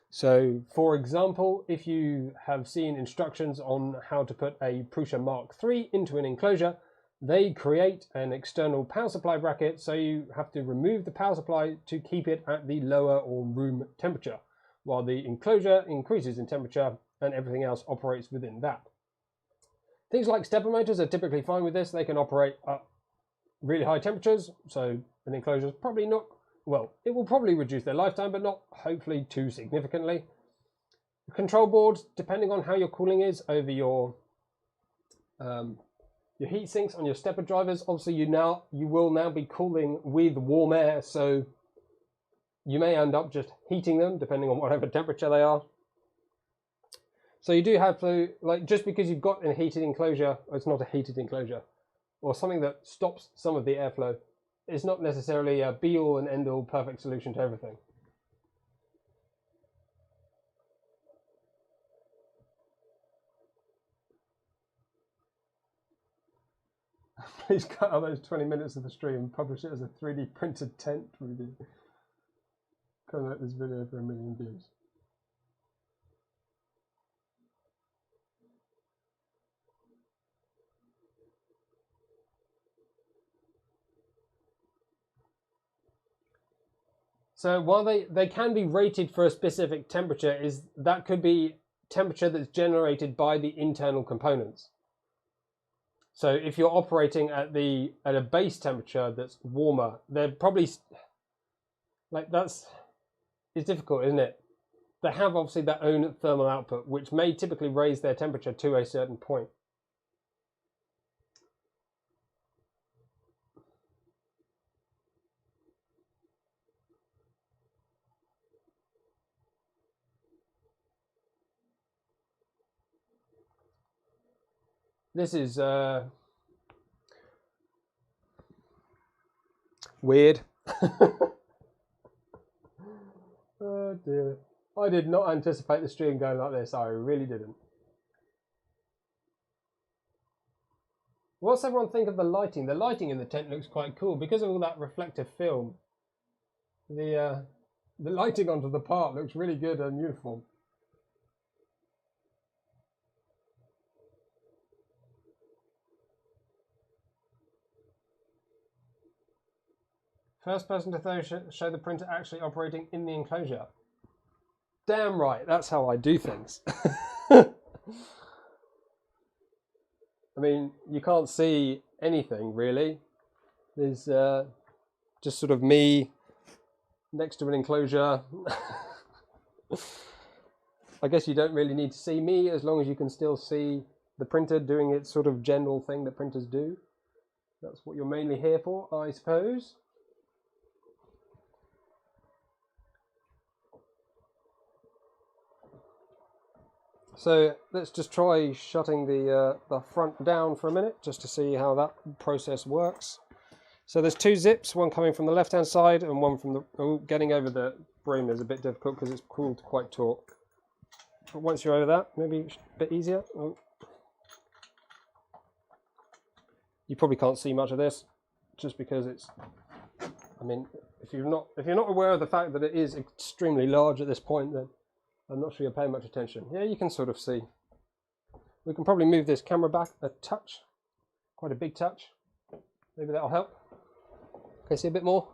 Speaker 1: So, for example, if you have seen instructions on how to put a Prusa Mark III into an enclosure, they create an external power supply bracket, so you have to remove the power supply to keep it at the lower or room temperature, while the enclosure increases in temperature and everything else operates within that. Things like stepper motors are typically fine with this. They can operate at really high temperatures, so an enclosure is probably not, well, it will probably reduce their lifetime, but not hopefully too significantly. The control boards, depending on how your cooling is over your heat sinks on your stepper drivers, obviously you will now be cooling with warm air, so you may end up just heating them depending on whatever temperature they are. So you do have to, like, just because you've got a heated enclosure, or it's not a heated enclosure, or something that stops some of the airflow, it's not necessarily a be-all and end-all perfect solution to everything. Please cut out those 20 minutes of the stream and publish it as a 3D printed tent review. Can't let this video for 1 million views. So while they can be rated for a specific temperature, that could be temperature that's generated by the internal components. So if you're operating at a base temperature that's warmer, they're probably, like, it's difficult, isn't it? They have obviously their own thermal output, which may typically raise their temperature to a certain point. This is weird. Oh dear. I did not anticipate the stream going like this. I really didn't. What's everyone think of the lighting? The lighting in the tent looks quite cool because of all that reflective film. The lighting onto the part looks really good and uniform. First person to show the printer actually operating in the enclosure. Damn right, that's how I do things. I mean, you can't see anything really. There's just sort of me next to an enclosure. I guess you don't really need to see me as long as you can still see the printer doing its sort of general thing that printers do. That's what you're mainly here for, I suppose. So let's just try shutting the front down for a minute just to see how that process works. So there's two zips, one coming from the left hand side and one from the, oh, getting over the broom is a bit difficult because it's cooled quite taut. But once you're over that, maybe a bit easier. Oh. You probably can't see much of this just because it's, I mean, if you're not aware of the fact that it is extremely large at this point, then I'm not sure you're paying much attention. Yeah, you can sort of see. We can probably move this camera back a touch, quite a big touch. Maybe that'll help. Okay, see a bit more?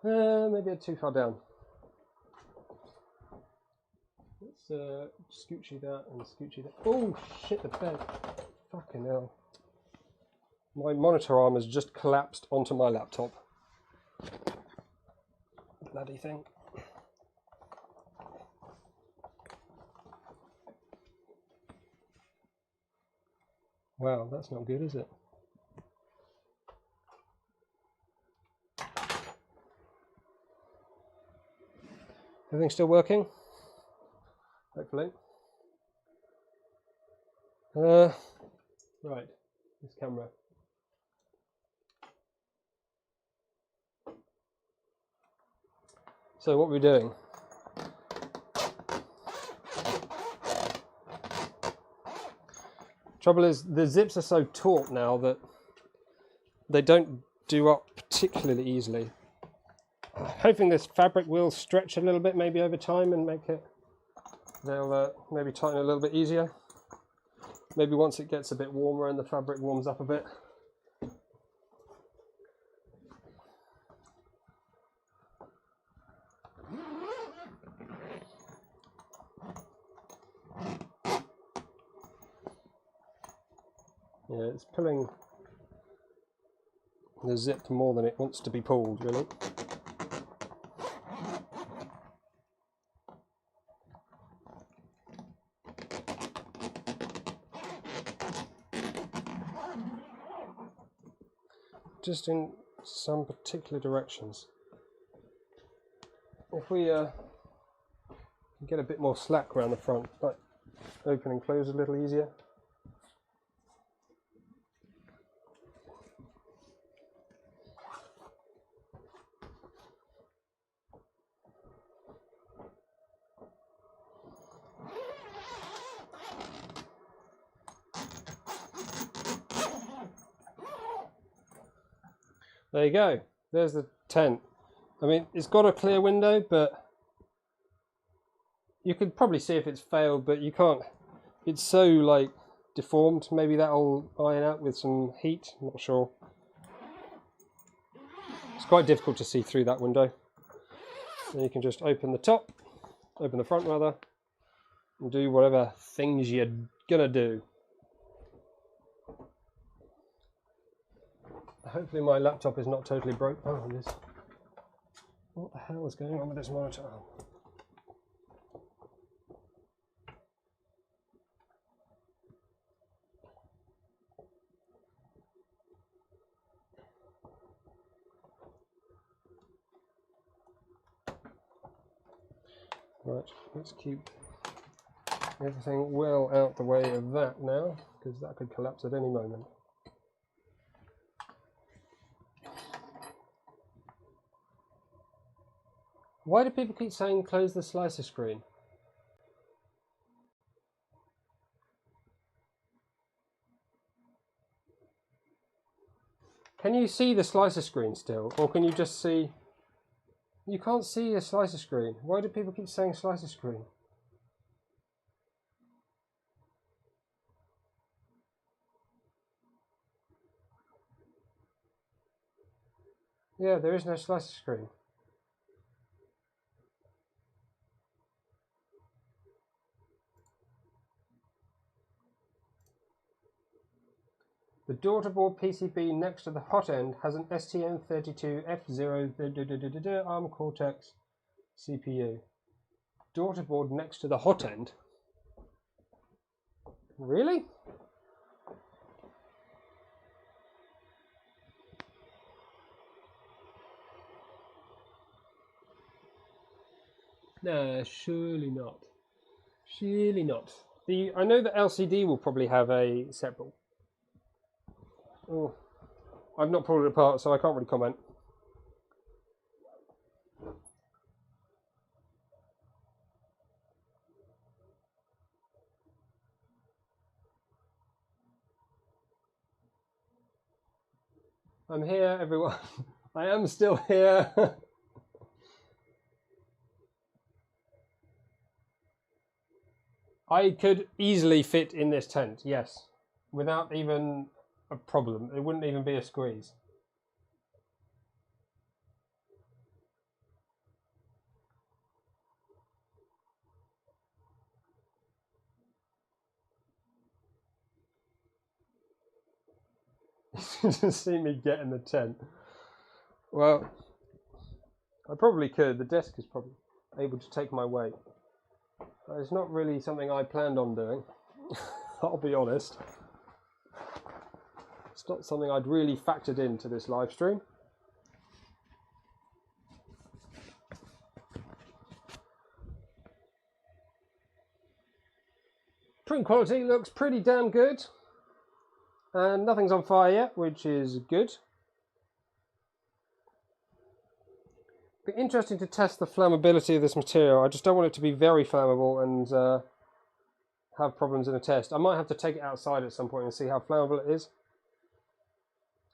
Speaker 1: Maybe too far down. Let's scoochy that and scoochy that. Oh shit, the bed. Fucking hell. My monitor arm has just collapsed onto my laptop. bloody thing. Wow, that's not good, is it? Everything still working? Hopefully. Right, this camera. So what we're doing? Trouble is, the zips are so taut now that they don't do up particularly easily. I'm hoping this fabric will stretch a little bit, maybe over time, and make it, they'll maybe tighten a little bit easier. Maybe once it gets a bit warmer and the fabric warms up a bit. Yeah, it's pulling the zip more than it wants to be pulled, really. Just in some particular directions. If we get a bit more slack around the front, like open and close a little easier. There you go, there's the tent. I mean, it's got a clear window, but you could probably see if it's failed, but you can't. It's so like deformed. Maybe that'll iron out with some heat, I'm not sure. It's quite difficult to see through that window. So you can just open the top, open the front rather, and do whatever things you're gonna do. Hopefully my laptop is not totally broke. Oh, this. What the hell is going on with this monitor? Right, let's keep everything well out the way of that now, because that could collapse at any moment. Why do people keep saying close the slicer screen? Can you see the slicer screen still, or can you just see? You can't see a slicer screen. Why do people keep saying slicer screen? Yeah, there is no slicer screen. The daughterboard PCB next to the hot end has an STM32F0 ARM Cortex CPU. Daughterboard next to the hot end? Really? No, surely not. Surely not. I know that LCD will probably have a separate. Oh, I've not pulled it apart, so I can't really comment. I'm here, everyone. I am still here. I could easily fit in this tent, yes, without even a problem. It wouldn't even be a squeeze. You just see me get in the tent. Well, I probably could. The desk is probably able to take my weight. But it's not really something I planned on doing. I'll be honest. It's not something I'd really factored into this live stream. Print quality looks pretty damn good. And nothing's on fire yet, which is good. Be interesting to test the flammability of this material. I just don't want it to be very flammable and have problems in a test. I might have to take it outside at some point and see how flammable it is.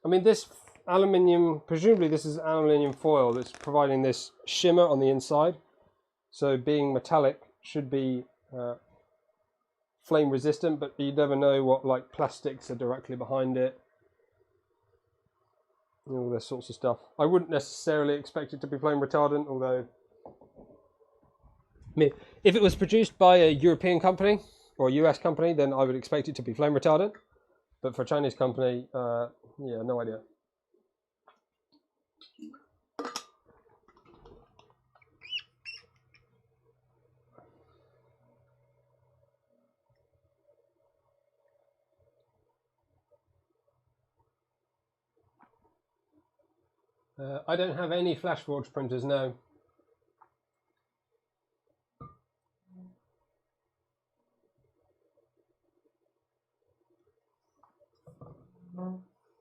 Speaker 1: I mean, this aluminium, presumably this is aluminium foil that's providing this shimmer on the inside. So being metallic should be flame resistant, but you never know what like plastics are directly behind it. And all this sorts of stuff. I wouldn't necessarily expect it to be flame retardant, although I mean, if it was produced by a European company or a US company, then I would expect it to be flame retardant. But for a Chinese company, yeah, no idea. I don't have any flash forge printers, no.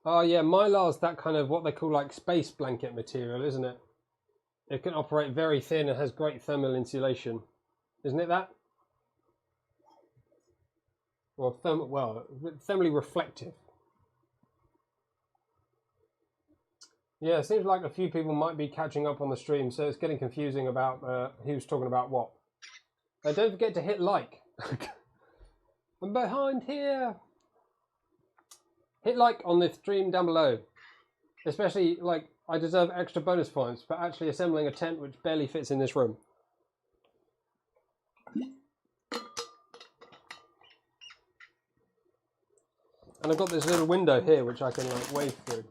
Speaker 1: Oh yeah, Mylar's that kind of what they call like space blanket material, isn't it? It can operate very thin and has great thermal insulation. Isn't it that? Or thermally reflective. Yeah, it seems like a few people might be catching up on the stream, so it's getting confusing about who's talking about what. And don't forget to hit like. I'm behind here. Hit like on the stream down below. Especially, like, I deserve extra bonus points for actually assembling a tent which barely fits in this room. And I've got this little window here which I can like wave through.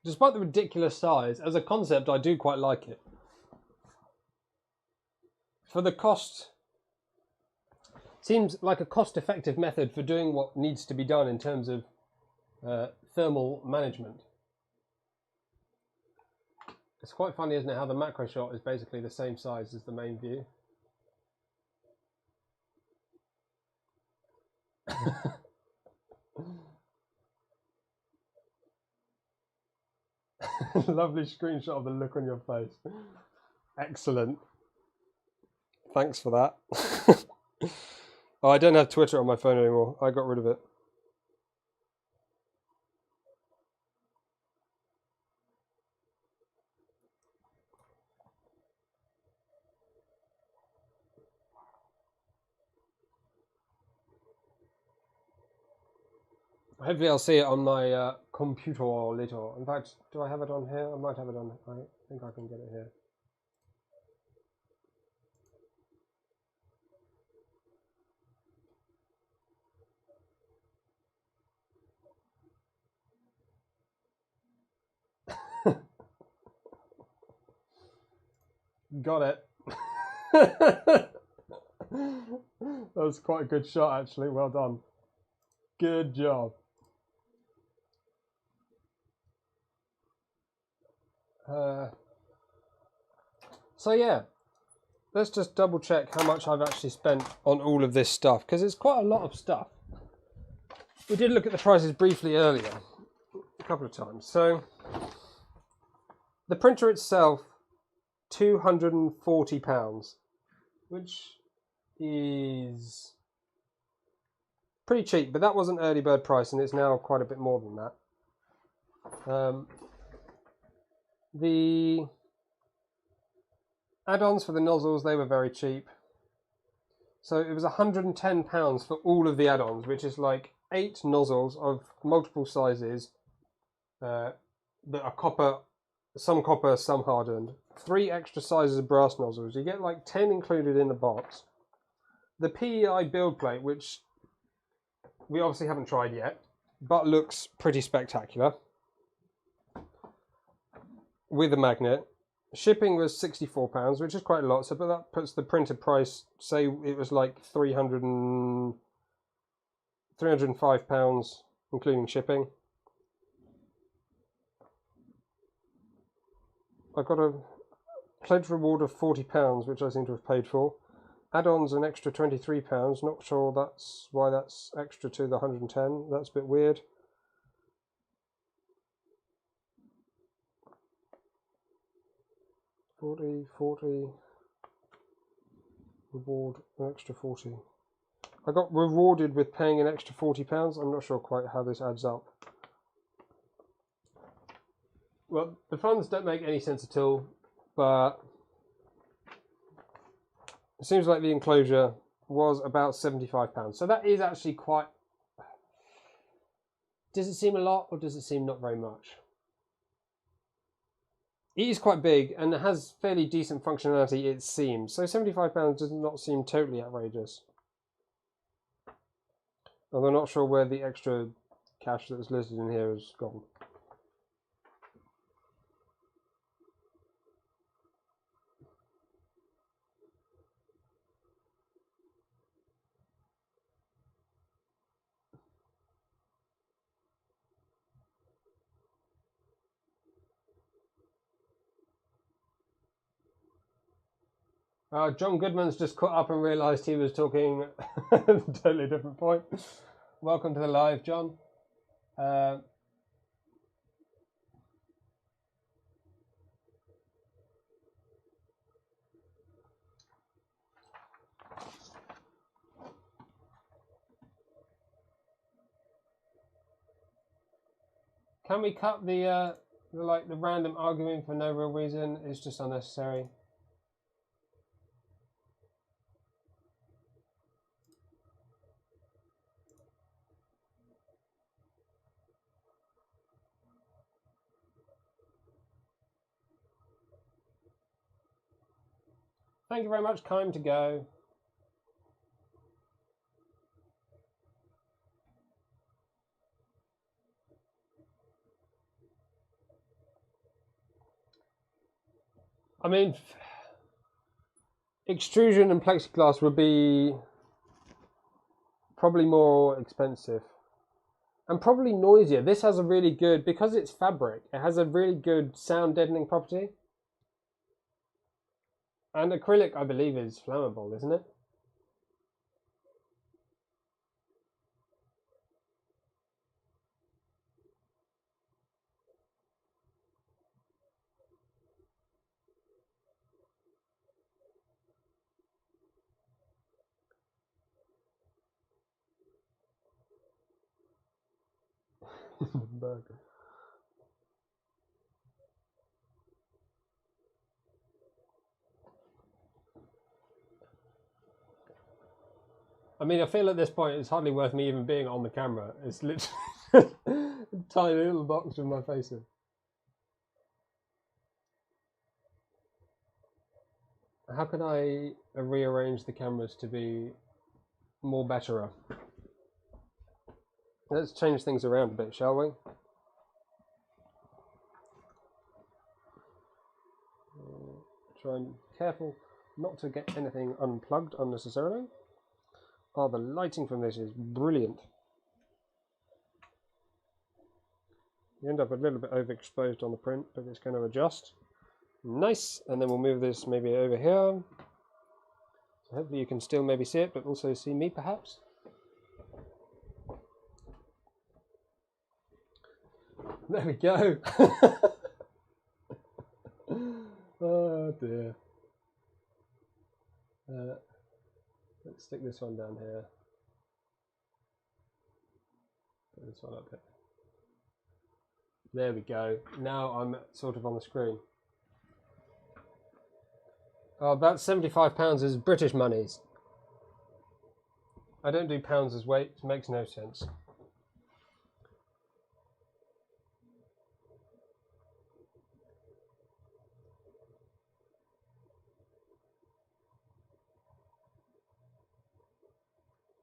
Speaker 1: Despite the ridiculous size, as a concept I do quite like it. For the cost, seems like a cost-effective method for doing what needs to be done in terms of thermal management. It's quite funny, isn't it, how the macro shot is basically the same size as the main view. Lovely screenshot of the look on your face. Excellent. Thanks for that. Oh, I don't have Twitter on my phone anymore. I got rid of it. Hopefully I'll see it on my computer later. In fact, do I have it on here? I might have it on. I think I can get it here. Got it. That was quite a good shot, actually. Well done. Good job. So yeah, let's just double check how much I've actually spent on all of this stuff, because it's quite a lot of stuff. We did look at the prices briefly earlier, a couple of times. So the printer itself, £240, which is pretty cheap, but that was an early bird price and it's now quite a bit more than that. The add-ons for the nozzles, they were very cheap. So it was £110 for all of the add-ons, which is like 8 nozzles of multiple sizes that are copper, some hardened. 3 extra sizes of brass nozzles. You get like 10 included in the box. The PEI build plate, which we obviously haven't tried yet, but looks pretty spectacular with a magnet. Shipping was £64, which is quite a lot, so but that puts the printer price, say it was like £305, including shipping. I got a pledge reward of £40, which I seem to have paid for. Add-ons an extra £23. Not sure that's why that's extra to the 110. That's a bit weird. £40 reward an extra 40. I got rewarded with paying an extra £40. I'm not sure quite how this adds up. Well, the funds don't make any sense at all, but it seems like the enclosure was about £75. So that is actually quite... Does it seem a lot or does it seem not very much? It is quite big and it has fairly decent functionality, it seems. So £75 does not seem totally outrageous. Although I'm not sure where the extra cash that was listed in here has gone. John Goodman's just caught up and realised he was talking a totally different point. Welcome to the live, John. Can we cut the random arguing for no real reason? It's just unnecessary. Thank you very much, Time to Go. I mean, extrusion and plexiglass would be probably more expensive and probably noisier. This has a really good, because it's fabric, it has a really good sound deadening property. And acrylic, I believe, is flammable, isn't it? Burger. I mean, I feel at this point it's hardly worth me even being on the camera. It's literally a tiny little box with my face in. How can I rearrange the cameras to be more betterer? Let's change things around a bit, shall we? Try and be careful not to get anything unplugged unnecessarily. Oh, the lighting from this is brilliant. You end up a little bit overexposed on the print, but it's going to adjust. Nice, and then we'll move this maybe over here. So hopefully you can still maybe see it, but also see me perhaps. There we go. Oh dear. Let's stick this one down here. Put this one up here. There we go. Now I'm sort of on the screen. Oh, about £75 is British monies. I don't do pounds as weight. It makes no sense.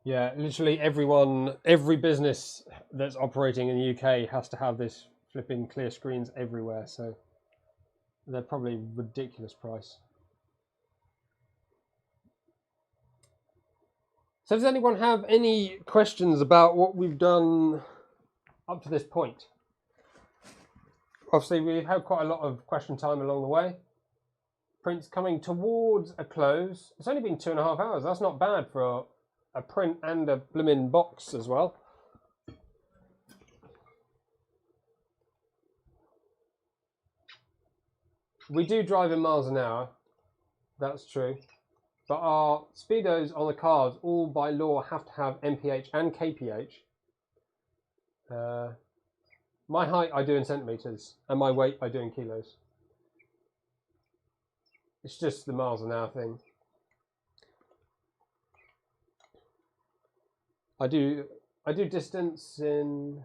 Speaker 1: Yeah, literally every business that's operating in the UK has to have this flipping clear screens everywhere, so they're probably ridiculous price. So does anyone have any questions about what we've done up to this point? Obviously, we've had quite a lot of question time along the way. Print's coming towards a close. It's only been 2.5 hours. That's not bad for a print and a blooming box as well. We do drive in miles an hour. That's true. But our speedos on the cars, all by law, have to have MPH and KPH. My height I do in centimetres, and my weight I do in kilos. It's just the miles an hour thing. I do distance in.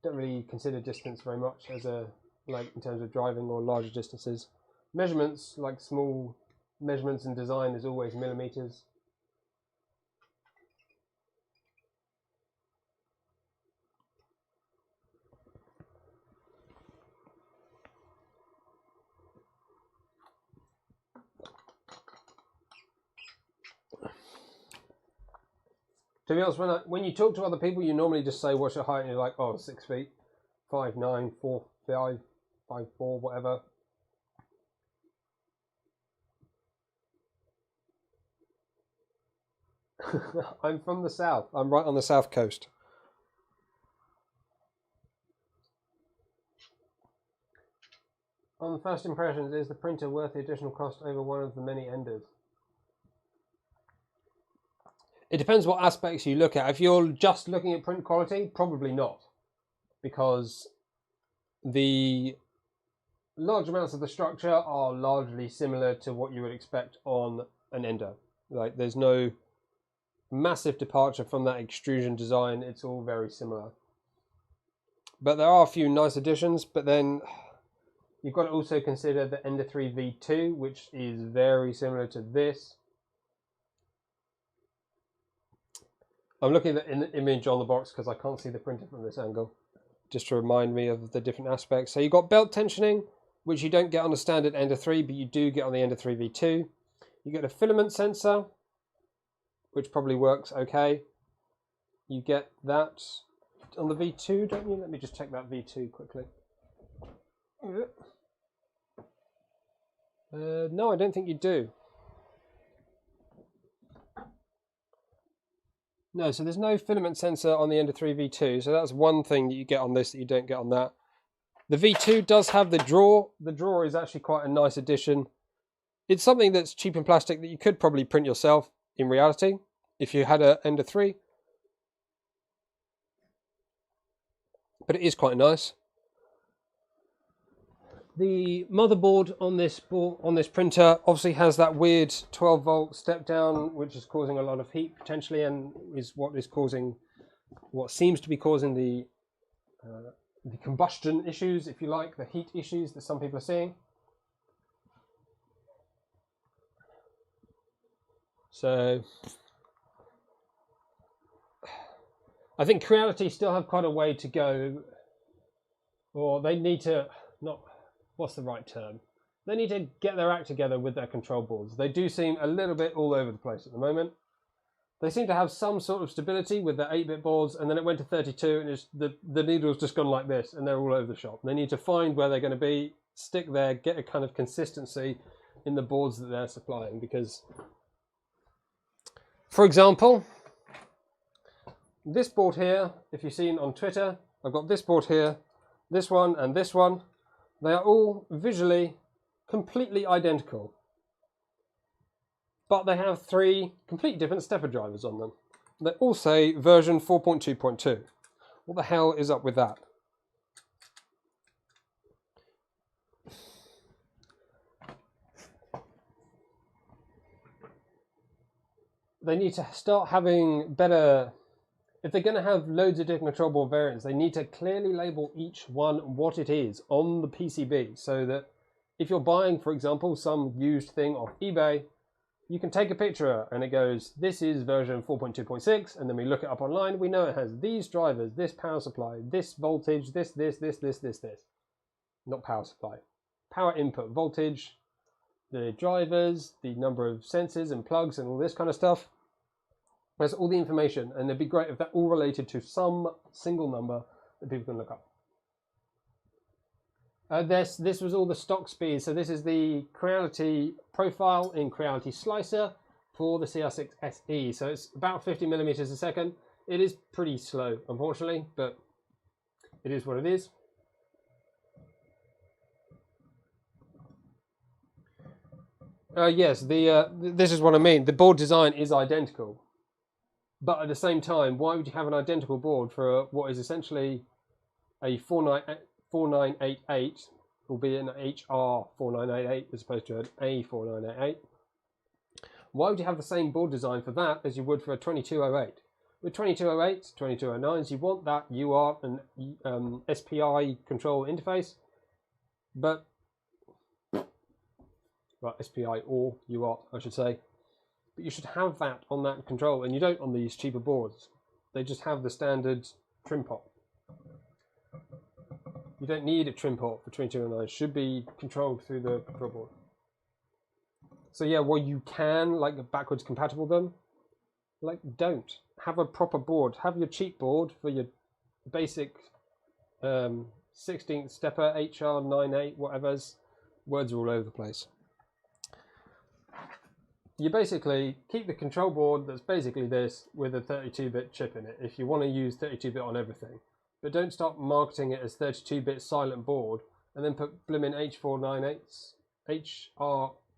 Speaker 1: Don't really consider distance very much as in terms of driving or larger distances. Measurements, like small measurements in design, is always millimeters. To be honest, when you talk to other people, you normally just say, what's your height? And you're like, oh, 6 feet, 5'9", 4'5", 5'4", whatever. I'm from the south. I'm right on the south coast. On first impressions, is the printer worth the additional cost over one of the many enders? It depends what aspects you look at. If you're just looking at print quality, probably not, because the large amounts of the structure are largely similar to what you would expect on an ender. Like, there's no massive departure from that extrusion design. It's all very similar. But there are a few nice additions, but then you've got to also consider the Ender 3 V2, which is very similar to this. I'm looking at the image on the box because I can't see the printer from this angle, just to remind me of the different aspects. So you've got belt tensioning, which you don't get on the standard Ender 3, but you do get on the Ender 3 V2. You get a filament sensor, which probably works okay. You get that on the V2, don't you? Let me just check that V2 quickly. No, I don't think you do. No, so there's no filament sensor on the Ender 3 V2, so that's one thing that you get on this that you don't get on that. The V2 does have the drawer. The drawer is actually quite a nice addition. It's something that's cheap in plastic that you could probably print yourself in reality if you had an Ender 3. But it is quite nice. The motherboard on this printer obviously has that weird 12-volt step down, which is causing a lot of heat potentially, and is what seems to be causing the combustion issues, if you like, the heat issues that some people are seeing. So I think Creality still have quite a way to go, or they need to what's the right term? They need to get their act together with their control boards. They do seem a little bit all over the place at the moment. They seem to have some sort of stability with their 8-bit boards, and then it went to 32, and the needle's just gone like this, and they're all over the shop. They need to find where they're going to be, stick there, get a kind of consistency in the boards that they're supplying. Because, for example, this board here, if you've seen on Twitter, I've got this board here, this one, and this one. They are all visually completely identical, but they have 3 completely different stepper drivers on them. They all say version 4.2.2. What the hell is up with that? They need to start having better. If they're going to have loads of different control board variants, they need to clearly label each one what it is on the PCB, so that if you're buying, for example, some used thing off eBay, You can take a picture and it goes, this is version 4.2.6, and then we look it up online. We know it has these drivers, this power supply, this voltage, this. Not power supply. Power input voltage, the drivers, the number of sensors and plugs and all this kind of stuff. That's all the information, and it'd be great if that all related to some single number that people can look up. This was all the stock speed. So this is the Creality profile in Creality Slicer for the CR-6 SE. So it's about 50 millimeters a second. It is pretty slow, unfortunately, but it is what it is. Yes, this is what I mean. The board design is identical, but at the same time, why would you have an identical board for what is essentially a 4988, albeit an HR 4988 as opposed to an A 4988? Why would you have the same board design for that as you would for a 2208? With 2208s, 2209s, you want that UART and SPI control interface, but right, SPI or UART, I should say. But you should have that on that control, and you don't on these cheaper boards. They just have the standard trim pot. You don't need a trim pot for 2209. It should be controlled through the control board. So yeah, well, you can like backwards compatible them. Like, don't have a proper board. Have your cheap board for your basic 16th stepper, HR98, whatever's. Words are all over the place. You basically keep the control board that's basically this with a 32-bit chip in it if you want to use 32-bit on everything. But don't start marketing it as 32-bit silent board and then put blimmin'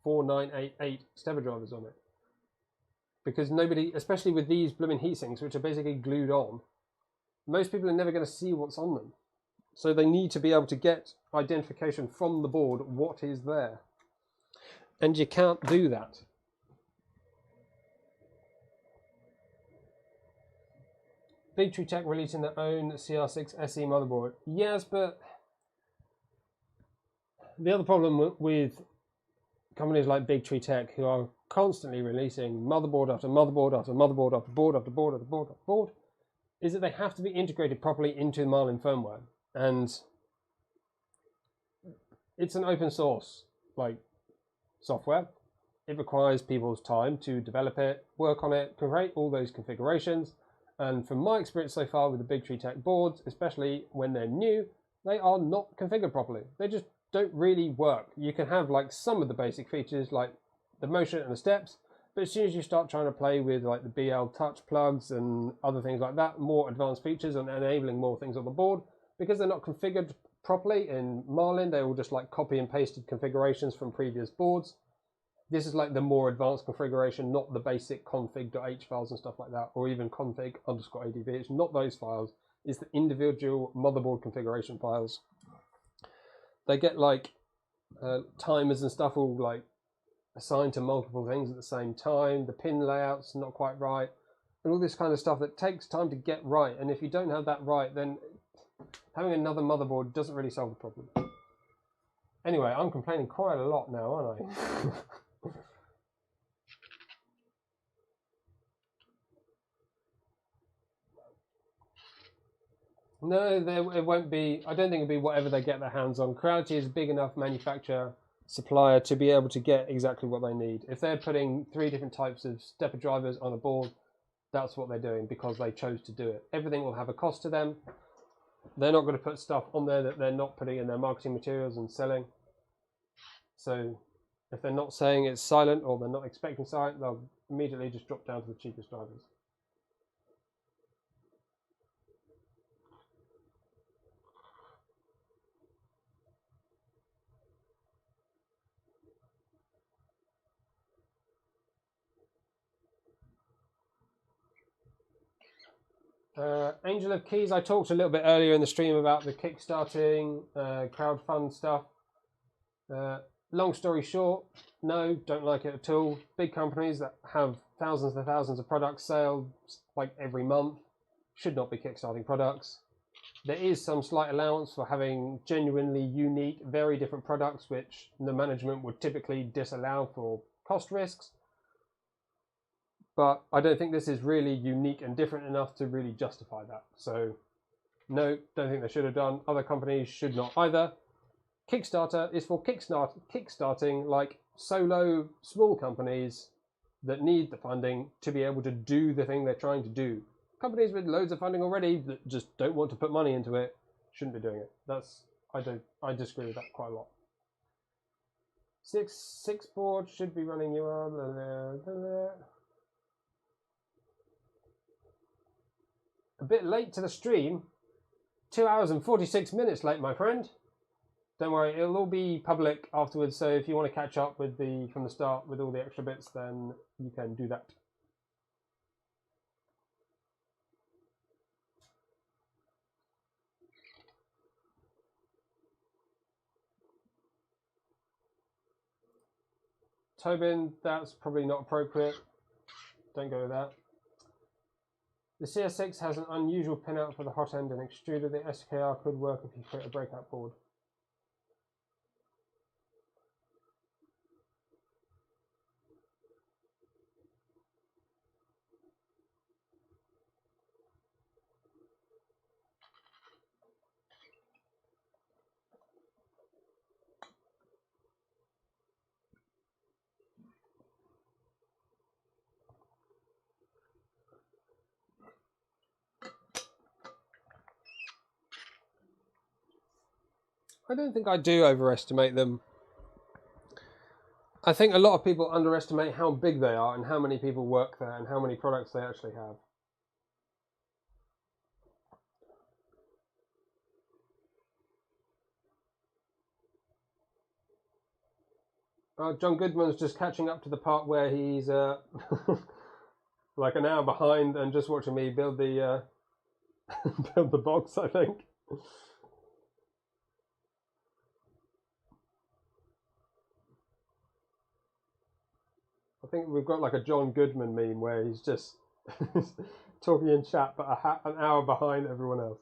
Speaker 1: HR4988 stepper drivers on it. Because nobody, especially with these blimmin' heatsinks which are basically glued on, most people are never going to see what's on them. So they need to be able to get identification from the board what is there. And you can't do that. Big Tree Tech releasing their own CR-6 SE motherboard. Yes, but the other problem with companies like Big Tree Tech, who are constantly releasing motherboard after motherboard after motherboard after board after board after board after board, is that they have to be integrated properly into the Marlin firmware. And it's an open source like software. It requires people's time to develop it, work on it, create all those configurations. And from my experience so far with the Big Tree Tech boards, especially when they're new, they are not configured properly. They just don't really work. You can have like some of the basic features like the motion and the steps, but as soon as you start trying to play with like the BL touch plugs and other things like that, more advanced features and enabling more things on the board, because they're not configured properly in Marlin, they're all just like copy and pasted configurations from previous boards. This is like the more advanced configuration, not the basic config.h files and stuff like that, or even config_adv. It's not those files. It's the individual motherboard configuration files. They get like timers and stuff all like assigned to multiple things at the same time. The pin layout's not quite right, and all this kind of stuff that takes time to get right. And if you don't have that right, then having another motherboard doesn't really solve the problem. Anyway, I'm complaining quite a lot now, aren't I? No, it won't be. I don't think it'll be whatever they get their hands on. Creality is a big enough manufacturer, supplier to be able to get exactly what they need. If they're putting 3 different types of stepper drivers on a board, that's what they're doing because they chose to do it. Everything will have a cost to them. They're not going to put stuff on there that they're not putting in their marketing materials and selling. So if they're not saying it's silent or they're not expecting silent, they'll immediately just drop down to the cheapest drivers. Angel of Keys, I talked a little bit earlier in the stream about the kickstarting, crowdfund stuff. Long story short, no, don't like it at all. Big companies that have thousands and thousands of products sold like every month should not be kickstarting products. There is some slight allowance for having genuinely unique, very different products, which the management would typically disallow for cost risks. but I don't think this is really unique and different enough to really justify that. So no, don't think they should have done. Other companies should not either. Kickstarter is for kickstarting like solo small companies that need the funding to be able to do the thing they're trying to do. Companies with loads of funding already that just don't want to put money into it shouldn't be doing it. I disagree with that quite a lot. Six board should be running UR. A bit late to the stream. 2 hours and 46 minutes late, my friend. Don't worry, it'll all be public afterwards, so if you want to catch up with from the start with all the extra bits, then you can do that. Tobin, that's probably not appropriate. Don't go with that. The CR6 has an unusual pinout for the hot end and extruder. The SKR could work if you create a breakout board. I don't think I do overestimate them. I think a lot of people underestimate how big they are and how many people work there and how many products they actually have. John Goodman's just catching up to the part where he's like an hour behind and just watching me build the build the box, I think. I think we've got like a John Goodman meme where he's just talking in chat but an hour behind everyone else.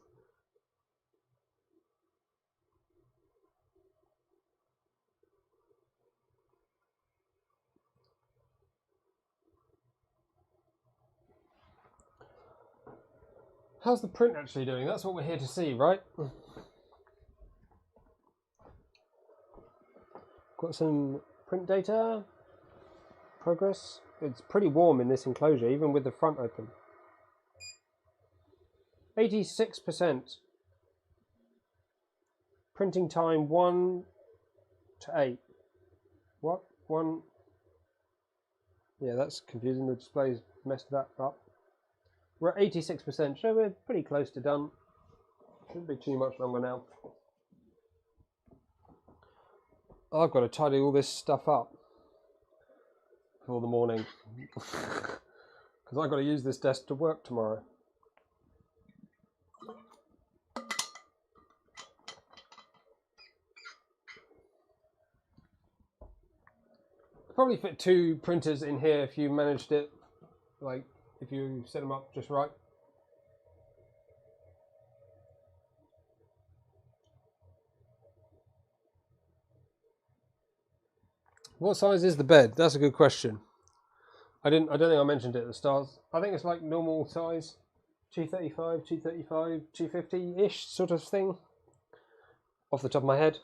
Speaker 1: How's the print actually doing? That's what we're here to see, right? Got some print data. Progress. It's pretty warm in this enclosure, even with the front open. 86%. Printing time 1 to 8. What? 1. Yeah, that's confusing. The display's messed that up. We're at 86%, so we're pretty close to done. Shouldn't be too much longer now. I've got to tidy all this stuff up for the morning because I've got to use this desk to work tomorrow. Probably fit 2 printers in here if you managed it, like if you set them up just right. What size is the bed? That's a good question. I don't think I mentioned it at the start. I think it's like normal size, 235, 235, 250-ish sort of thing, off the top of my head.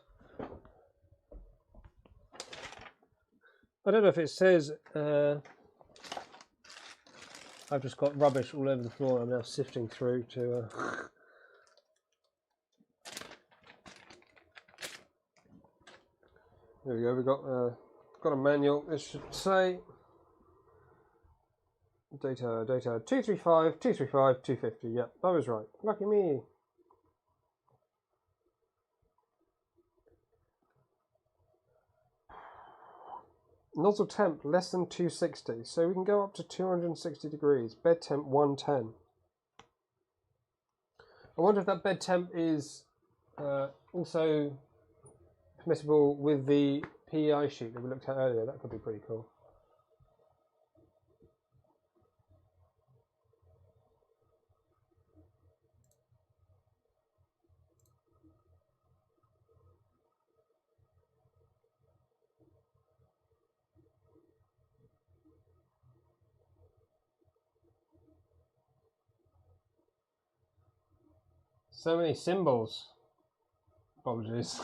Speaker 1: I don't know if it says. I've just got rubbish all over the floor. I'm now sifting through to. There we go. We've got a manual. This should say data 235, 235, 250. Yep, I was right. Lucky me. Nozzle temp less than 260, so we can go up to 260 degrees. Bed temp 110. I wonder if that bed temp is also permissible with the PEI sheet that we looked at earlier. That could be pretty cool. So many symbols. Apologies.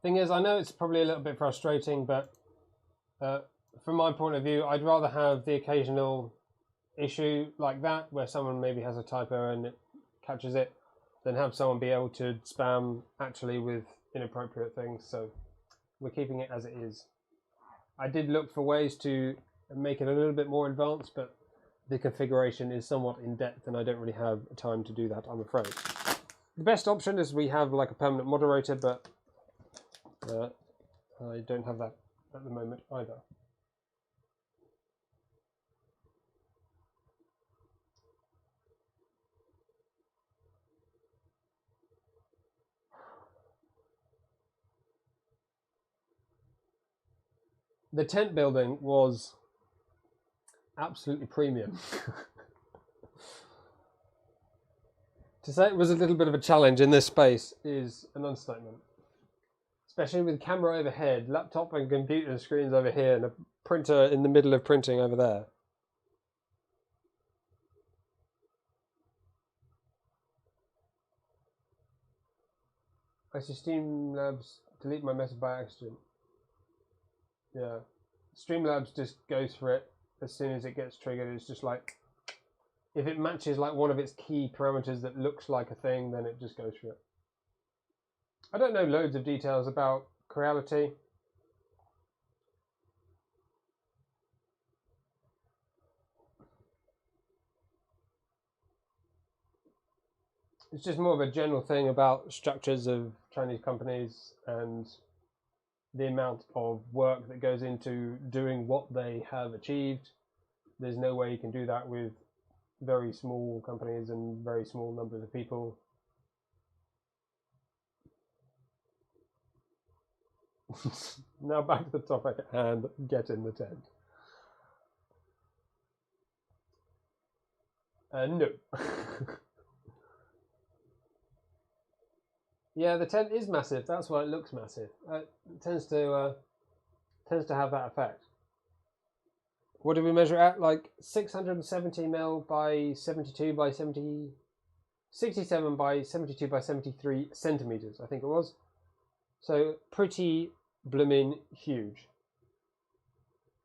Speaker 1: Thing is, I know it's probably a little bit frustrating, but from my point of view, I'd rather have the occasional issue like that where someone maybe has a typo and it catches it than have someone be able to spam actually with inappropriate things. So we're keeping it as it is. I did look for ways to make it a little bit more advanced, but the configuration is somewhat in depth and I don't really have time to do that, I'm afraid. The best option is we have like a permanent moderator, but I don't have that at the moment either. The tent building was absolutely premium. To say it was a little bit of a challenge in this space is an understatement. Especially with camera overhead, laptop and computer screens over here, and a printer in the middle of printing over there. I see Streamlabs delete my message by accident. Yeah. Streamlabs just goes for it as soon as it gets triggered. It's just like, if it matches like one of its key parameters that looks like a thing, then it just goes for it. I don't know loads of details about Creality. It's just more of a general thing about structures of Chinese companies and the amount of work that goes into doing what they have achieved. There's no way you can do that with very small companies and very small numbers of people. Now back to the topic and get in the tent. No. Yeah, the tent is massive. That's why it looks massive. It tends to have that effect. What did we measure at? Like 670 mil by 72 by 70, 67 by 72 by 73 centimeters, I think it was. So pretty blooming huge.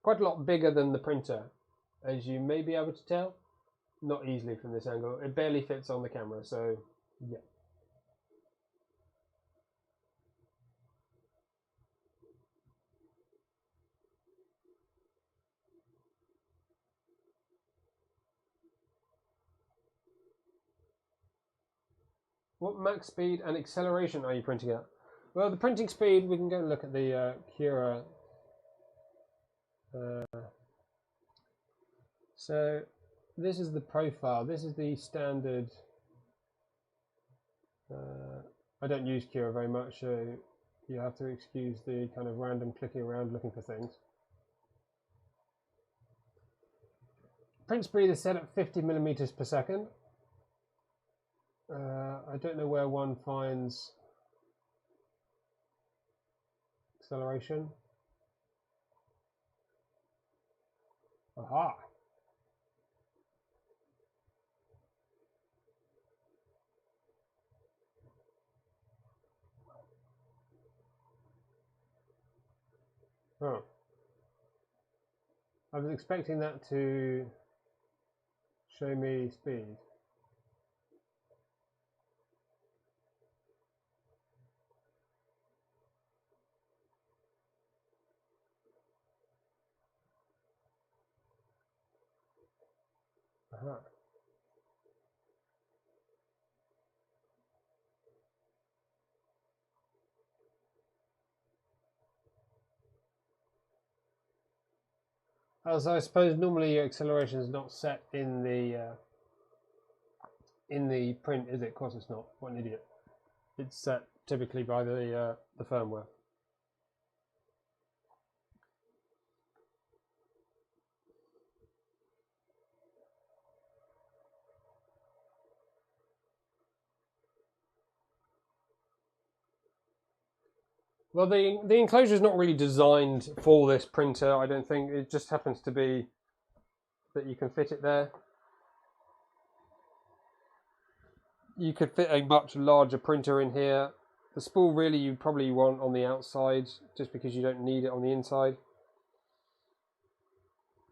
Speaker 1: Quite a lot bigger than the printer, as you may be able to tell. Not easily from this angle. It barely fits on the camera, so yeah. What max speed and acceleration are you printing at? Well, the printing speed, we can go and look at the Cura. So this is the profile. This is the standard. I don't use Cura very much, so you have to excuse the kind of random clicking around looking for things. Print speed is set at 50 millimeters per second. I don't know where one finds acceleration. Aha! Oh. I was expecting that to show me speed. Aha. So I suppose normally your acceleration is not set in the print, is it? Of course it's not. What an idiot. It's set typically by the firmware. Well, the enclosure is not really designed for this printer, I don't think. It just happens to be that you can fit it there. You could fit a much larger printer in here. The spool really you probably want on the outside, just because you don't need it on the inside.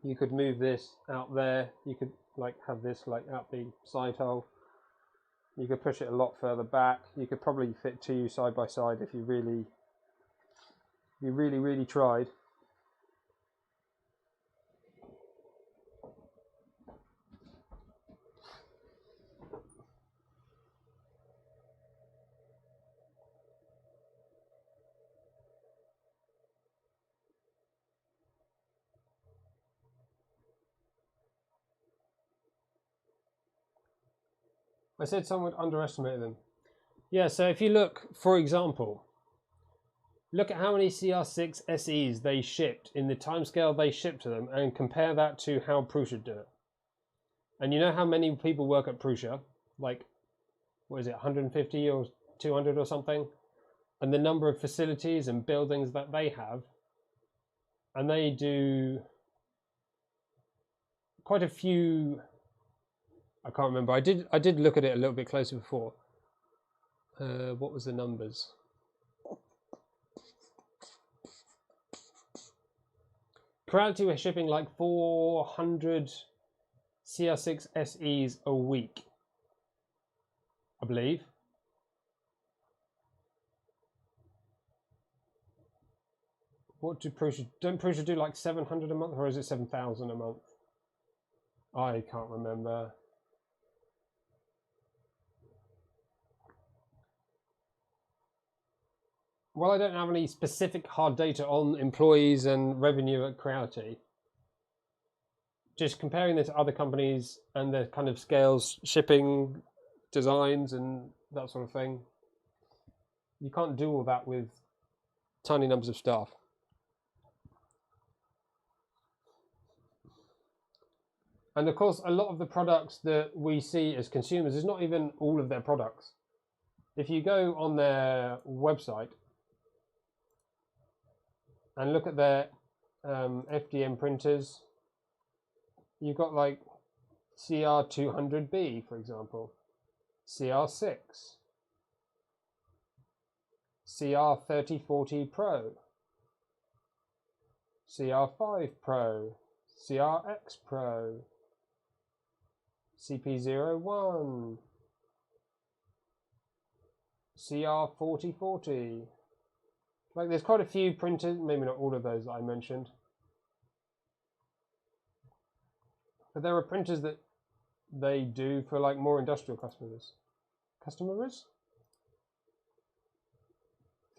Speaker 1: You could move this out there. You could like have this like out the side hole. You could push it a lot further back. You could probably fit two side by side if you really tried. I said someone would underestimate them. Yeah, so if you look, for example, look at how many CR-6 SEs they shipped in the timescale they shipped to them and compare that to how Prusa do it. And you know how many people work at Prusa? Like, what is it, 150 or 200 or something? And the number of facilities and buildings that they have. And they do quite a few. I can't remember. I did look at it a little bit closer before. What was the numbers? Creality were shipping like 400 CR-6 SEs a week, I believe. What do Prusa? Don't Prusa do like 700 a month, or is it 7,000 a month? I can't remember. Well, I don't have any specific hard data on employees and revenue at Creality. Just comparing this to other companies and their kind of scales, shipping, designs, and that sort of thing. You can't do all that with tiny numbers of staff. And of course, a lot of the products that we see as consumers is not even all of their products. If you go on their website and look at their FDM printers, you've got like CR200B, for example, CR6, CR3040 Pro, CR5 Pro, CRX Pro, CP01, CR4040. Like, there's quite a few printers, maybe not all of those that I mentioned. But there are printers that they do for like more industrial customers.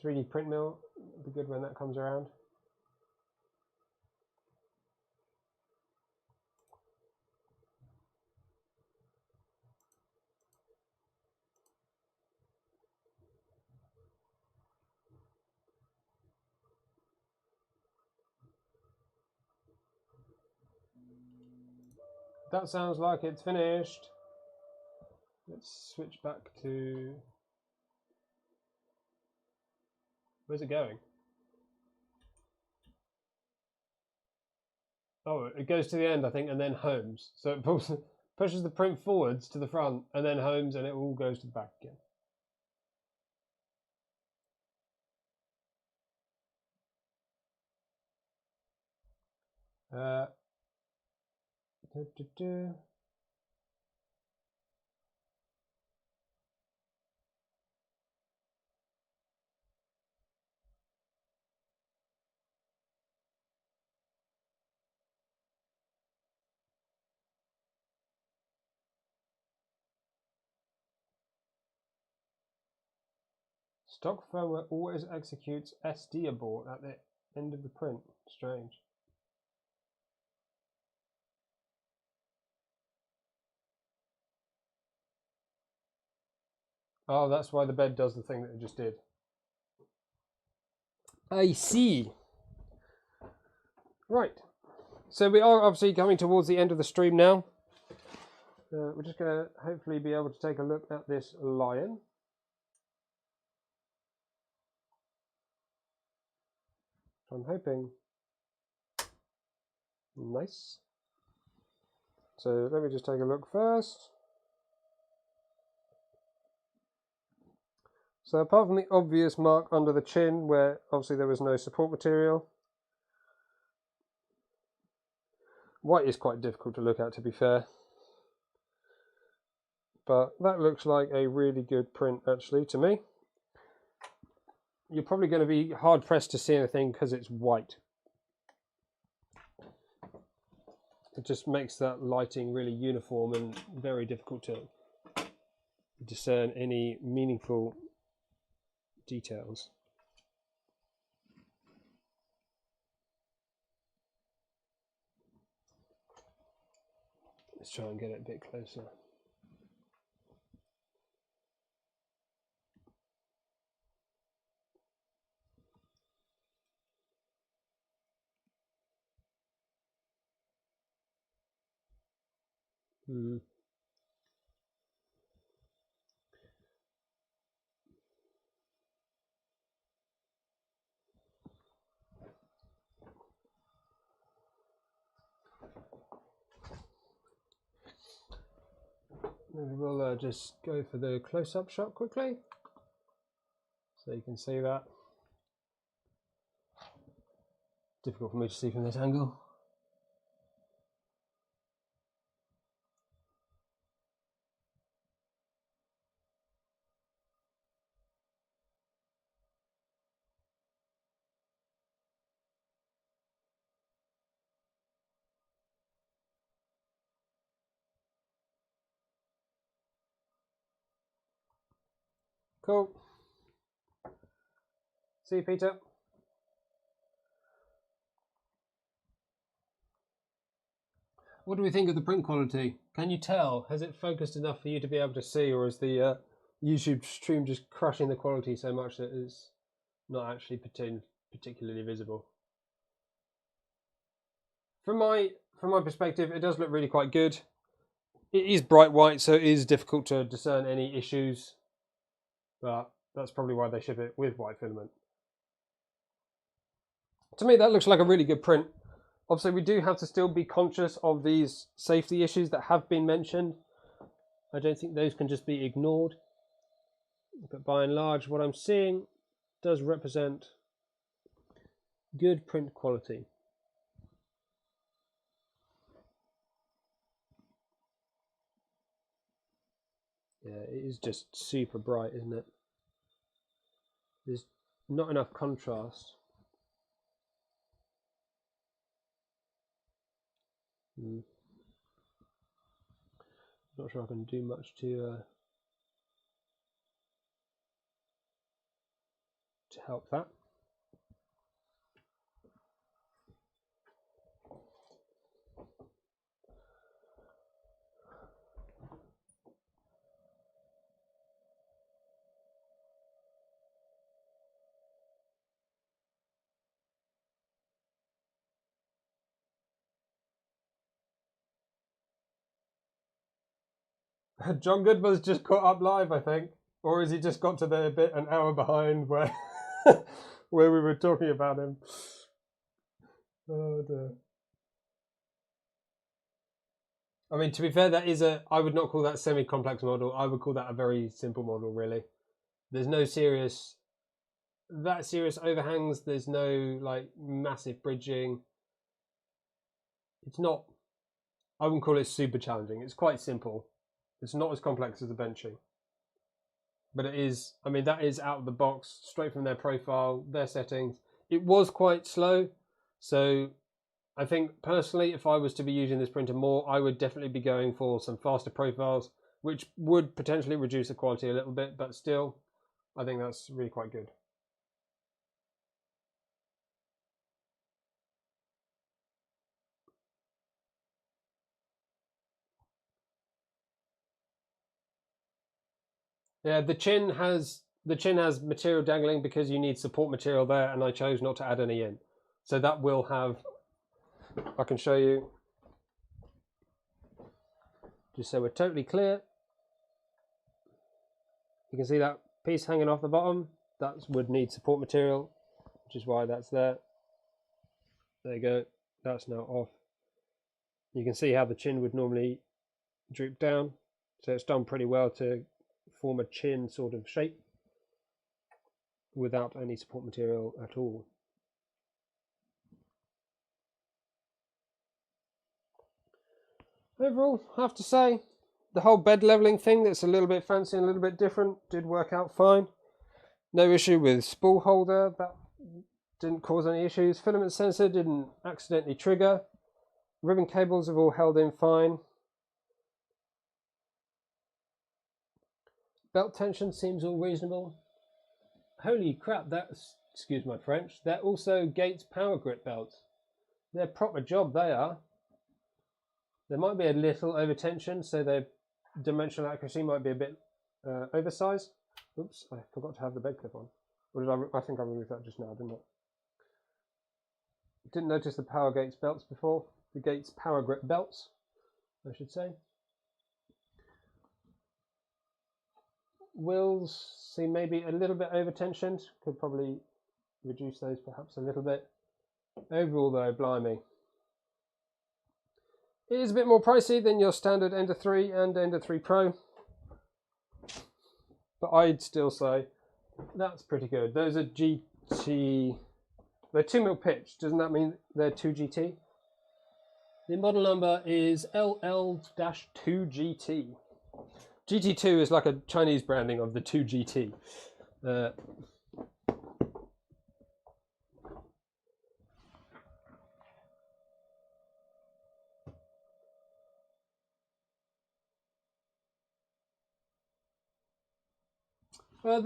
Speaker 1: 3D print mill would be good when that comes around. That sounds like it's finished. Let's switch back to... Where's it going? Oh, it goes to the end, I think, and then homes. So it pushes the print forwards to the front, and then homes, and it all goes to the back again. Stock firmware always executes SD abort at the end of the print. Strange. Oh, that's why the bed does the thing that it just did. I see. Right. So we are obviously coming towards the end of the stream now. We're just going to hopefully be able to take a look at this lion. I'm hoping. Nice. So let me just take a look first. So apart from the obvious mark under the chin where obviously there was no support material, white is quite difficult to look at, to be fair. But that looks like a really good print actually to me. You're probably going to be hard pressed to see anything because it's white. It just makes that lighting really uniform and very difficult to discern any meaningful details. Let's try and get it a bit closer. Maybe we'll just go for the close-up shot quickly, so you can see that. Difficult for me to see from this angle. Cool. See you, Peter. What do we think of the print quality? Can you tell? Has it focused enough for you to be able to see, or is the YouTube stream just crushing the quality so much that it's not actually particularly visible? From my perspective, it does look really quite good. It is bright white, so it is difficult to discern any issues, but that's probably why they ship it with white filament. To me, that looks like a really good print. Obviously, we do have to still be conscious of these safety issues that have been mentioned. I don't think those can just be ignored. But by and large, what I'm seeing does represent good print quality. Yeah, it is just super bright, isn't it? There's not enough contrast. Not sure I can do much to help that. John Goodman's just caught up live, I think. Or has he just got to the bit an hour behind where where we were talking about him? Oh dear. I mean, to be fair, that is I would not call that semi-complex model. I would call that a very simple model, really. There's no serious overhangs. There's no like massive bridging. It's not, I wouldn't call it super challenging. It's quite simple. It's not as complex as the benching. But it is, I mean, that is out of the box, straight from their profile, their settings. It was quite slow. So I think personally, if I was to be using this printer more, I would definitely be going for some faster profiles, which would potentially reduce the quality a little bit, but still, I think that's really quite good. Yeah, the chin has material dangling because you need support material there, and I chose not to add any in. So that will have, I can show you, just so we're totally clear. You can see that piece hanging off the bottom. That would need support material, which is why that's there. There you go. That's now off. You can see how the chin would normally droop down. So it's done pretty well to form a chin sort of shape. without any support material at all. Overall, I have to say, the whole bed leveling thing that's a little bit fancy and a little bit different did work out fine. No issue with spool holder, that didn't cause any issues. Filament sensor didn't accidentally trigger. Ribbon cables have all held in fine. Belt tension seems all reasonable. Holy crap, that's, excuse my French, they're also Gates power grip belts. They're proper job, they are. There might be a little over tension, so their dimensional accuracy might be a bit oversized. Oops, I forgot to have the bed clip on. Or did I think I removed that just now, didn't I? Didn't notice the Power Gates belts before. The Gates power grip belts, I should say. Wheels seem maybe a little bit over tensioned. Could probably reduce those perhaps a little bit. Overall though, blimey. It is a bit more pricey than your standard Ender 3 and Ender 3 Pro. But I'd still say that's pretty good. Those are GT. They're 2mm pitch. Doesn't that mean they're 2GT? The model number is LL-2GT. GT2 is like a Chinese branding of the 2GT. The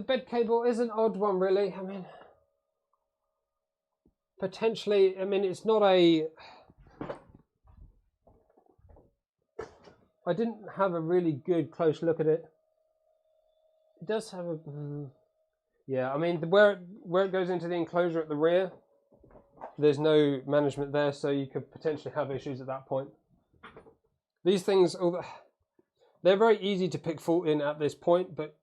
Speaker 1: bed cable is an odd one, really. I mean, potentially, I mean, it's not a... I didn't have a really good close look at it. It does have a... yeah, I mean, where it goes into the enclosure at the rear, there's no management there, so you could potentially have issues at that point. These things, they're very easy to pick fault in at this point, but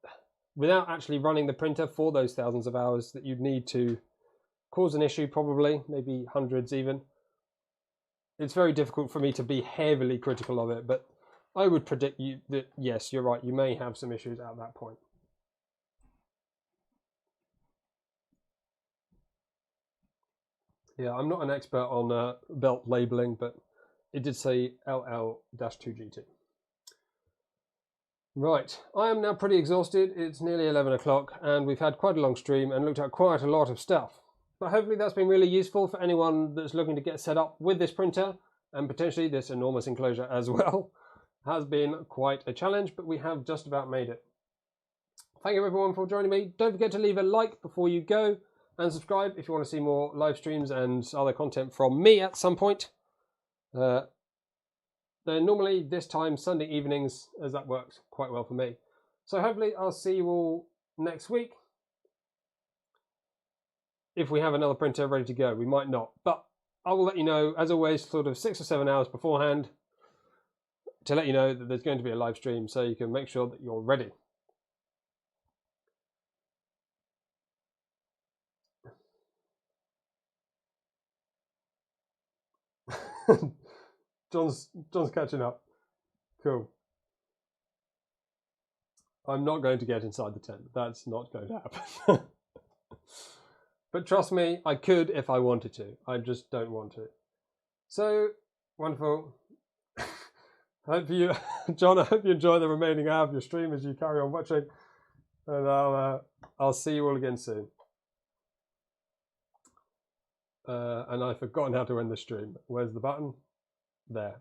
Speaker 1: without actually running the printer for those thousands of hours that you'd need to cause an issue, probably, maybe hundreds even, it's very difficult for me to be heavily critical of it, but I would predict you that, yes, you're right, you may have some issues at that point. Yeah, I'm not an expert on belt labeling, but it did say LL-2GT. Right, I am now pretty exhausted. It's nearly 11 o'clock and we've had quite a long stream and looked at quite a lot of stuff. But hopefully that's been really useful for anyone that's looking to get set up with this printer and potentially this enormous enclosure as well. Has been quite a challenge, but we have just about made it. Thank you everyone for joining me. Don't forget to leave a like before you go and subscribe if you want to see more live streams and other content from me at some point. They're normally this time Sunday evenings, as that works quite well for me. So hopefully I'll see you all next week. If we have another printer ready to go, we might not, but I will let you know, as always, sort of 6 or 7 hours beforehand to let you know that there's going to be a live stream so you can make sure that you're ready. John's catching up. Cool. I'm not going to get inside the tent. That's not going to happen. But trust me, I could if I wanted to. I just don't want to. So, wonderful. Hope you, John, I hope you enjoy the remaining hour of your stream as you carry on watching. And I'll see you all again soon. And I've forgotten how to end the stream. Where's the button? There.